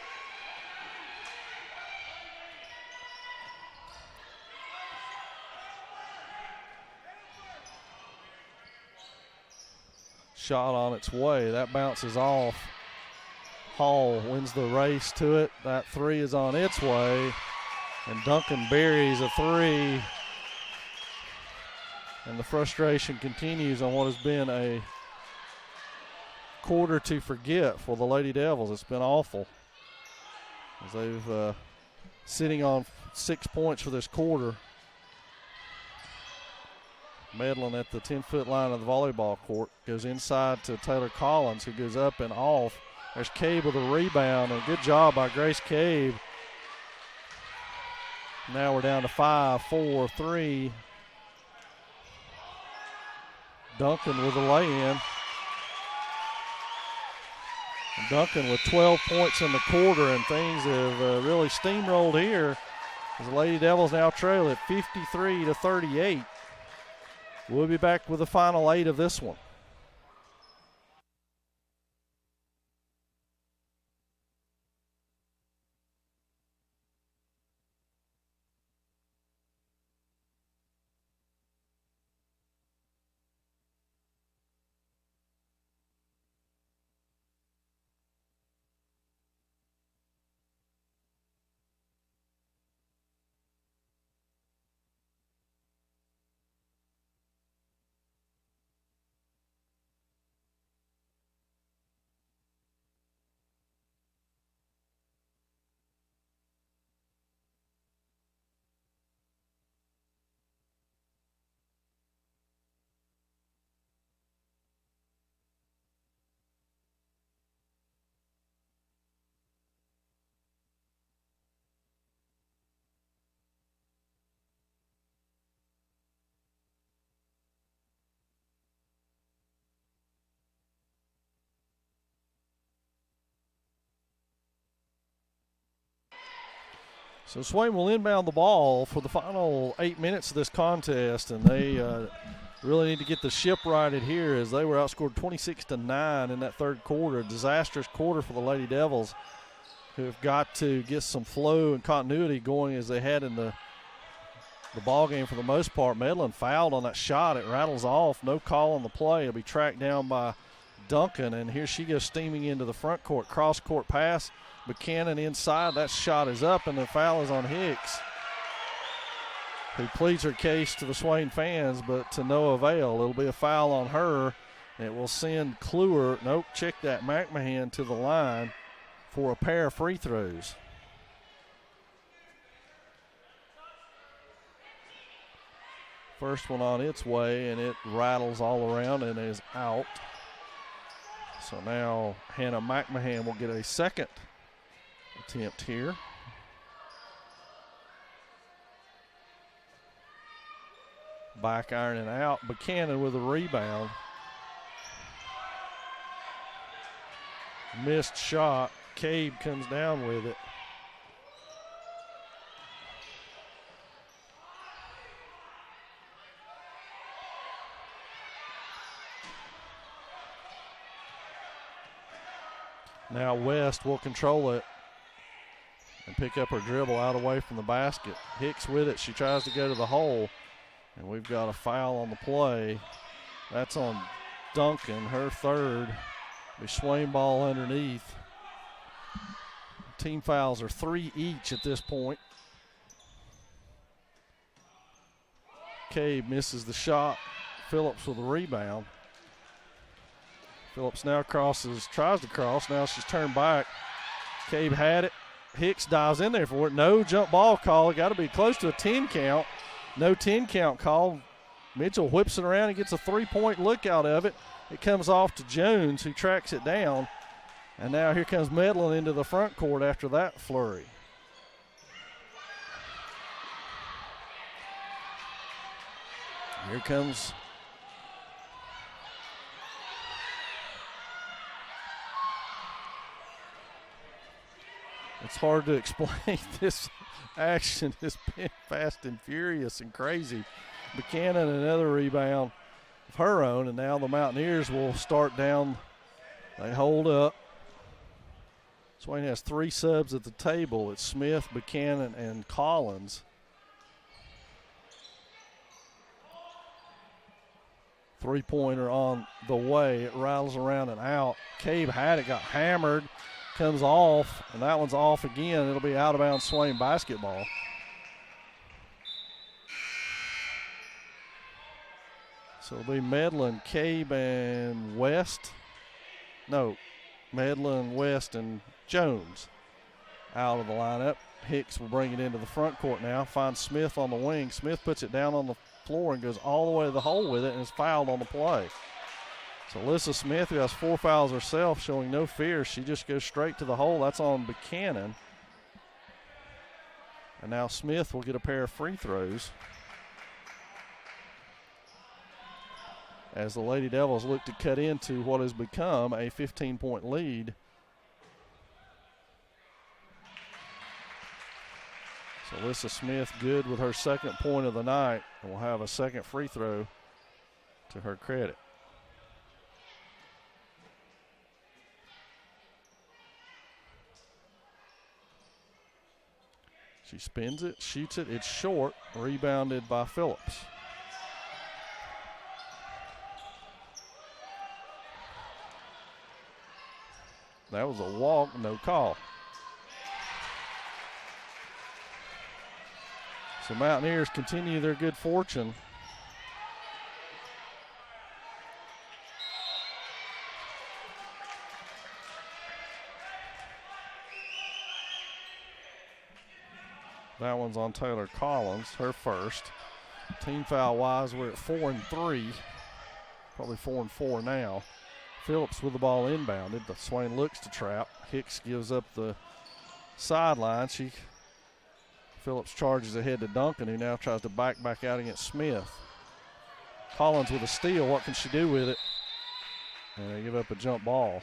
Shot on its way. That bounces off. Hall wins the race to it. That three is on its way. And Duncan buries a three. And the frustration continues on what has been a quarter to forget for the Lady Devils. It's been awful, as they've sitting on 6 points for this quarter. Medlin at the 10-foot line of the volleyball court goes inside to Taylor Collins, who goes up and off. There's Cabe with a rebound, and good job by Grace Cabe. Now we're down to 5, 4, 3. Duncan with a lay-in. Duncan with 12 points in the quarter, and things have really steamrolled here as the Lady Devils now trail at 53-38. We'll be back with the final 8 of this one. So Swain will inbound the ball for the final 8 minutes of this contest, and they really need to get the ship righted here as they were outscored 26-9 in that third quarter. A disastrous quarter for the Lady Devils, who have got to get some flow and continuity going as they had in the ball game for the most part. Medlin fouled on that shot. It rattles off. No call on the play. It'll be tracked down by Duncan, and here she goes steaming into the front court. Cross-court pass. Buchanan inside. That shot is up, and the foul is on Hicks, who pleads her case to the Swain fans, but to no avail. It'll be a foul on her, and it will send Kluwer, check that, McMahon to the line for a pair of free throws. First one on its way, and it rattles all around and is out. So now Hannah McMahon will get a second attempt here. Back ironing out. Buchanan with a rebound. Missed shot. Cabe comes down with it. Now West will control it and pick up her dribble out away from the basket. Hicks with it. She tries to go to the hole. And we've got a foul on the play. That's on Duncan, her third. Be Swain ball underneath. Team fouls are 3 each at this point. Cabe misses the shot. Phillips with a rebound. Phillips now crosses, tries to cross. Now she's turned back. Cabe had it. Hicks dives in there for it. No jump ball call. Got to be close to a 10 count. No 10 count call. Mitchell whips it around and gets a 3-point look out of it. It comes off to Jones, who tracks it down. And now here comes Medlin into the front court after that flurry. Here comes it's hard to explain. This action has been fast and furious and crazy. Buchanan, another rebound of her own, and now the Mountaineers will start down. They hold up. Swain has 3 subs at the table. It's Smith, Buchanan, and Collins. Three-pointer on the way. It rattles around and out. Cabe had it, got hammered. Comes off, and that one's off again. It'll be out-of-bounds Swain basketball. So it'll be Medlin, Cabe, and West. No, Medlin, West, and Jones out of the lineup. Hicks will bring it into the front court now. Finds Smith on the wing. Smith puts it down on the floor and goes all the way to the hole with it and is fouled on the play. So Alyssa Smith, who has 4 fouls herself, showing no fear. She just goes straight to the hole. That's on Buchanan. And now Smith will get a pair of free throws as the Lady Devils look to cut into what has become a 15-point lead. So Alyssa Smith good with her second point of the night and will have a second free throw to her credit. She spins it, shoots it, it's short, rebounded by Phillips. That was a walk, no call. So Mountaineers continue their good fortune. That one's on Taylor Collins, her first. Team foul wise, we're at 4 and 3. Probably 4 and 4 now. Phillips with the ball inbounded. The Swain looks to trap. Hicks gives up the sideline. Phillips charges ahead to Duncan, who now tries to back out against Smith. Collins with a steal. What can she do with it? And they give up a jump ball.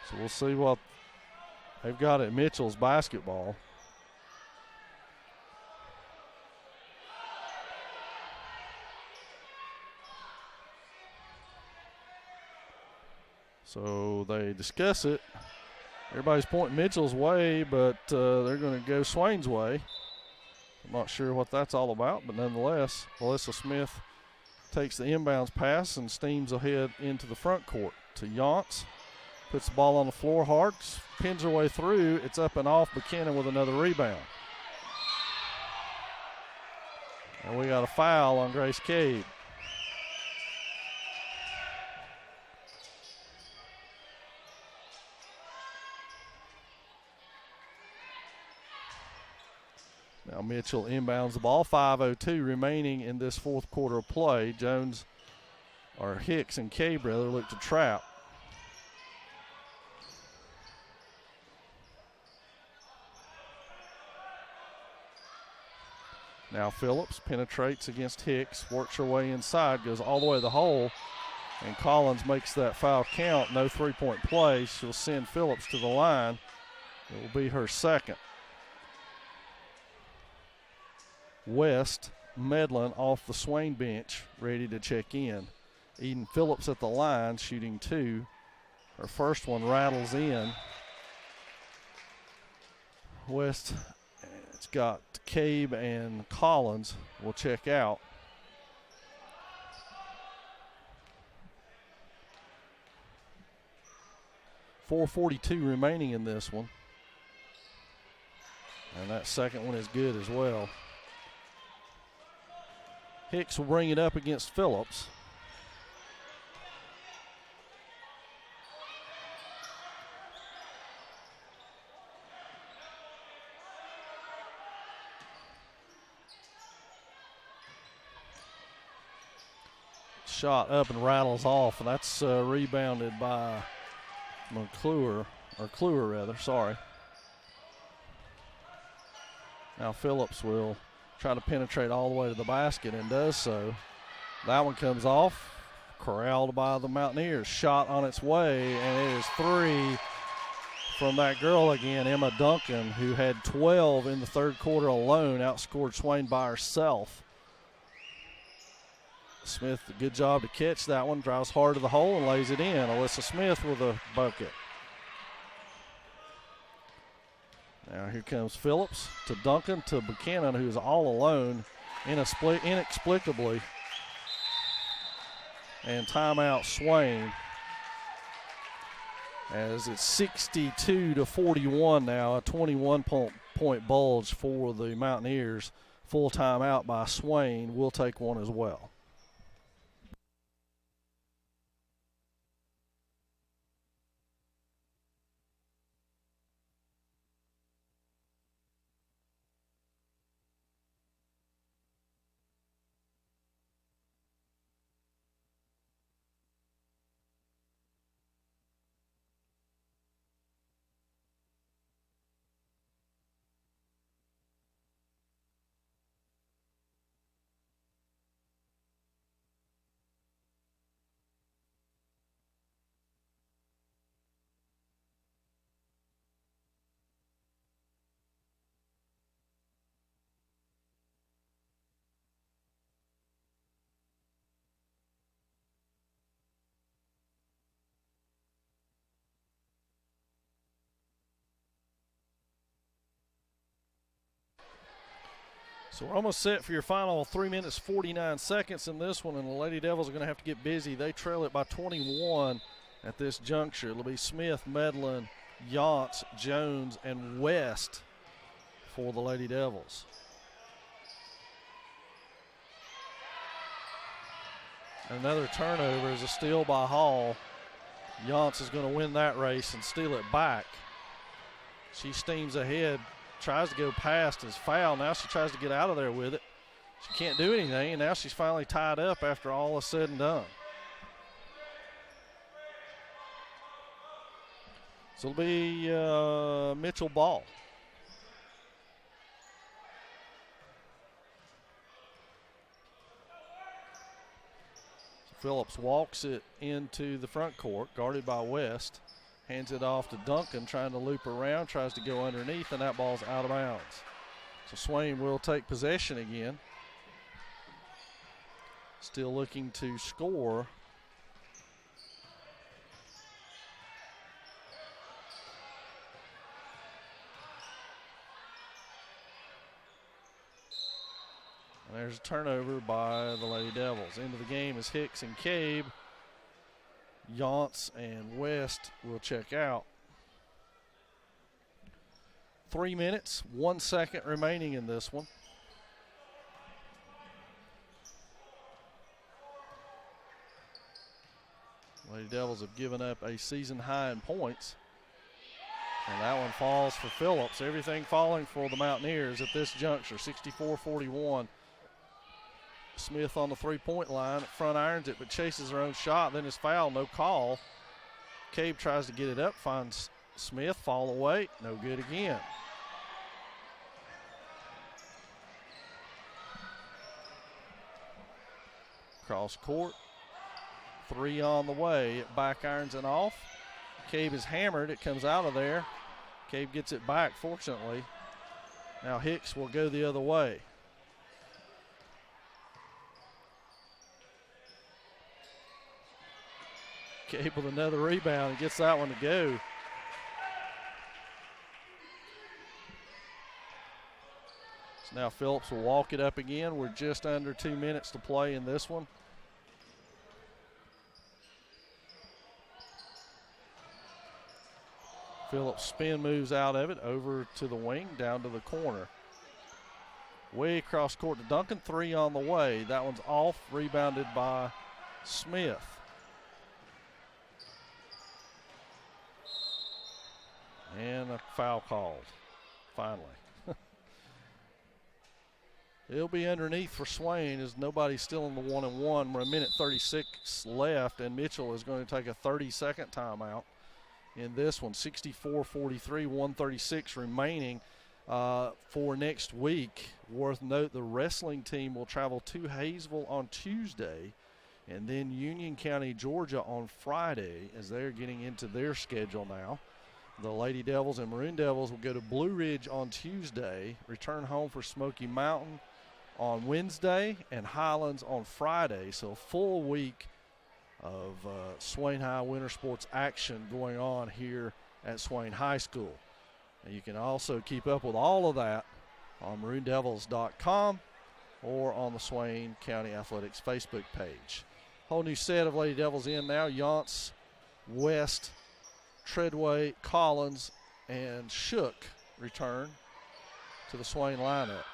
So we'll see what they've got at Mitchell's basketball. So they discuss it. Everybody's pointing Mitchell's way, but they're going to go Swain's way. I'm not sure what that's all about, but nonetheless, Alyssa Smith takes the inbounds pass and steams ahead into the front court to Yance. Puts the ball on the floor hard, pins her way through. It's up and off. Buchanan with another rebound. And we got a foul on Grace Cade. Now Mitchell inbounds the ball. 5:02 remaining in this fourth quarter of play. Hicks and Cade rather look to trap. Now Phillips penetrates against Hicks, works her way inside, goes all the way to the hole, and Collins makes that foul count. No three-point play. She'll send Phillips to the line. It will be her second. West, Medlin off the Swain bench, ready to check in. Eden Phillips at the line, shooting 2. Her first one rattles in. West, it's got Cabe and Collins will check out. .442 remaining in this one. And that second one is good as well. Hicks will bring it up against Phillips. Shot up and rattles off, and that's rebounded by Kluwer, sorry. Now Phillips will try to penetrate all the way to the basket and does so. That one comes off, corralled by the Mountaineers. Shot on its way, and it is 3 from that girl again, Emma Duncan, who had 12 in the third quarter alone, outscored Swain by herself. Smith, good job to catch that one, drives hard to the hole and lays it in. Alyssa Smith with a bucket. Now here comes Phillips to Duncan to Buchanan, who is all alone inexplicably. And timeout Swain. As it's 62-41 now, a 21-point bulge for the Mountaineers. Full timeout by Swain. We'll take one as well. So we're almost set for your final 3 minutes, 49 seconds in this one, and the Lady Devils are going to have to get busy. They trail it by 21 at this juncture. It'll be Smith, Medlin, Yance, Jones, and West for the Lady Devils. Another turnover is a steal by Hall. Yance is going to win that race and steal it back. She steams ahead. Tries to go past his foul. Now she tries to get out of there with it. She can't do anything, and now she's finally tied up after all is said and done. So it'll be Mitchell ball. So Phillips walks it into the front court, guarded by West. Hands it off to Duncan, trying to loop around, tries to go underneath, and that ball's out of bounds. So Swain will take possession again. Still looking to score. And there's a turnover by the Lady Devils. Into the game is Hicks and Cabe. Yance and West will check out. 3 minutes, 1 second remaining in this one. Lady Devils have given up a season high in points. And that one falls for Phillips. Everything falling for the Mountaineers at this juncture, 64-41. Smith on the three-point line, front irons it, but chases her own shot, then is fouled, no call. Cabe tries to get it up, finds Smith, fall away, no good again. Cross court, three on the way, it back irons it off. Cabe is hammered, it comes out of there. Cabe gets it back, fortunately. Now Hicks will go the other way. Cabe with another rebound and gets that one to go. So now Phillips will walk it up again. We're just under 2 minutes to play in this one. Phillips spin moves out of it, over to the wing, down to the corner. Way across court to Duncan, three on the way. That one's off, rebounded by Smith. And a foul called, finally. It'll be underneath for Swain as nobody's still in the 1-and-1. We're a minute 36 left, and Mitchell is going to take a 30-second timeout in this one. 64-43, 136 remaining for next week. Worth note, the wrestling team will travel to Hayesville on Tuesday, and then Union County, Georgia on Friday as they're getting into their schedule now. The Lady Devils and Maroon Devils will go to Blue Ridge on Tuesday, return home for Smoky Mountain on Wednesday, and Highlands on Friday. So a full week of Swain High winter sports action going on here at Swain High School. And you can also keep up with all of that on maroondevils.com or on the Swain County Athletics Facebook page. Whole new set of Lady Devils in now. Yance, West, Treadway, Collins, and Shook return to the Swain lineup.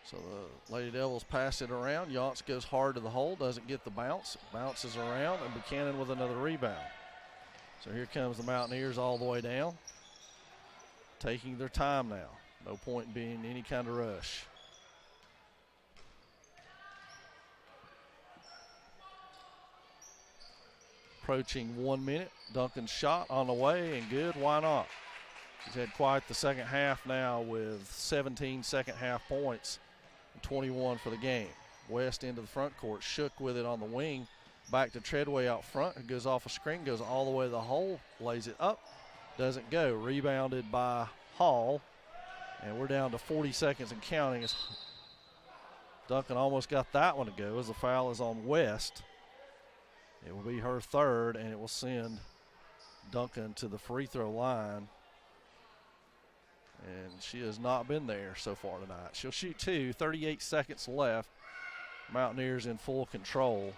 So the Lady Devils pass it around. Yance goes hard to the hole, doesn't get the bounce. Bounces around, and Buchanan with another rebound. So here comes the Mountaineers all the way down, taking their time now. No point in being any kind of rush. Approaching 1 minute. Duncan's shot on the way and good. Why not? He's had quite the second half now with 17 second half points and 21 for the game. West into the front court. Shook with it on the wing. Back to Treadway out front. It goes off a screen, goes all the way to the hole, lays it up. Doesn't go. Rebounded by Hall. And we're down to 40 seconds and counting. As Duncan almost got that one to go as the foul is on West. It will be her third, and it will send Duncan to the free throw line. And she has not been there so far tonight. She'll shoot two, 38 seconds left. Mountaineers in full control.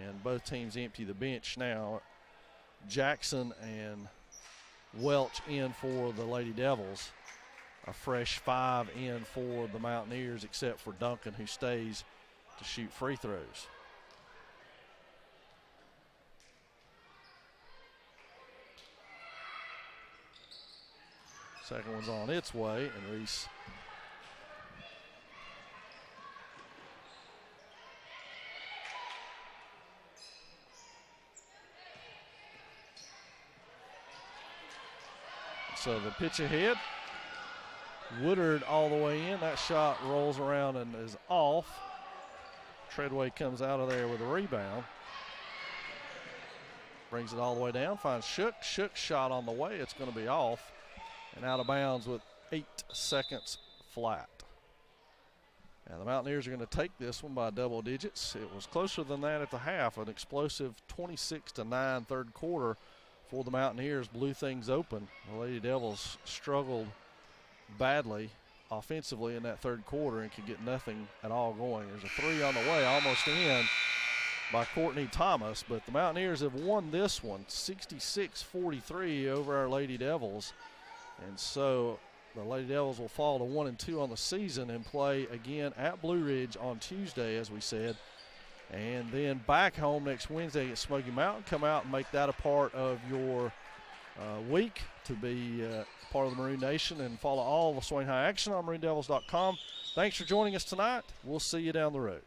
And both teams empty the bench now. Jackson and Welch in for the Lady Devils. A fresh five in for the Mountaineers, except for Duncan, who stays to shoot free throws. Second one's on its way, and Reese so the pitch ahead. Woodard all the way in. That shot rolls around and is off. Treadway comes out of there with a rebound. Brings it all the way down, finds Shook. Shook's shot on the way. It's going to be off and out of bounds with 8 seconds flat. And the Mountaineers are going to take this one by double digits. It was closer than that at the half. An explosive 26-9 third quarter for the Mountaineers blew things open. The Lady Devils struggled badly offensively in that third quarter and could get nothing at all going. There's a three on the way, almost in by Courtney Thomas, but the Mountaineers have won this one 66-43 over our Lady Devils. And so the Lady Devils will fall to 1-2 on the season and play again at Blue Ridge on Tuesday, as we said. And then back home next Wednesday at Smoky Mountain. Come out and make that a part of your week to be part of the Maroon Nation and follow all the Swain High action on MaroonDevils.com. Thanks for joining us tonight. We'll see you down the road.